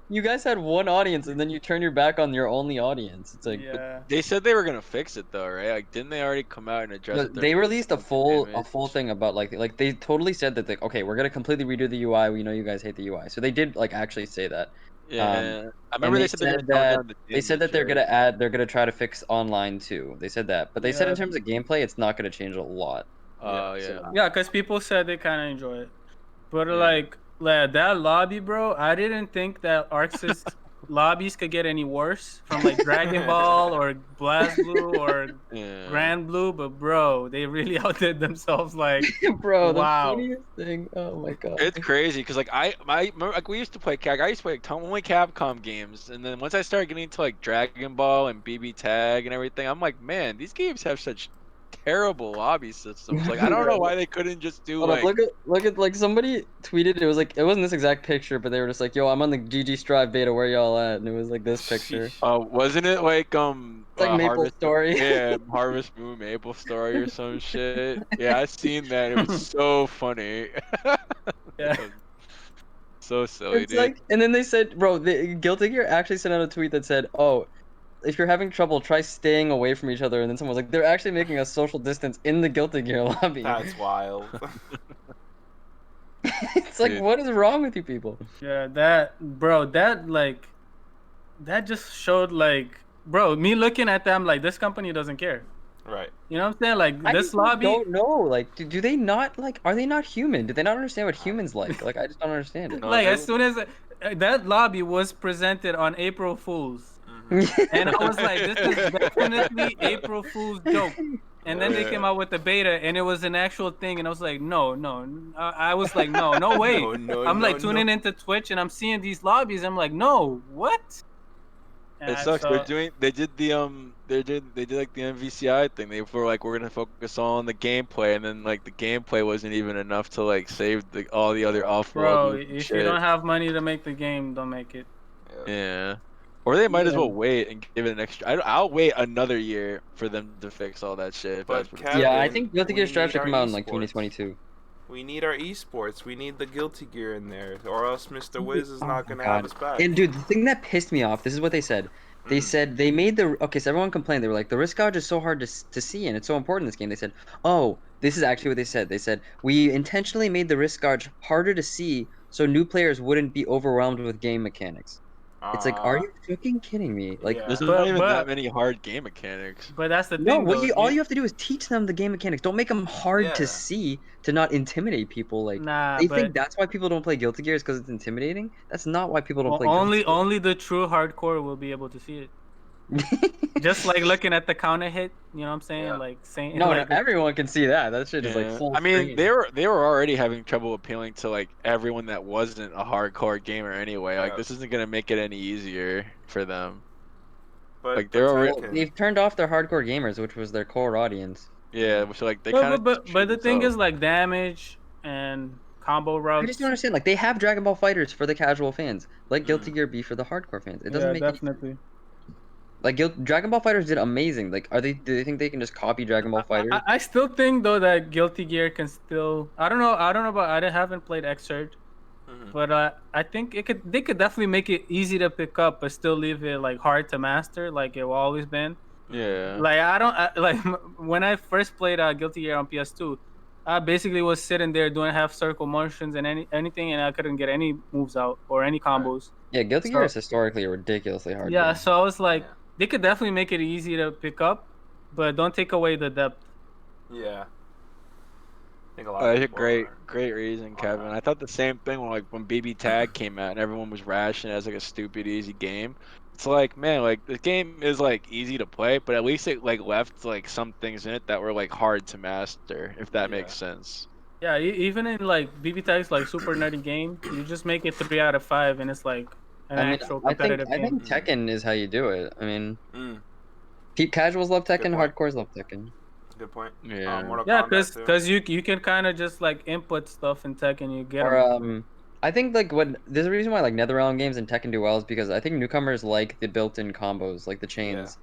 You guys had one audience, and then you turn your back on your only audience. It's like they said they were gonna fix it though, right? Like, didn't they already come out and address it? They released a full thing about like they totally said that okay, we're gonna completely redo the UI. We know you guys hate the UI, so they did like actually say that. Yeah, I remember they said that they're gonna try to fix online too. They said that, but they said in terms of gameplay, it's not gonna change a lot. Yeah, because people said they kind of enjoy it, but like that lobby, bro, I didn't think that ArcSys lobbies could get any worse from like Dragon Ball or Blast Blue or Grand Blue, but bro, they really outdid themselves. Like, bro, wow. The funniest thing. Oh my god, it's crazy because like I remember like we used to play I used to play like only Capcom games, and then once I started getting into like Dragon Ball and BB Tag and everything, I'm like, man, these games have such terrible lobby systems. Like I don't know why they couldn't just do like. Look at like somebody tweeted it was like it wasn't this exact picture, but they were just like, yo, I'm on the GG Strive beta, where y'all at? And it was like this picture. Wasn't it like like Maple Story? Yeah, Harvest Moon Maple Story or some shit. Yeah, I seen that. It was so funny. Yeah. So silly, it's dude. Like, and then they said, bro, Guilty Gear actually sent out a tweet that said, oh, if you're having trouble, try staying away from each other. And then someone was like, they're actually making a social distance in the Guilty Gear lobby. That's wild. It's like, what is wrong with you people? Yeah, that just showed like, bro, me looking at them like this company doesn't care. Right. You know what I'm saying? Like this lobby. I don't know. Like, do they not like? Are they not human? Do they not understand what humans like? Like, I just don't understand it. Like as soon as that lobby was presented on April Fools. And I was like, this is definitely April Fool's joke. And then they came out with the beta, and it was an actual thing. And I was like, no. I was like, no way. I'm like tuning into Twitch, and I'm seeing these lobbies. I'm like, no, what? It sucks. They did like the MVCI thing. They were like, we're gonna focus on the gameplay, and then like the gameplay wasn't even enough to like save all the other awful. Bro, if you don't have money to make the game, don't make it. Yeah. Or they might as well wait and give it an extra. I'll wait another year for them to fix all that shit. But Kevin, yeah, I think Guilty Gear Strive should come out in like 2022. We need our esports. We need the Guilty Gear in there, or else Mr. Wiz is not gonna have us back. And dude, the thing that pissed me off, this is what they said. They said they made so everyone complained. They were like, the risk gauge is so hard to see, and it's so important in this game. They said, oh, this is actually what they said. They said, we intentionally made the risk gauge harder to see so new players wouldn't be overwhelmed with game mechanics. It's like, are you fucking kidding me? Like, yeah. There's not even that but many hard game mechanics. but that's the no, thing though. all you have to do is teach them the game mechanics. Don't make them hard to Yeah. see to not intimidate people. Like, Nah, they but think that's why people don't play Guilty Gear is because it's intimidating. That's not why people don't play Guilty only the true hardcore will be able to see it. Just like looking at the counter hit, you know what I'm saying? Yeah. Like saying No, like, everyone can see that. That shit is like Yeah. full I mean, screen. they were already having trouble appealing to like everyone that wasn't a hardcore gamer anyway. Like Yeah. this isn't gonna make it any easier for them. But Like, they're already- Tekken- They've turned off their hardcore gamers, which was their core audience. Yeah, so like they kind of. but the thing is like damage and combo I routes. just don't understand. Like, they have Dragon Ball Fighters for the casual fans. Let Guilty Gear be for the hardcore fans. It doesn't Yeah, make any definitely. Like Dragon Ball Fighters did amazing. Like, do they think they can just copy Dragon Ball Fighters? I still think though that Guilty Gear can still. I don't know about. haven't played Xrd, but I think they could definitely make it easy to pick up, but still leave it like hard to master, like it will always been. Yeah. Like like when I first played Guilty Gear on PS2, I basically was sitting there doing half circle motions and anything, and I couldn't get any moves out or any combos. Yeah, Guilty Gear is historically a ridiculously hard Yeah, game. so I was like, they could definitely make it easy to pick up, but don't take away the depth. Yeah. I think a lot That's of a people great reason, Kevin. I thought the same thing when BB Tag came out and everyone was rashing it as like a stupid easy game. It's like, man, like the game is like easy to play, but at least it like left like some things in it that were like hard to master, if that makes sense. Yeah, even in like BB Tag's like super nerdy game, you just make it 3 out of 5, and it's like an actual competitive I game. think Tekken is how you do it. I mean, casuals love Tekken, hardcores love Tekken. Good point. Yeah. Mortal Yeah, Kombat too. because you can kind of just like input stuff in Tekken, you get Or 'em. I think like there's a reason why like NetherRealm games and Tekken do well is because I think newcomers like the built-in combos, like the chains.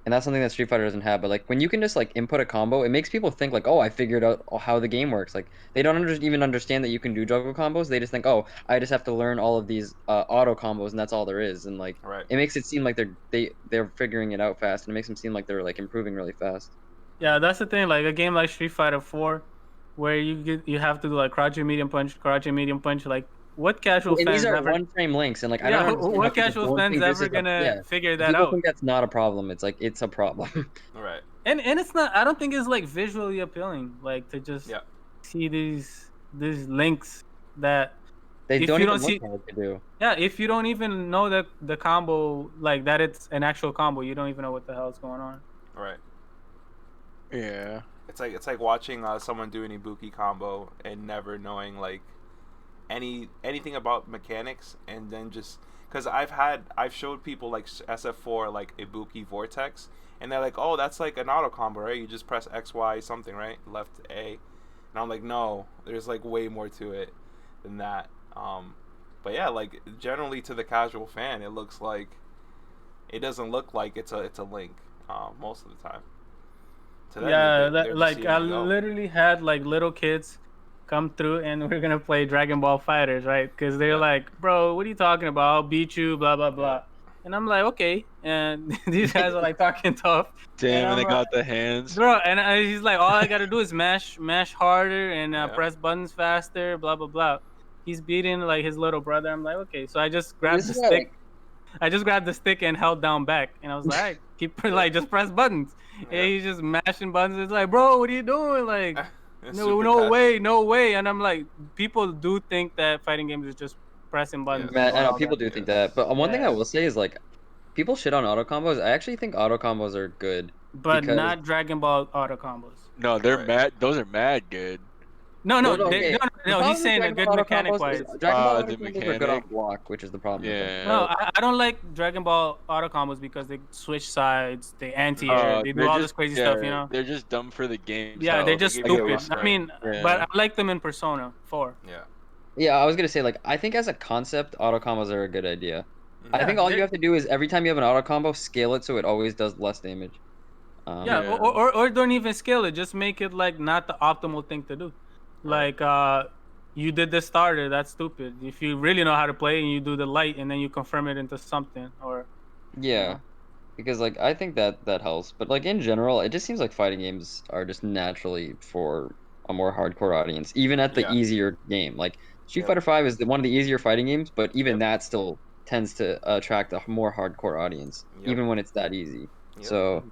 And that's something that Street Fighter doesn't have. But like when you can just like input a combo, it makes people think like, oh, I figured out how the game works. Like they don't even understand that you can do juggle combos. They just think, oh, I just have to learn all of these auto combos, and that's all there is. And like it makes it seem like they're figuring it out fast, and it makes them seem like they're like improving really fast. Yeah, that's the thing. Like a game like Street Fighter 4, where you have to do like crouch and medium punch. Like what casual And fans these are ever? one-frame links, and like I don't understand what how people casual don't fans think this ever is gonna figure that people out? think that's not a problem. It's like it's a problem. Right. And it's not. I don't think it's like visually appealing. Like to just see these links that They if don't you even don't see. look hard to do. Yeah, if you don't even know that the combo, like that, it's an actual combo. You don't even know what the hell is going on. Right. Yeah. It's like watching someone do an Ibuki combo and never knowing like anything about mechanics, and then just because I've showed people like SF4 like Ibuki Vortex, and they're like, oh, that's like an auto combo, right? You just press X Y something, right? Left A, and I'm like, no, there's like way more to it than that. But yeah, like generally to the casual fan, it doesn't look like it's a link most of the time. To them, they're just seeing I it go. literally had like little kids come through and we're gonna play Dragon Ball Fighters, right? Because they're like, bro, what are you talking about? I'll beat you, blah blah blah. And I'm like, okay. And these guys are like talking tough. Damn, and they I'm got the hands. Bro, and he's like, all I gotta do is mash harder and press buttons faster, blah blah blah. He's beating like his little brother. I'm like, okay. So I just grabbed the stick. I just grabbed the stick and held down back, and I was like, all right, keep like just press buttons. And he's just mashing buttons. It's like, bro, what are you doing? Like, no way. And I'm like, people do think that fighting games is just pressing buttons. Man, I know people do think that, but one thing I will say is like, people shit on auto combos. I actually think auto combos are good, but not Dragon Ball auto combos. No, they're mad. Those are mad good. No. He's saying a good mechanic wise. Dragon Ball auto combos are good on block, which is the problem. Yeah. No, I don't like Dragon Ball auto combos because they switch sides, they anti-air, they do all this crazy stuff, you know. They're just dumb for the game. Yeah, they're just stupid. I mean, Yeah. but I like them in Persona 4. Yeah, I was gonna say like I think as a concept, auto combos are a good idea. I think all you have to do is every time you have an auto combo, scale it so it always does less damage. Or don't even scale it. Just make it like not the optimal thing to do. Like you did the starter, that's stupid. If you really know how to play and you do the light and then you confirm it into something, or because like I think that helps. But like in general, it just seems like fighting games are just naturally for a more hardcore audience, even at the easier game. Like Street Fighter 5 is one of the easier fighting games, but even that still tends to attract a more hardcore audience, Yep. even when it's that easy. Yep. So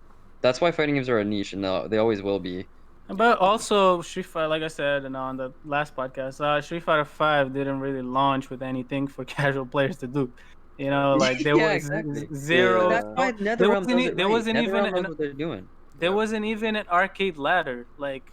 that's why fighting games are a niche, and they always will be. But also Street Fighter, like I said, and on the last podcast, Street Fighter 5 didn't really launch with anything for casual players to do. You know, like there Yeah, was exactly. zero. That's why NetherRealm does it There right. wasn't even NetherRealm knows what they're doing. There wasn't even an arcade ladder. Like,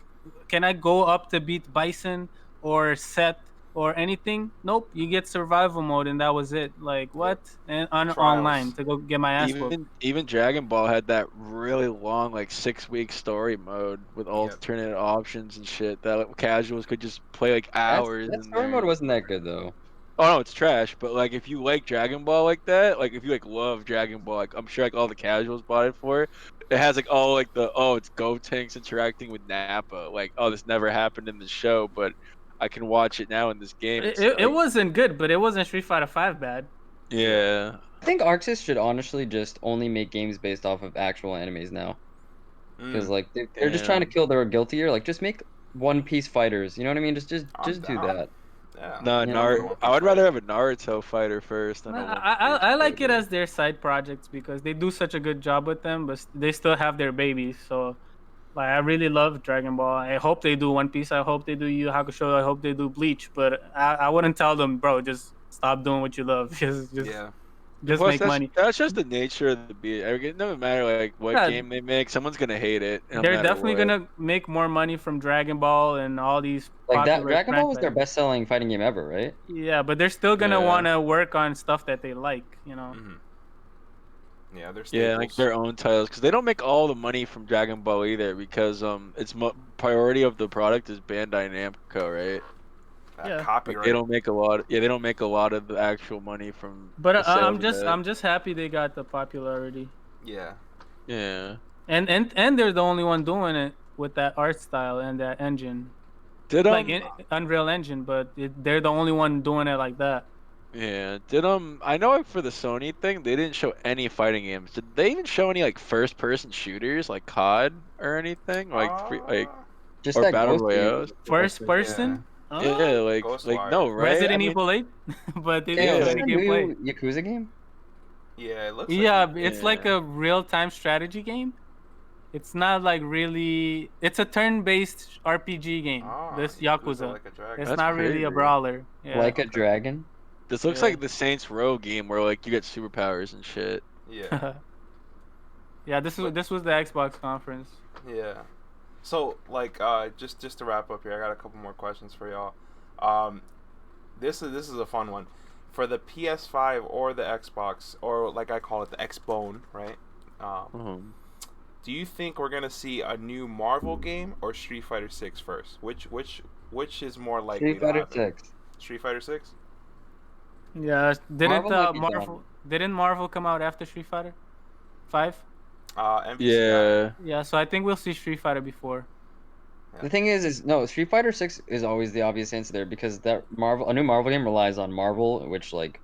can I go up to beat Bison or Set or anything? Nope. You get survival mode, and that was it. Like what? And online to go get my ass whooped. Even Dragon Ball had that really long, like 6-week story mode with alternate options and shit that casuals could just play like hours. That story mode wasn't that good though. Oh no, it's trash. But like, if you like Dragon Ball like that, like if you like love Dragon Ball, like I'm sure like all the casuals bought it for it. It has like all like it's Gotenks interacting with Nappa. Like, oh, this never happened in the show, but I can watch it now in this game. It wasn't good, but it wasn't Street Fighter 5 bad. Yeah. I think Arxis should honestly just only make games based off of actual animes now, because like they're just trying to kill their guiltier. Like, just make One Piece fighters. You know what I mean? Just do that. Yeah. No, Naruto. I would rather have a Naruto fighter first than I like it as their side projects because they do such a good job with them, but they still have their babies. So, like, I really love Dragon Ball. I hope they do One Piece. I hope they do Yu Yu Hakusho. I hope they do Bleach. But I wouldn't tell them, bro, just stop doing what you love. Just make money. That's just the nature of the beat. It doesn't matter like what game they make. Someone's gonna hate it. They're definitely gonna make more money from Dragon Ball and all these. Like that, Dragon Ball was their best-selling fighting game ever, right? Yeah, but they're still gonna want to work on stuff that they like, you know. Yeah, they're like their own titles, because they don't make all the money from Dragon Ball either, because it's priority of the product is Bandai Namco, right? Copyright. Like they don't make a lot. They don't make a lot of the actual money from. But I'm just happy they got the popularity. Yeah. Yeah. And they're the only one doing it with that art style and that engine. Unreal Engine, but they're the only one doing it like that. Yeah. I know for the Sony thing, they didn't show any fighting games. Did they even show any like first-person shooters like COD or anything just or that battle Ghost game. royales? First person. Yeah. Yeah, like no, right? Resident Evil 8, but they didn't gameplay. Yakuza game. Yeah, it looks. It's like a real-time strategy game. It's not like really. It's a turn-based RPG game. This Yakuza. Like a dragon. It's That's not really a brawler. Yeah. Like a dragon. This looks like the Saints Row game where like you get superpowers and shit. Yeah. Yeah, this was the Xbox conference. Yeah. So, like, just to wrap up here, I got a couple more questions for y'all. This is a fun one. For the PS5 or the Xbox, or like I call it the Xbone, right? Do you think we're gonna see a new Marvel game or Street Fighter 6 first? Which is more likely Street Fighter to happen? 6. Street Fighter 6? Yeah, didn't Marvel come out after Street Fighter 5? MVCI. Yeah, so I think we'll see Street Fighter before. Yeah. The thing is no, Street Fighter 6 is always the obvious answer there, because a new Marvel game relies on Marvel, which like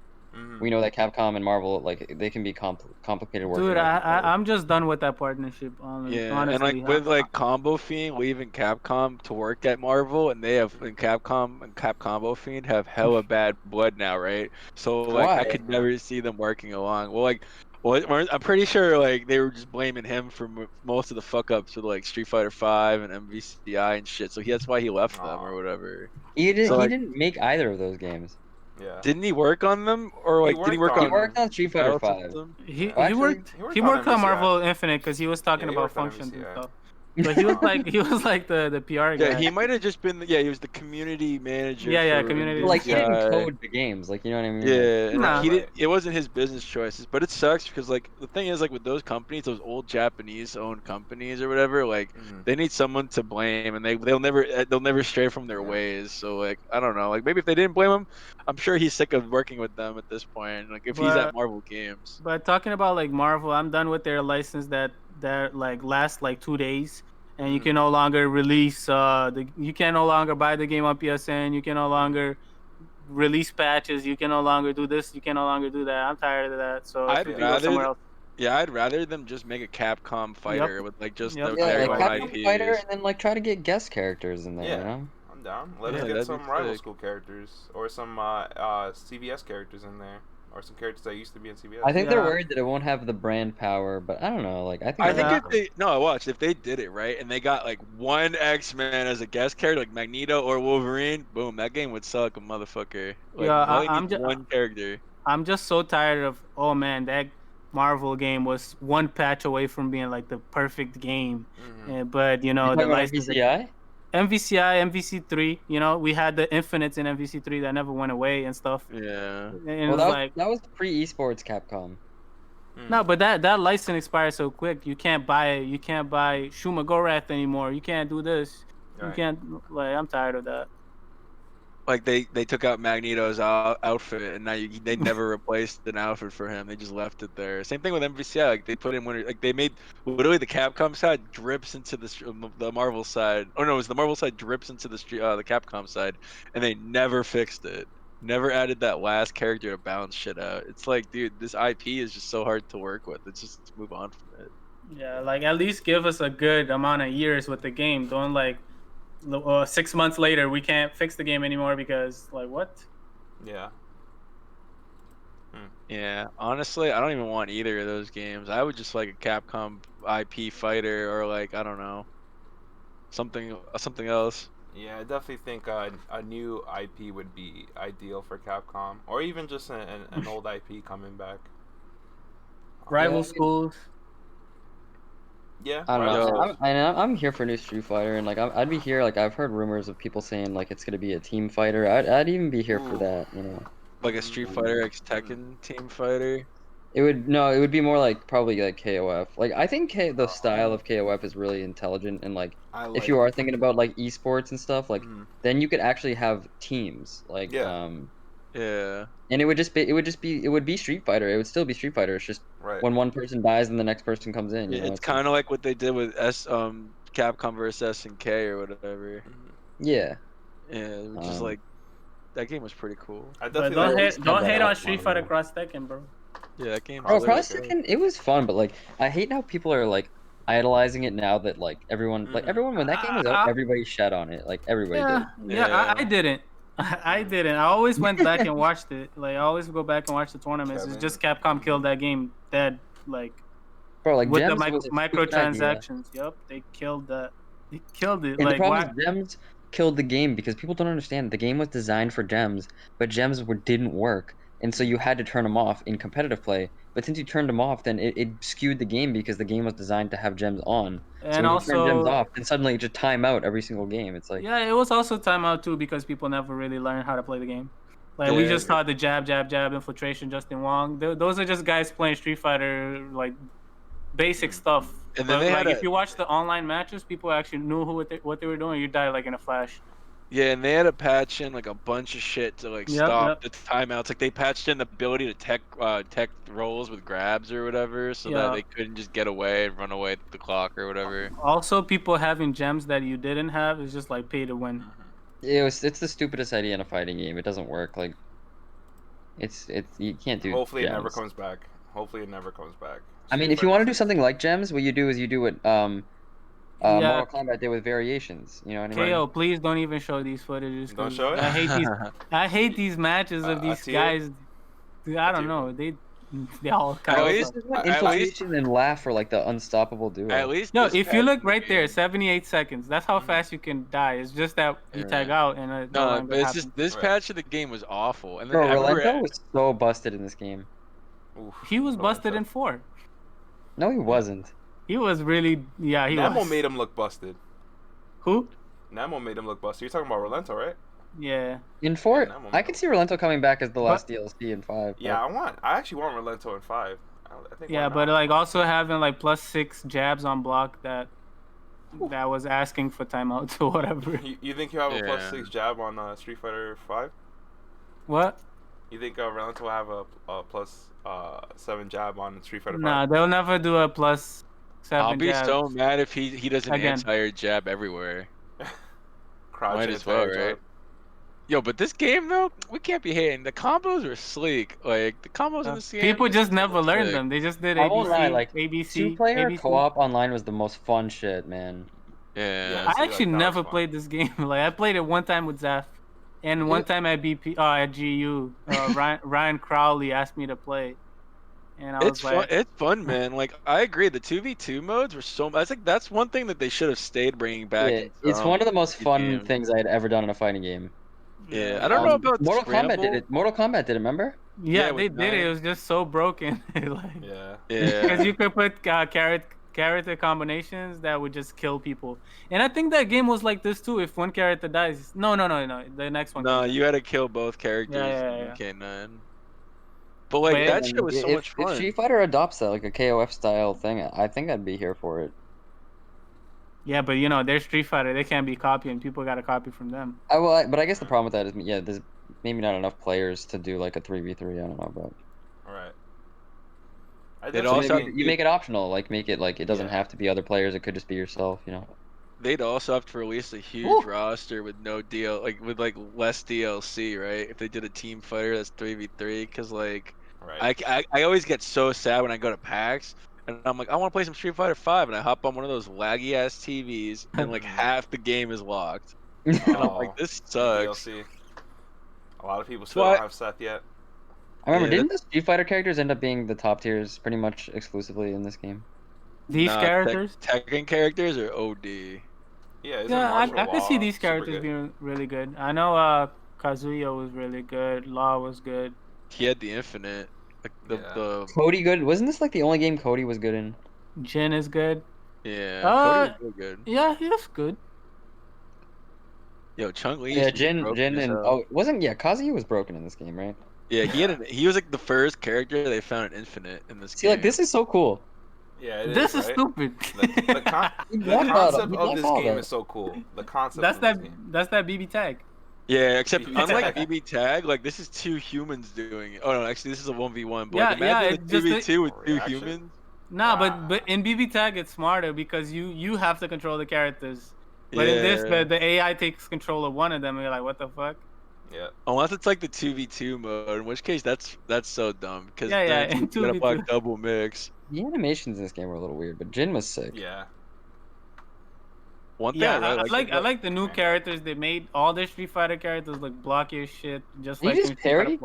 we know that Capcom and Marvel, like, they can be complicated work. Dude, I'm just done with that partnership. Honestly, and like with like Combo Fiend leaving Capcom to work at Marvel, and they have Capcom and Combo Fiend have hella bad blood now, right? So like I could never see them working along. Well, I'm pretty sure like they were just blaming him for most of the fuck ups with like Street Fighter 5 and MVCI and shit. So that's why he left them or whatever. He didn't make either of those games. Yeah. Didn't he work on them, or like did he work on? He worked on Street Fighter 5. He worked on Marvel Infinite because he was talking about functions and stuff. But he was like the PR guy. Yeah, he might have just been. He was the community manager. Yeah, community. Like, he didn't code the games, like, you know what I mean? Yeah, and he didn't. It wasn't his business choices, but it sucks because like the thing is, like, with those companies, those old Japanese-owned companies or whatever, like they need someone to blame, and they'll never stray from their ways. So like I don't know, like maybe if they didn't blame him, I'm sure he's sick of working with them at this point. Like if he's at Marvel Games. But talking about like Marvel, I'm done with their license that like lasts like 2 days. And you can no longer release you can no longer buy the game on PSN. You can no longer release patches. You can no longer do this. You can no longer do that. I'm tired of that. So I'd rather them just make a Capcom fighter with like just their Capcom IPs. fighter, and then like try to get guest characters in there. Yeah, you know? I'm down. Let's get some rival school characters or some CVS characters in there. or some characters that used to be in CBS. I think they're Yeah. worried that it won't have the brand power, but I don't know. Like I think. I think Yeah. if they watch if they did it right and they got like one X-Men as a guest character like Magneto or Wolverine, boom, that game would suck a motherfucker. Like Yeah, you only I'm need just one character. I'm just so tired of, oh man, that Marvel game was one patch away from being like the perfect game. But you know, You the talking about license MVCI? MVCI, MVC3, you know, we had the Infinites in MVC3 that never went away and stuff. Yeah. And it Well, was like, that was pre-esports Capcom. no, but that license expires so quick. You can't buy it. You can't buy Shuma Gorath anymore. You can't do this. You Right. can't, like, I'm tired of that. Like they took out Magneto's outfit and now they never replaced an outfit for him. They just left it there. Same thing with MVCI. Like they put in one, like they made literally the Capcom side drips into the Marvel side. Oh no, it was the Marvel side drips into the Capcom side, and they never fixed it. Never added that last character to balance shit out. It's like, dude, this IP is just so hard to work with. Let's just move on from it. Yeah, like at least give us a good amount of years with the game. Don't like 6 months later we can't fix the game anymore because like what? Yeah. Yeah, honestly, I don't even want either of those games. I would just like a Capcom IP fighter or like I don't know, something else. Yeah, I definitely think a new IP would be ideal for Capcom, or even just an old IP coming back. Rival Yeah. schools. Yeah, I don't know. Rivals. I'm here for new Street Fighter, and like I'd be here. Like I've heard rumors of people saying like it's gonna be a team fighter. I'd even be here for Ooh. that. You know. Like a Street Fighter X Tekken team fighter. It would be more like probably like KOF. Like I think the style of KOF is really intelligent, and like if you are thinking about like esports and stuff, like then you could actually have teams. Like Yeah. Yeah. and it would be Street Fighter. It would still be Street Fighter. It's just Right. when one person dies and the next person comes in. You know, It's kind of like what they did with Capcom versus SNK or whatever. yeah. Yeah, it was just like that game was pretty cool. I But definitely don't hate on out, Street Fighter Cross Tekken, bro. Yeah, that game. Oh, was Cross really good. Tekken, it was fun, but like I hate how people are like idolizing it now that like everyone when that game was out, everybody shat on it. Like everybody did. I didn't. I didn't. I always went back and watched it. Like I always go back and watch the tournaments. It's just Capcom killed that game dead. Like Bro, like with Gems the was a stupid idea. microtransactions. Yep, they killed that. They killed it. And like the problem why? is Gems killed the game because people don't understand the game was designed for Gems, but Gems didn't work, and so you had to turn them off in competitive play. But since you turned them off, then it skewed the game because the game was designed to have Gems on. So And when you turn Gems also, off, then suddenly it just time out every single game. It's like yeah, it was also timeout too because people never really learned how to play the game. Like we Yeah. just taught the jab, infiltration, Justin Wong. Those are just guys playing Street Fighter, like basic stuff. And then But, they like had if you watch the online matches, people actually knew what they were doing. You die like in a flash. Yeah, and they had to patch in like a bunch of shit to like Yep, stop yep. the timeouts. Like they patched in the ability to tech rolls with grabs or whatever, so Yeah. that they couldn't just get away and run away with the clock or whatever. Also, people having gems that you didn't have is just like pay to win. it's the stupidest idea in a fighting game. It doesn't work. Like it's you can't do. Hopefully it never Gems. comes back. Hopefully it never comes back. I mean, if you want to do something like Gems, what you do is you do what Yeah. Mortal Kombat did with variations. You know what I mean? KO, please don't even show these footages. Don't 'cause show it? I hate these. I hate these matches of these Atier? guys. Dude, I don't Atier? know. They all kind At of. least- This is what At least- infiltration and laugh for like the unstoppable duo. At least No, this if you patch look in the right there, game- 78 seconds. That's how fast you can die. It's just that you tag Yeah. out and no No, longer but it's happens. just this Right. patch of the game was awful. And then Bro, I remember Rolento was so busted in this game. Oof, He was Rolento. busted in 4. No, he wasn't. He was really, yeah, he Namo was. made him look busted. Who? Namo made him look busted. You're talking about Rolento, right? Yeah. In 4, Yeah, I could see Rolento coming back as the last DLC in 5. but- Yeah, I actually want Rolento in 5. I think Yeah, why but not? like also having like +6 jabs on block that was asking for timeouts or whatever. You think you have a Yeah. +6 jab on Street Fighter 5? What? You think Rolento will have a +7 jab on Street Fighter 5? Nah, they'll never do a +7 I'll be jabs. so mad if he does an Again. anti-air jab everywhere. Crouch Might and as well, attack jab. right? Yo, but this game though, we can't be hating. The combos are sleek. Like the combos in this game. People just never learned sick. them. They just did I won't lie, ABC, like, ABC, 2-player ABC. co-op online was the most fun shit, man. Yeah. Yeah. I See, actually like, that never was fun. played this game. Like I played it one time with Zaf. And one time at GU, Ryan Crowley asked me to play, and I was like, "It's fun, man." Like I agree, the 2v2 modes were so. I think that's one thing that they should have stayed bringing back. Yeah, it's one of the most fun games. things I had ever done in a fighting game. Yeah, I don't know about Mortal Scramble. Kombat did it. Mortal Kombat did it. Remember? Yeah, they did it. It was just so broken. Yeah. Because you could put character combinations that would just kill people. And I think that game was like this too. If one character dies, no, the next one. No, you had to kill both characters in K9. But like that shit was so much fun. If Street Fighter adopts that like a KOF style thing, I think I'd be here for it. Yeah, but you know, they're Street Fighter. They can't be copying. People got to copy from them. But I guess the problem with that is, there's maybe not enough players to do like a 3v3. I don't know, but. All right. You make it optional, like make it like it doesn't have to be other players. It could just be yourself, you know. They'd also have to release a huge roster with no with less DLC, right? If they did a team fighter that's 3v3, because like, I always get so sad when I go to PAX and I'm like, I want to play some Street Fighter 5, and I hop on one of those laggy ass TVs and like half the game is locked. And I'm like, this sucks. DLC. A lot of people still don't have Seth yet. I remember, didn't the Street Fighter characters end up being the top tiers pretty much exclusively in this game? These characters? Tekken characters are OD. Yeah, I could see these characters being really good. I know Kazuya was really good. Law was good. He had the infinite. Like the Cody good. Wasn't this like the only game Cody was good in? Jin is good. Yeah, Cody was really good. Yeah, he was good. Yo, Chung-Li. Yeah, Jin and Kazuya was broken in this game, right? Yeah, he was like the first character they found an infinite in this game. See, like this is so cool. Yeah, this is stupid. The concept of this game is so cool. The concept. That's that BB tag. Yeah, except unlike BB tag, like this is two humans doing it. Oh no, actually this is a 1v1. But like, imagine the 2v2 with two humans. Nah, but in BB tag it's smarter because you have to control the characters. But in this, the AI takes control of one of them, and you're like, what the fuck? Yeah. Unless it's like the 2v2 mode, in which case that's so dumb because in you gotta play double mix. The animations in this game were a little weird, but Jin was sick. Yeah. One thing I like the new characters. They made all their Street Fighter characters look blocky as shit, just like. He just parry?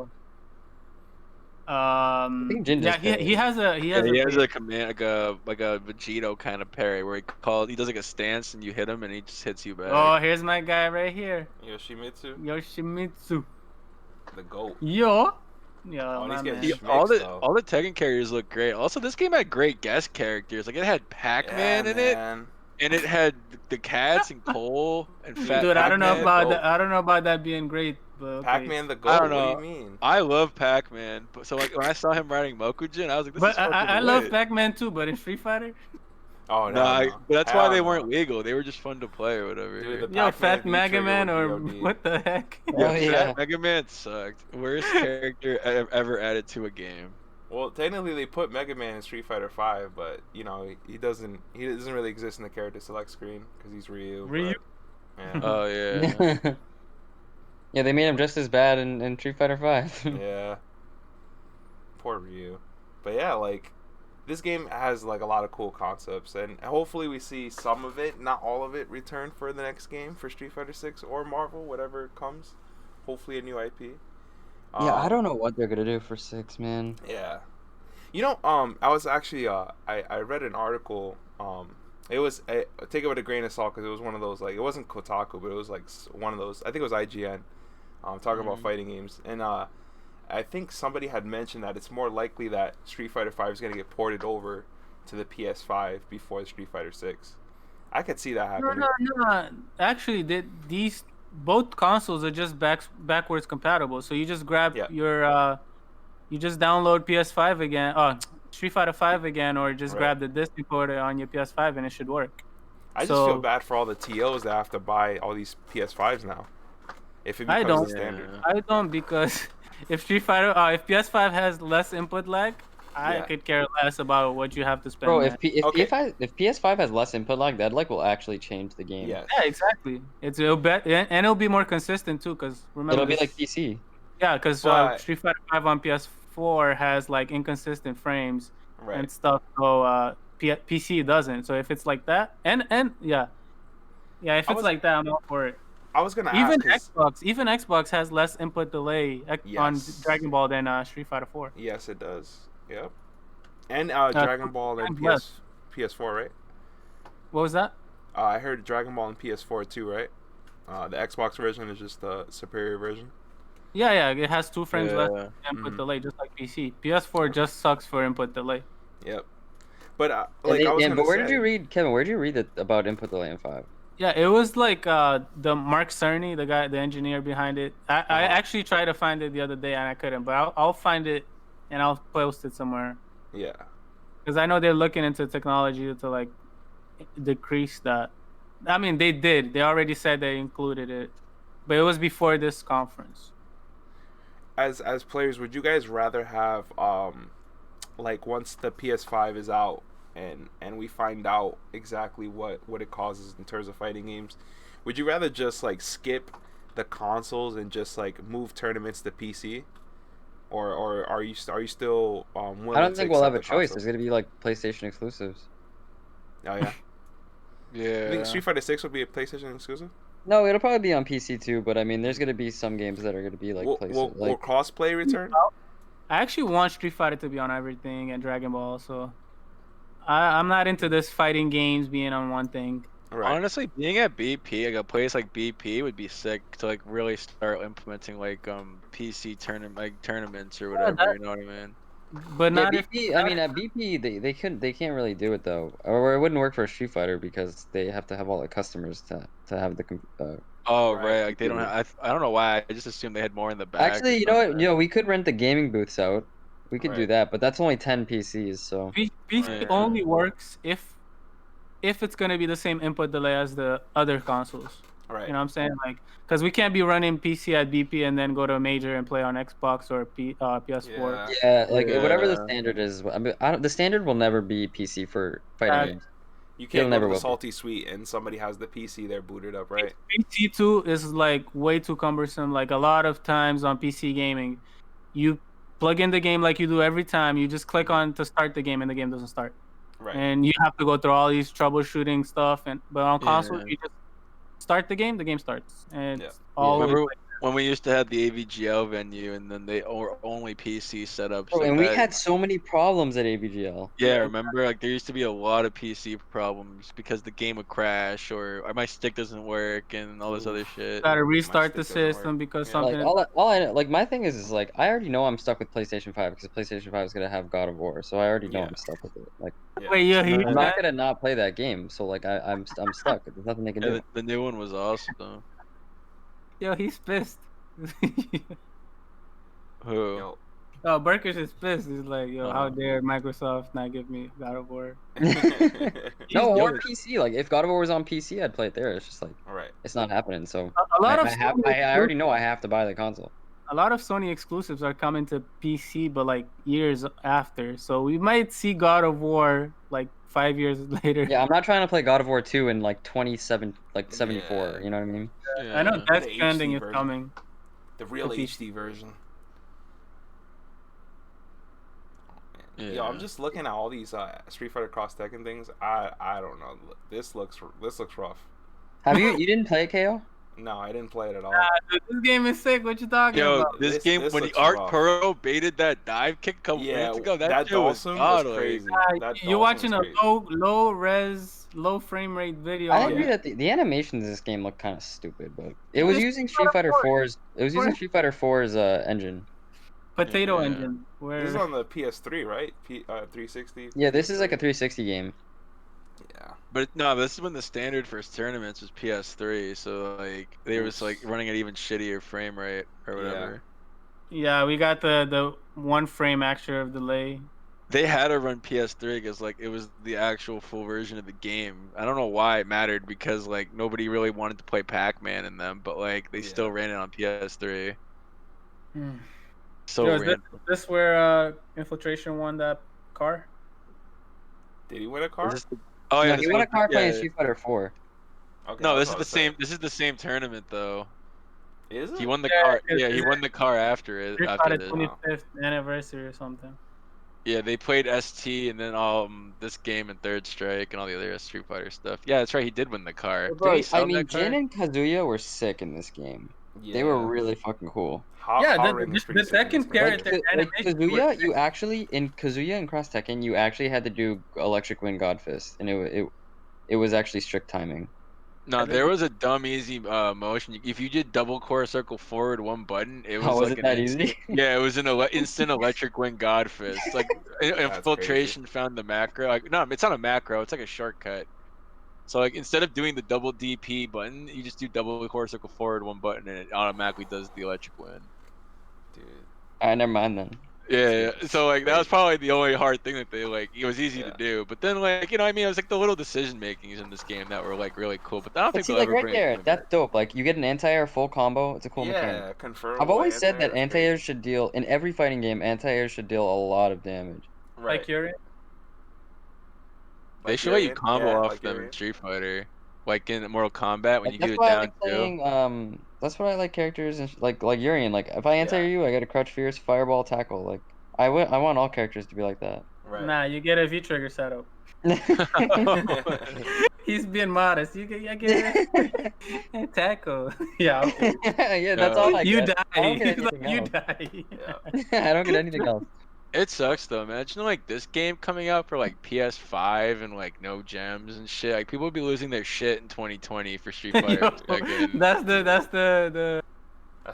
I think Jin just he has a command like a Vegito kind of parry where he does like a stance and you hit him and he just hits you back. Oh, here's my guy right here. Yoshimitsu. The GOAT. Yo. All the Tekken characters look great. Also, this game had great guest characters. Like it had Pac-Man in it, and it had the cats and Cole and Fat. Dude, I don't know about that being great. But okay. Pac-Man the GOAT. I don't know. What do you mean? I love Pac-Man. So like when I saw him riding Mokujin, I was like, this is fucking I love Pac-Man too, but in Street Fighter. Oh no! That's why they weren't legal. They were just fun to play or whatever. Dude, Fat Mega Man or what the heck? Fat Mega Man sucked. Worst character ever added to a game. Well, technically they put Mega Man in Street Fighter 5, but you know he doesn't really exist in the character select screen because he's Ryu. Yeah. Oh yeah. Yeah, they made him just as bad in Street Fighter 5. Yeah. Poor Ryu. But yeah, like this game has like a lot of cool concepts, and hopefully we see some of it, not all of it, return for the next game for Street Fighter 6 or Marvel, whatever comes. Hopefully a new IP. Yeah, I don't know what they're gonna do for 6, man. Yeah. You know, I was actually I read an article. It was take it with a grain of salt because it was one of those, like, it wasn't Kotaku, but it was like one of those. I think it was IGN. Talking about fighting games, and I think somebody had mentioned that it's more likely that Street Fighter 5 is going to get ported over to the PS5 before Street Fighter 6. I could see that happening. No. Actually, these both consoles are just backwards compatible. So you just grab your, you just download PS5 again, Street Fighter 5 again, or just grab the disc and put it on your PS5, and it should work. I just feel bad for all the TOs that have to buy all these PS5s now. If it becomes the standard. I don't, because if PS5 has less input lag, I could care less about what you have to spend. Bro, if PS5 has less input lag, that will actually change the game. Yeah, exactly. It'll be more consistent too, because remember it'll be like PC. Yeah, because Street Fighter 5 on PS4 has like inconsistent frames and stuff. So PC doesn't. So if it's like that, if it's like that, I'm all for it. I was gonna Even ask. Even Xbox has less input delay on Dragon Ball than Street Fighter 4. Yes, it does. Yep. And Dragon Ball and PS4, right? What was that? I heard Dragon Ball and PS4 too, right? The Xbox version is just the superior version. Yeah, it has 2 frames less input delay, just like PC. PS4 just sucks for input delay. Yep. But like I was gonna but where say, did you read, Kevin? Where did you read that about input delay in 5? Yeah, it was like the Mark Cerny, the engineer behind it. I actually tried to find it the other day and I couldn't, but I'll find it and I'll post it somewhere. Yeah. Because I know they're looking into technology to like decrease that. I mean, they did. They already said they included it, but it was before this conference. As players, would you guys rather have like once the PS5 is out and we find out exactly what it causes in terms of fighting games, would you rather just like skip the consoles and just like move tournaments to PC, or are you still willing? I don't think we'll have a console? choice. There's gonna be like PlayStation exclusives. Oh yeah. Yeah. I think Street Fighter 6 will be a PlayStation exclusive. No, it'll probably be on PC too, but I mean, there's gonna be some games that are gonna be like Will crossplay return? I actually want Street Fighter to be on everything and Dragon Ball, so I'm not into this fighting games being on one thing. Right. Honestly, being at BP, like a place like BP, would be sick to like really start implementing like PC tournaments or whatever. You know what I mean? But yeah, not BP. I mean, at BP, they can't really do it though, or it wouldn't work for a Street Fighter because they have to have all the customers to have the. Oh right, like they don't have. I don't know why. I just assumed they had more in the back. Actually, you know what? You know, we could rent the gaming booths out. We could do that, but that's only 10 PCs. So PC only works if it's gonna be the same input delay as the other consoles. Right. You know what I'm saying? Like, because we can't be running PC at BP and then go to a major and play on Xbox or PS4. Yeah, like whatever the standard is. I mean, the standard will never be PC for fighting games. You can't go to the salty sweet and somebody has the PC there booted up, right? PC 2 is like way too cumbersome. Like a lot of times on PC gaming, you plug in the game like you do every time. You just click on to start the game and the game doesn't start. Right. And you have to go through all these troubleshooting stuff. But on console, you just start the game starts. And it's all Remember when we used to have the AVGL venue and then they were only PC setups? Oh, and we had so many problems at AVGL. Yeah, remember? Like there used to be a lot of PC problems because the game would crash or my stick doesn't work and all this other shit. Gotta restart the system because something. Like, all I know, like my thing is like I already know I'm stuck with PlayStation 5 because PlayStation 5 is gonna have God of War, so I already know I'm stuck with it. Like, wait, I'm not gonna not play that game, so like I'm stuck. There's nothing they can do. The new one was awesome though. Yo, he's pissed. Who? Oh, Burkish is pissed. He's like, yo, how dare Microsoft not give me God of War? No, or PC. Like, if God of War was on PC, I'd play it there. It's just like, it's not happening. So a lot I already know I have to buy the console. A lot of Sony exclusives are coming to PC, but like years after. So we might see God of War like 5 years later. Yeah, I'm not trying to play God of War 2 in like 74. You know what I mean? I know Death Stranding is coming. The real HD version. Yeah. Yo, I'm just looking at all these Street Fighter Cross Tekken things. I don't know. This looks rough. Have you didn't play it, KO? No, I didn't play it at all. Dude, this game is sick. What you talking about? This game when the Art Pro baited that dive kick a couple minutes ago, that shit was crazy. You're watching a low res, low frame rate video. I agree that the animations in this game look kind of stupid, but it was using Street Fighter 4's. It was using Street Fighter 4's engine. Potato engine. This is on the PS3, right? 360. Yeah, this is like a 360 game. Yeah. But no, this is when the standard for tournaments was PS3, so like they was like running at even shittier frame rate or whatever. Yeah, we got the 1 frame extra of delay. They had to run PS3 because like it was the actual full version of the game. I don't know why it mattered because like nobody really wanted to play Pac-Man in them, but like they still ran it on PS3. So is this where Infiltration won that car? Did he win a car? Oh yeah, he won a car playing Street Fighter 4. Okay, no, this is the same. This is the same tournament though. Is it? He won the car. Yeah, he won the car after it. After the 25th anniversary or something. Yeah, they played ST and then this game and Third Strike and all the other Street Fighter stuff. Yeah, that's right. He did win the car. Did Bro, he sell I him mean, that car? Jin and Kazuya were sick in this game. Yeah. They were really fucking cool. Yeah, Howring is pretty the sick in second this game, character too. Like animation was Kazuya, you actually in Kazuya and Cross Tekken, you actually had to do Electric Wind God Fist, and it was actually strict timing. No, there was a dumb easy motion. If you did double core circle forward one button, it was Oh, was like it that easy? Yeah, it was an instant electric wind god fist. Like infiltration found the macro. Like no, it's not a macro. It's like a shortcut. So like instead of doing the double DP button, you just do double core circle forward one button, and it automatically does the electric wind. Dude. Never mind then. Yeah. So like that was probably the only hard thing that they like. It was easy to do, but then like you know what I mean, it was like the little decision makings in this game that were like really cool. But I don't But think see, they'll like ever right bring there, it that's dope. Like you get an anti-air full combo. It's a cool mechanic. Yeah, confirm. I've always said that anti-air should deal in every fighting game. Anti-air should deal a lot of damage. Right. like you're They should let you combo off them in Street Fighter, like in Mortal Kombat when you do it down playing, that's why I like characters and like Urian. Like if I anti-air you, I get a crouch fierce, fireball, tackle. Like I want all characters to be like that. Right. Nah, you get a V trigger setup. He's being modest. You get a tackle. Yeah. Okay. Yeah, that's all I You get. die. I don't get He's like, anything you else. die. I don't get anything else. It sucks though. Imagine like this game coming out for like PS5 and like no gems and shit. Like people would be losing their shit in 2020 for Street Fighter. Yo, that's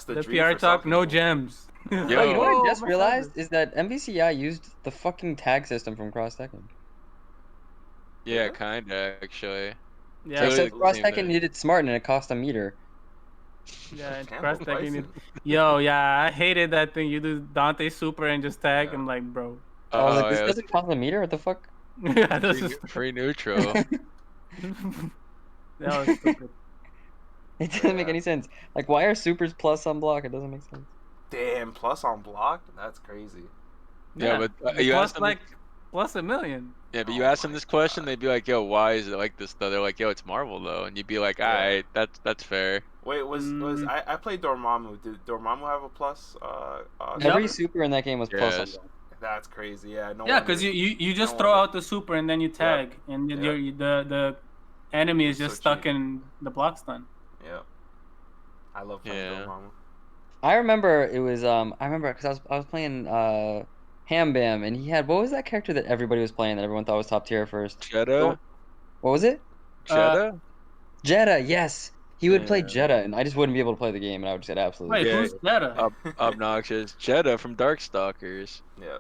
the dream PR for talk. some No people. gems. Yo, you know what I Oh, just my realized is that MVCI used the fucking tag system from Cross Tekken. Yeah, kinda actually. Yeah, Except the Cross same Tekken thing. needed smart and it cost a meter. Yeah, and Campbell cross tagging. Bison. Yo, yeah, I hated that thing. You do Dante super and just tag. Yeah. I'm like, bro. I was like, this yeah, doesn't cost a meter? What the fuck? Yeah, this is free neutral. that was stupid. It doesn't make any sense. Like, why are supers plus on block? It doesn't make sense. Damn, plus on block? That's crazy. Yeah, but you plus asked them like plus $1 million. Yeah, but Oh you ask them my this question, God. they'd be like, "Yo, why is it like this?" Though they're like, "Yo, it's Marvel though," and you'd be like, "Alright, that's fair." Wait, was I played Dormammu. Did Dormammu have a plus? Every super in that game was plus on Yes. block. That's crazy. Yeah, no Yeah, wonder. because you just No throw wonder. out the super and then you tag, and the enemy is So just stuck cheap. in the block stun. Yeah. I love playing Yeah. Dormammu. I remember it was I remember because I was playing Ham Bam and he had what was that character that everybody was playing that everyone thought was top tier first? Jeddah, What was it? Jeddah. Jeddah, yes. He would play Yeah. Jeddah and I just wouldn't be able to play the game and I would just get absolutely Wait, Yeah. who's Zeta? Obnoxious Jeddah from Darkstalkers, Yeah.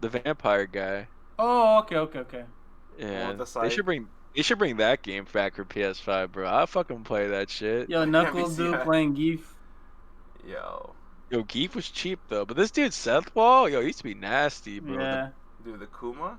the vampire guy. Oh, okay. Yeah, with the they scythe? should bring that game back for PS5, bro. I'll fucking play that shit. Yo, Knuckles dude NPC. playing Geef. Yo. Yo, Geef was cheap though, but this dude Seth Wall, yo, he used to be nasty, bro. Yeah. Dude, the Kuma?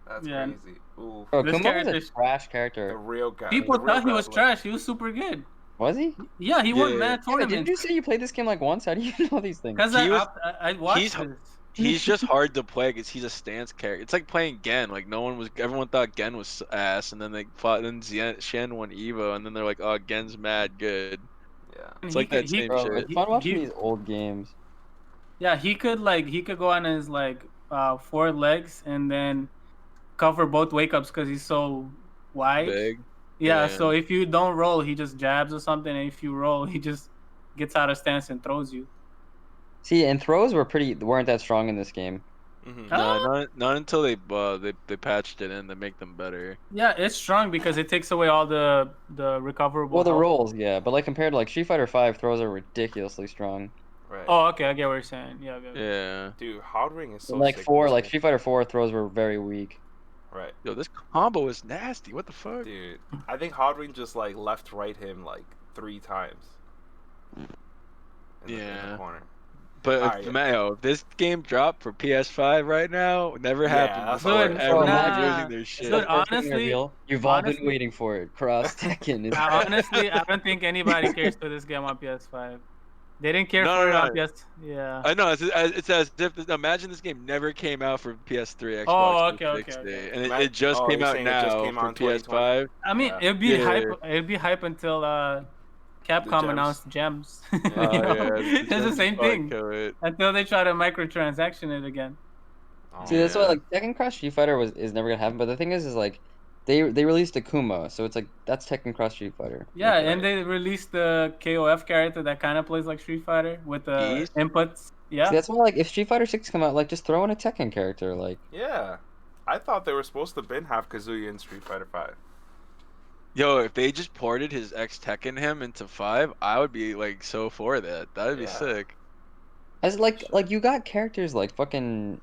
That's Yeah. crazy. Ooh. Bro, This Kuma was a character's- trash The character. real guy. People the real thought he was grappler. trash. He was super good. Was he? Yeah, he won Yeah. mad Yeah, didn't you tournaments. say you played this game like once? How do you know these things? Because He was- I watched he's- this. He's just hard to play because he's a stance character. It's like playing Gen. Like everyone thought Gen was ass, and then they fought. Then Shen won Evo, and then they're like, "Oh, Gen's mad good." Yeah. It's He like that could- same Bro, shit. it's fun watching he- these old games. Yeah, he could go on his forward legs and then cover both wake ups because he's so wide. Big. Yeah, Yeah. so if you don't roll, he just jabs or something, and if you roll, he just gets out of stance and throws you. See, and throws weren't that strong in this game. Mm-hmm. No, not until they patched it in to make them better. Yeah, it's strong because it takes away all the recoverable. Well, the health. rolls, yeah, but like compared to like Street Fighter 5, throws are ridiculously strong. Right. Oh, okay, I get what you're saying. Yeah. Yeah. Dude, Howdring is so And, like sick in four, this like game. Street Fighter 4 throws were very weak. Right. Yo, this combo is nasty. What the fuck? Dude, I think Howdring just like left right him like 3 times. In the Yeah. corner. But Alright, if, yeah. Mayo, if this game dropped for PS5 right now, never Yeah, happened that's before. what I'm Everyone's saying. losing their shit. Dude, First thing honestly- reveal, you've all been honestly- waiting for it. Cross Tekken is Honestly, I don't think anybody cares for this game on PS5. They didn't care No, for no, it no. on PS. Yeah. I know it's as if imagine this game never came out for PS3, Xbox Oh, okay, 360, okay. and Right. it just Oh, came you're out saying it just now came out for in 2020? PS5. I mean, Yeah. it'd be Yeah. hype. It'd be hype until Capcom gems. announced gems. Oh, You know? yeah, It's the same fuck thing it. until they try to microtransaction it again. See, that's why like Tekken Cross Street Fighter is never gonna happen. But the thing is like, they released Akuma, so it's like that's Tekken Cross Street Fighter. Yeah, and they released the KOF character that kind of plays like Street Fighter with the inputs. Yeah. See, that's why like if Street Fighter 6 come out, like just throw in a Tekken character, like. Yeah, I thought they were supposed to been have Kazuya in Street Fighter 5. Yo, if they just ported his ex Tekken him into 5, I would be like so for that. That would be sick. As like you got characters like fucking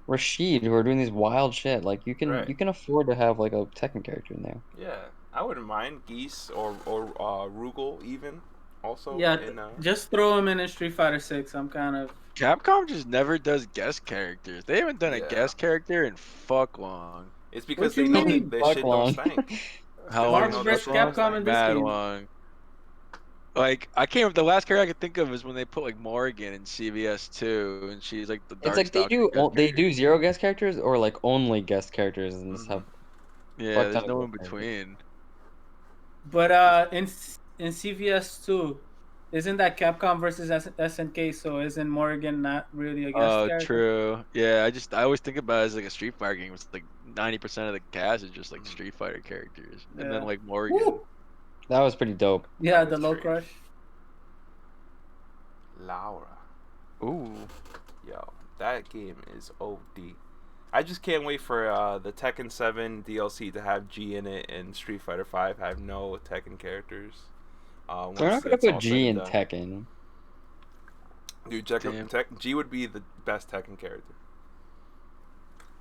Rashid who are doing these wild shit. Like you can afford to have like a Tekken character in there. Yeah, I wouldn't mind Geese or Rugal even. Also. Yeah, just throw him in Street Fighter 6. I'm kind of. Capcom just never does guest characters. They haven't done a guest character in fuck long. It's because they know that their shit don't stink. How long? Capcom in this Mad game. long. Like I came up, the last character I could think of is when they put like Morrigan in CVS 2, and she's like the. It's like they do 0 guest characters or like only guest characters and stuff. Yeah, there's no in between. But in CVS 2, isn't that Capcom versus SNK? So isn't Morrigan not really a guest character? Oh, true. Yeah, I always think about it as like a Street Fighter game. It's like 90% of the cast is just like Street Fighter characters, and then like Morrigan. Woo! That was pretty dope. Yeah, the low crush. Laura. Ooh. Yo, that game is OD. I just can't wait for the Tekken 7 DLC to have G in it, and Street Fighter 5 have no Tekken characters. They're not gonna put G in Tekken. Dude, G would be the best Tekken character.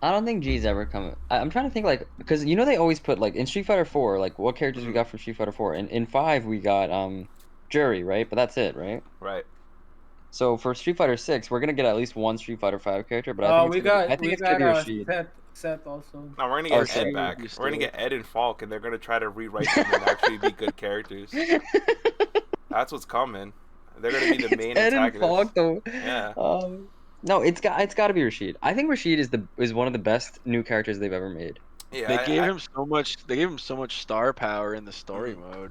I don't think G's ever come. I'm trying to think like because they always put like in Street Fighter 4 like what characters we got from Street Fighter 4 and in 5 we got Jury, right? But that's it, right? Right. So for Street Fighter 6 we're gonna get at least one Street Fighter 5 character, but I think it's gonna be Rashid. Seth also. No, we're gonna get Ed back. We're gonna get Ed and Falk, and they're gonna try to rewrite them and actually be good characters. That's what's coming. They're gonna be the main Ed antagonists. And Falk, though. Yeah. No, it's got to be Rashid. I think Rashid is one of the best new characters they've ever made. Yeah, they gave him so much. They gave him so much star power in the story mode.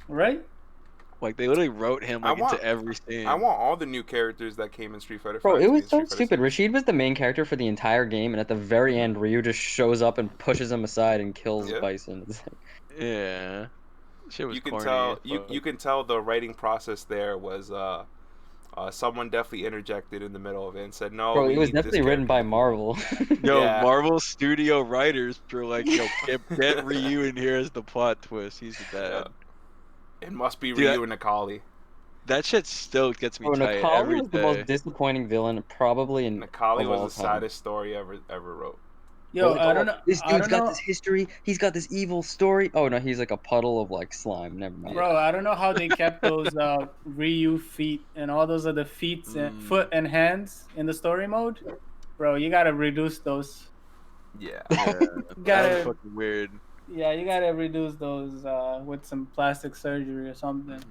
Right. Like they literally wrote him into every scene. I want all the new characters that came in Street Fighter 5. Bro, it was so stupid. Rashid was the main character for the entire game, and at the very end, Ryu just shows up and pushes him aside and kills Bison. Yeah. Shit was you can tell the writing process there was someone definitely interjected in the middle of it and said no. Bro, it was definitely written by Marvel. Marvel studio writers were like, yo, get Ryu in here as the plot twist. He's the dad. Yeah. It must be Ryu and Nakali. That shit still gets me tight Nakali every was day. the most disappointing villain probably in Nakali was the saddest story ever wrote. Yo, I don't know. This dude's got this history. He's got this evil story. Oh no, he's like a puddle of like slime. Never mind. Bro, I don't know how they kept those Ryu feet and all those other feet and foot and hands in the story mode. Bro, you gotta reduce those. Yeah. That's fucking weird. Yeah, you gotta reduce those with some plastic surgery or something.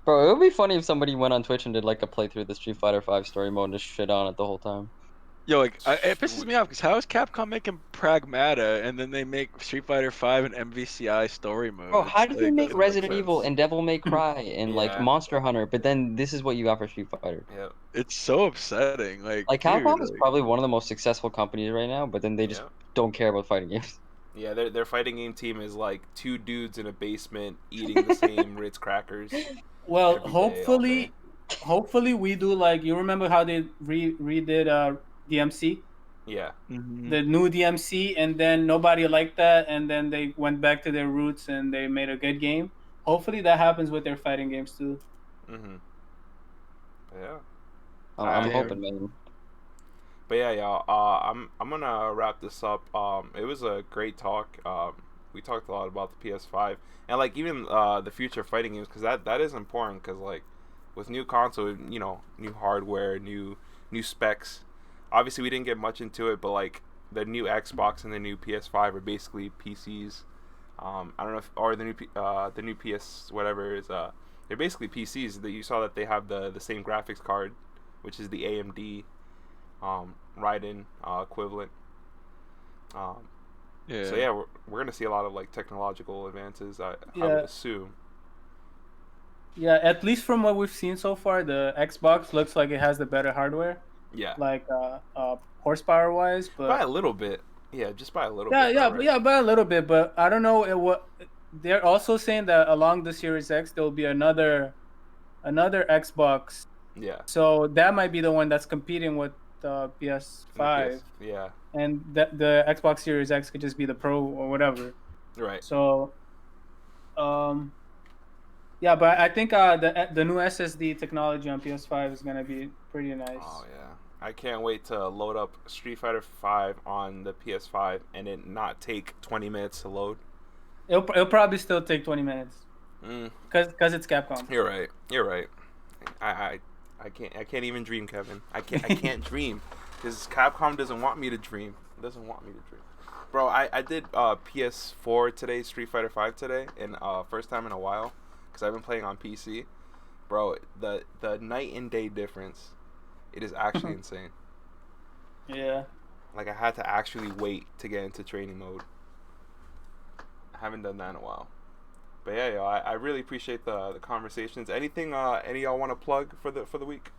Bro, it would be funny if somebody went on Twitch and did like a playthrough of the Street Fighter 5 story mode and just shit on it the whole time. Yo, like it pisses me off because how is Capcom making Pragmata and then they make Street Fighter 5 and MVCI story mode? Bro, how did you make Resident Evil and Devil May Cry and like Monster Hunter, but then this is what you got for Street Fighter? Yeah. It's so upsetting. Like Capcom is probably one of the most successful companies right now, but then they just don't care about fighting games. Yeah, their fighting game team is like 2 dudes in a basement eating the same Ritz crackers. Well, hopefully we do like you remember how they redid DMC? Yeah. The new DMC, and then nobody liked that, and then they went back to their roots and they made a good game. Hopefully that happens with their fighting games too. Yeah. I'm hoping, man. But yeah, y'all. I'm gonna wrap this up. It was a great talk. We talked a lot about the PS5 and like even the future fighting games because that is important because like with new console, new hardware, new specs. Obviously, we didn't get much into it, but like the new Xbox and the new PS5 are basically PCs. I don't know if or the new PS whatever is they're basically PCs. That you saw that they have the same graphics card, which is the AMD Radeon equivalent. So yeah, we're gonna see a lot of like technological advances. I would assume. Yeah, at least from what we've seen so far, the Xbox looks like it has the better hardware. Yeah. like horsepower wise, but by a little bit. Yeah, just by a little yeah, bit. yeah, Though, but right? yeah, by a little bit. But I don't know what they're also saying that along the Series X there will be another Xbox. Yeah. So that might be the one that's competing with the PS5, yeah. and the Xbox Series X could just be the Pro or whatever. Right. So, yeah, but I think the new SSD technology on PS5 is gonna be pretty nice. Oh yeah, I can't wait to load up Street Fighter 5 on the PS5 and it not take 20 minutes to load. It'll probably still take 20 minutes. Mm. Cause it's Capcom. You're right. You're right. I can't even dream, Kevin. I can't dream because Capcom doesn't want me to dream. Bro, I did PS4 today, Street Fighter 5 today, and first time in a while, because I've been playing on PC. Bro, the night and day difference, it is actually insane. Yeah. Like I had to actually wait to get into training mode. I haven't done that in a while. But yeah, yo, I really appreciate the conversations. Anything any of y'all want to plug for the week?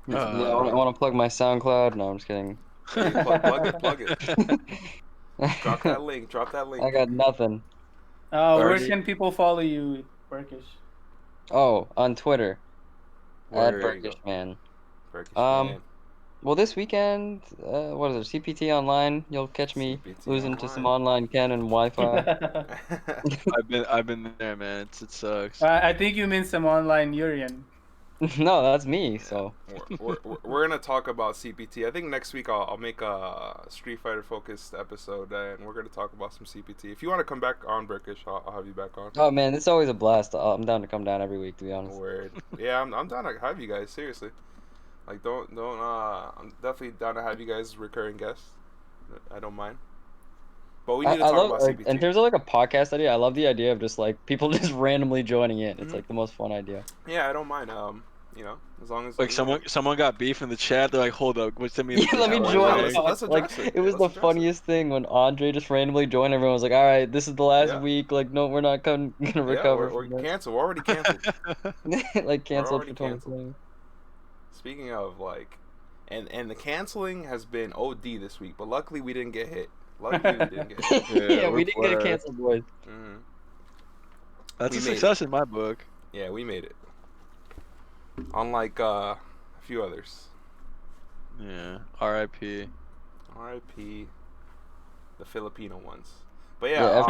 I want to plug my SoundCloud. No, I'm just kidding. Hey, plug it. Drop that link. I got nothing. Where can people follow you, Burkish? Oh, on Twitter. At There you Burkish go. Man. Burkish Man. Well, this weekend, what is it? CPT online. You'll catch me CPT losing to some online. online Canon Wi-Fi. I've been there, man. It sucks. I think you mean some online Urian. No, that's me. So we're gonna talk about CPT. I think next week I'll make a Street Fighter focused episode, and we're gonna talk about some CPT. If you want to come back on, Burkish, I'll have you back on. Oh man, it's always a blast. I'm down to come down every week, to be honest. Word. Yeah, I'm down to have you guys. Seriously, like don't. I'm definitely down to have you guys as recurring guests. I don't mind. But we need to talk about CPT. In terms of like a podcast idea, I love the idea of just like people just randomly joining in. It's like the most fun idea. Yeah, I don't mind. You know, as long as like someone got beef in the chat. They're like, hold up, what's that mean? Yeah, let me join. Let's address it was the funniest thing when Andre just randomly joined. Everyone was like, "All right, this is the last week. Like, no, we're not gonna recover." We're canceled. We're already canceled. Like canceled for 2020. Speaking of like, and the canceling has been OD this week, but luckily we didn't get hit. We didn't get canceled, boys. Mm-hmm. That's a success in my book. Yeah, we made it. Unlike a few others. Yeah. R.I.P. R.I.P. The Filipino ones. But yeah,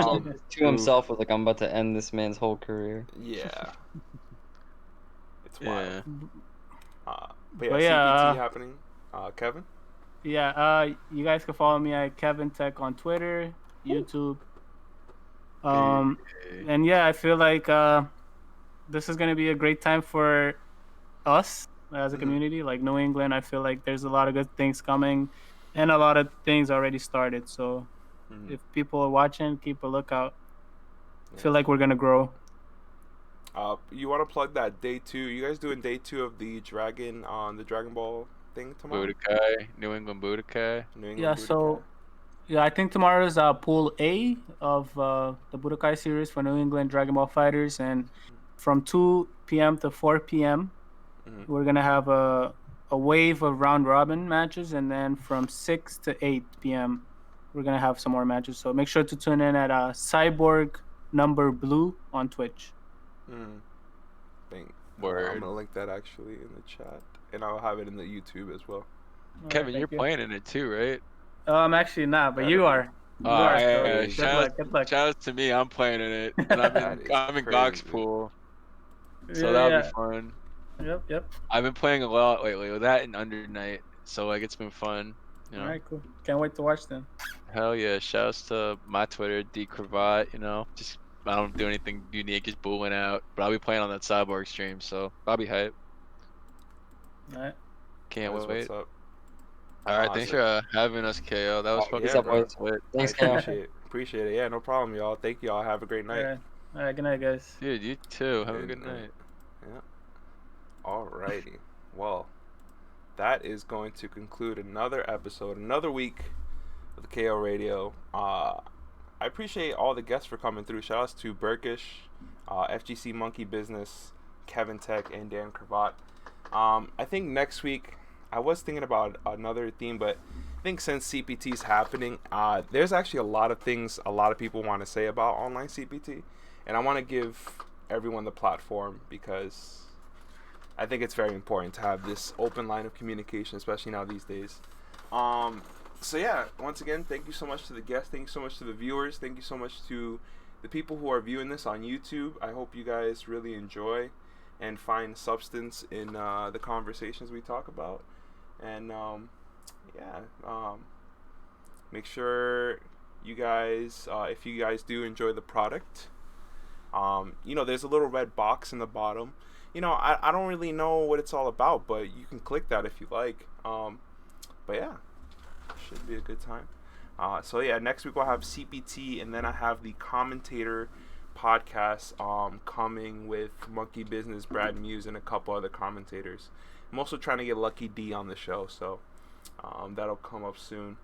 to himself was like, I'm about to end this man's whole career. Yeah. It's wild. Yeah. But yeah, CPT happening. Kevin? Yeah, you guys can follow me at Kevin Teque on Twitter, YouTube. And yeah, I feel like this is gonna be a great time for us as a community, like New England. I feel like there's a lot of good things coming, and a lot of things already started. So if people are watching, keep a lookout. I feel like we're gonna grow. You want to plug that day 2? You guys doing day 2 of the Dragon on the Dragon Ball thing tomorrow? Budokai, New England Budokai. So I think tomorrow is Pool A of the Budokai series for New England Dragon Ball Fighters, and from 2 p.m. to 4 p.m. we're gonna have a wave of round robin matches, and then from 6 to 8 p.m. we're gonna have some more matches. So make sure to tune in at Cyborg number Blue on Twitch. Word. I'm gonna link that actually in the chat, and I'll have it in the YouTube as well. Kevin, you're playing in it too, right? I'm actually not, but you are. Shout out to me. I'm playing in it, and I'm in Gog's pool, so that'll be fun. Yep. I've been playing a lot lately with that and Under Night, so like it's been fun. You know? All right, cool. Can't wait to watch them. Hell yeah! Shouts to my Twitter, D.Cravat. You know, just I don't do anything unique, just booling out. But I'll be playing on that Cyborg stream, so I'll be hype. All right. Can't wait. What's up? All right, thanks for having us, KO. That was fucking Thanks, KO. Appreciate it. Yeah, no problem, y'all. Thank y'all. Have a great night. All right, good night, guys. Dude, you too. Have a good night. Yeah. Alrighty. Well, that is going to conclude another episode, another week of the K.O.Radio. I appreciate all the guests for coming through. Shout outs to Burkish, FGC MonkeyBizness, Kevin Teque, and Dan Cravat. I think next week, I was thinking about another theme, but I think since CPT is happening, there's actually a lot of things a lot of people want to say about online CPT, and I want to give everyone the platform because I think it's very important to have this open line of communication, especially now these days. So yeah, once again, thank you so much to the guests, thank you so much to the viewers, thank you so much to the people who are viewing this on YouTube. I hope you guys really enjoy and find substance in the conversations we talk about. And make sure you guys, if you guys do enjoy the product, there's a little red box in the bottom. I don't really know what it's all about, but you can click that if you like. But yeah, should be a good time. So yeah, next week we'll have CPT, and then I have the commentator podcast coming with MonkeyBizness, Brad Muse, and a couple other commentators. I'm also trying to get Lucky D on the show, so that'll come up soon.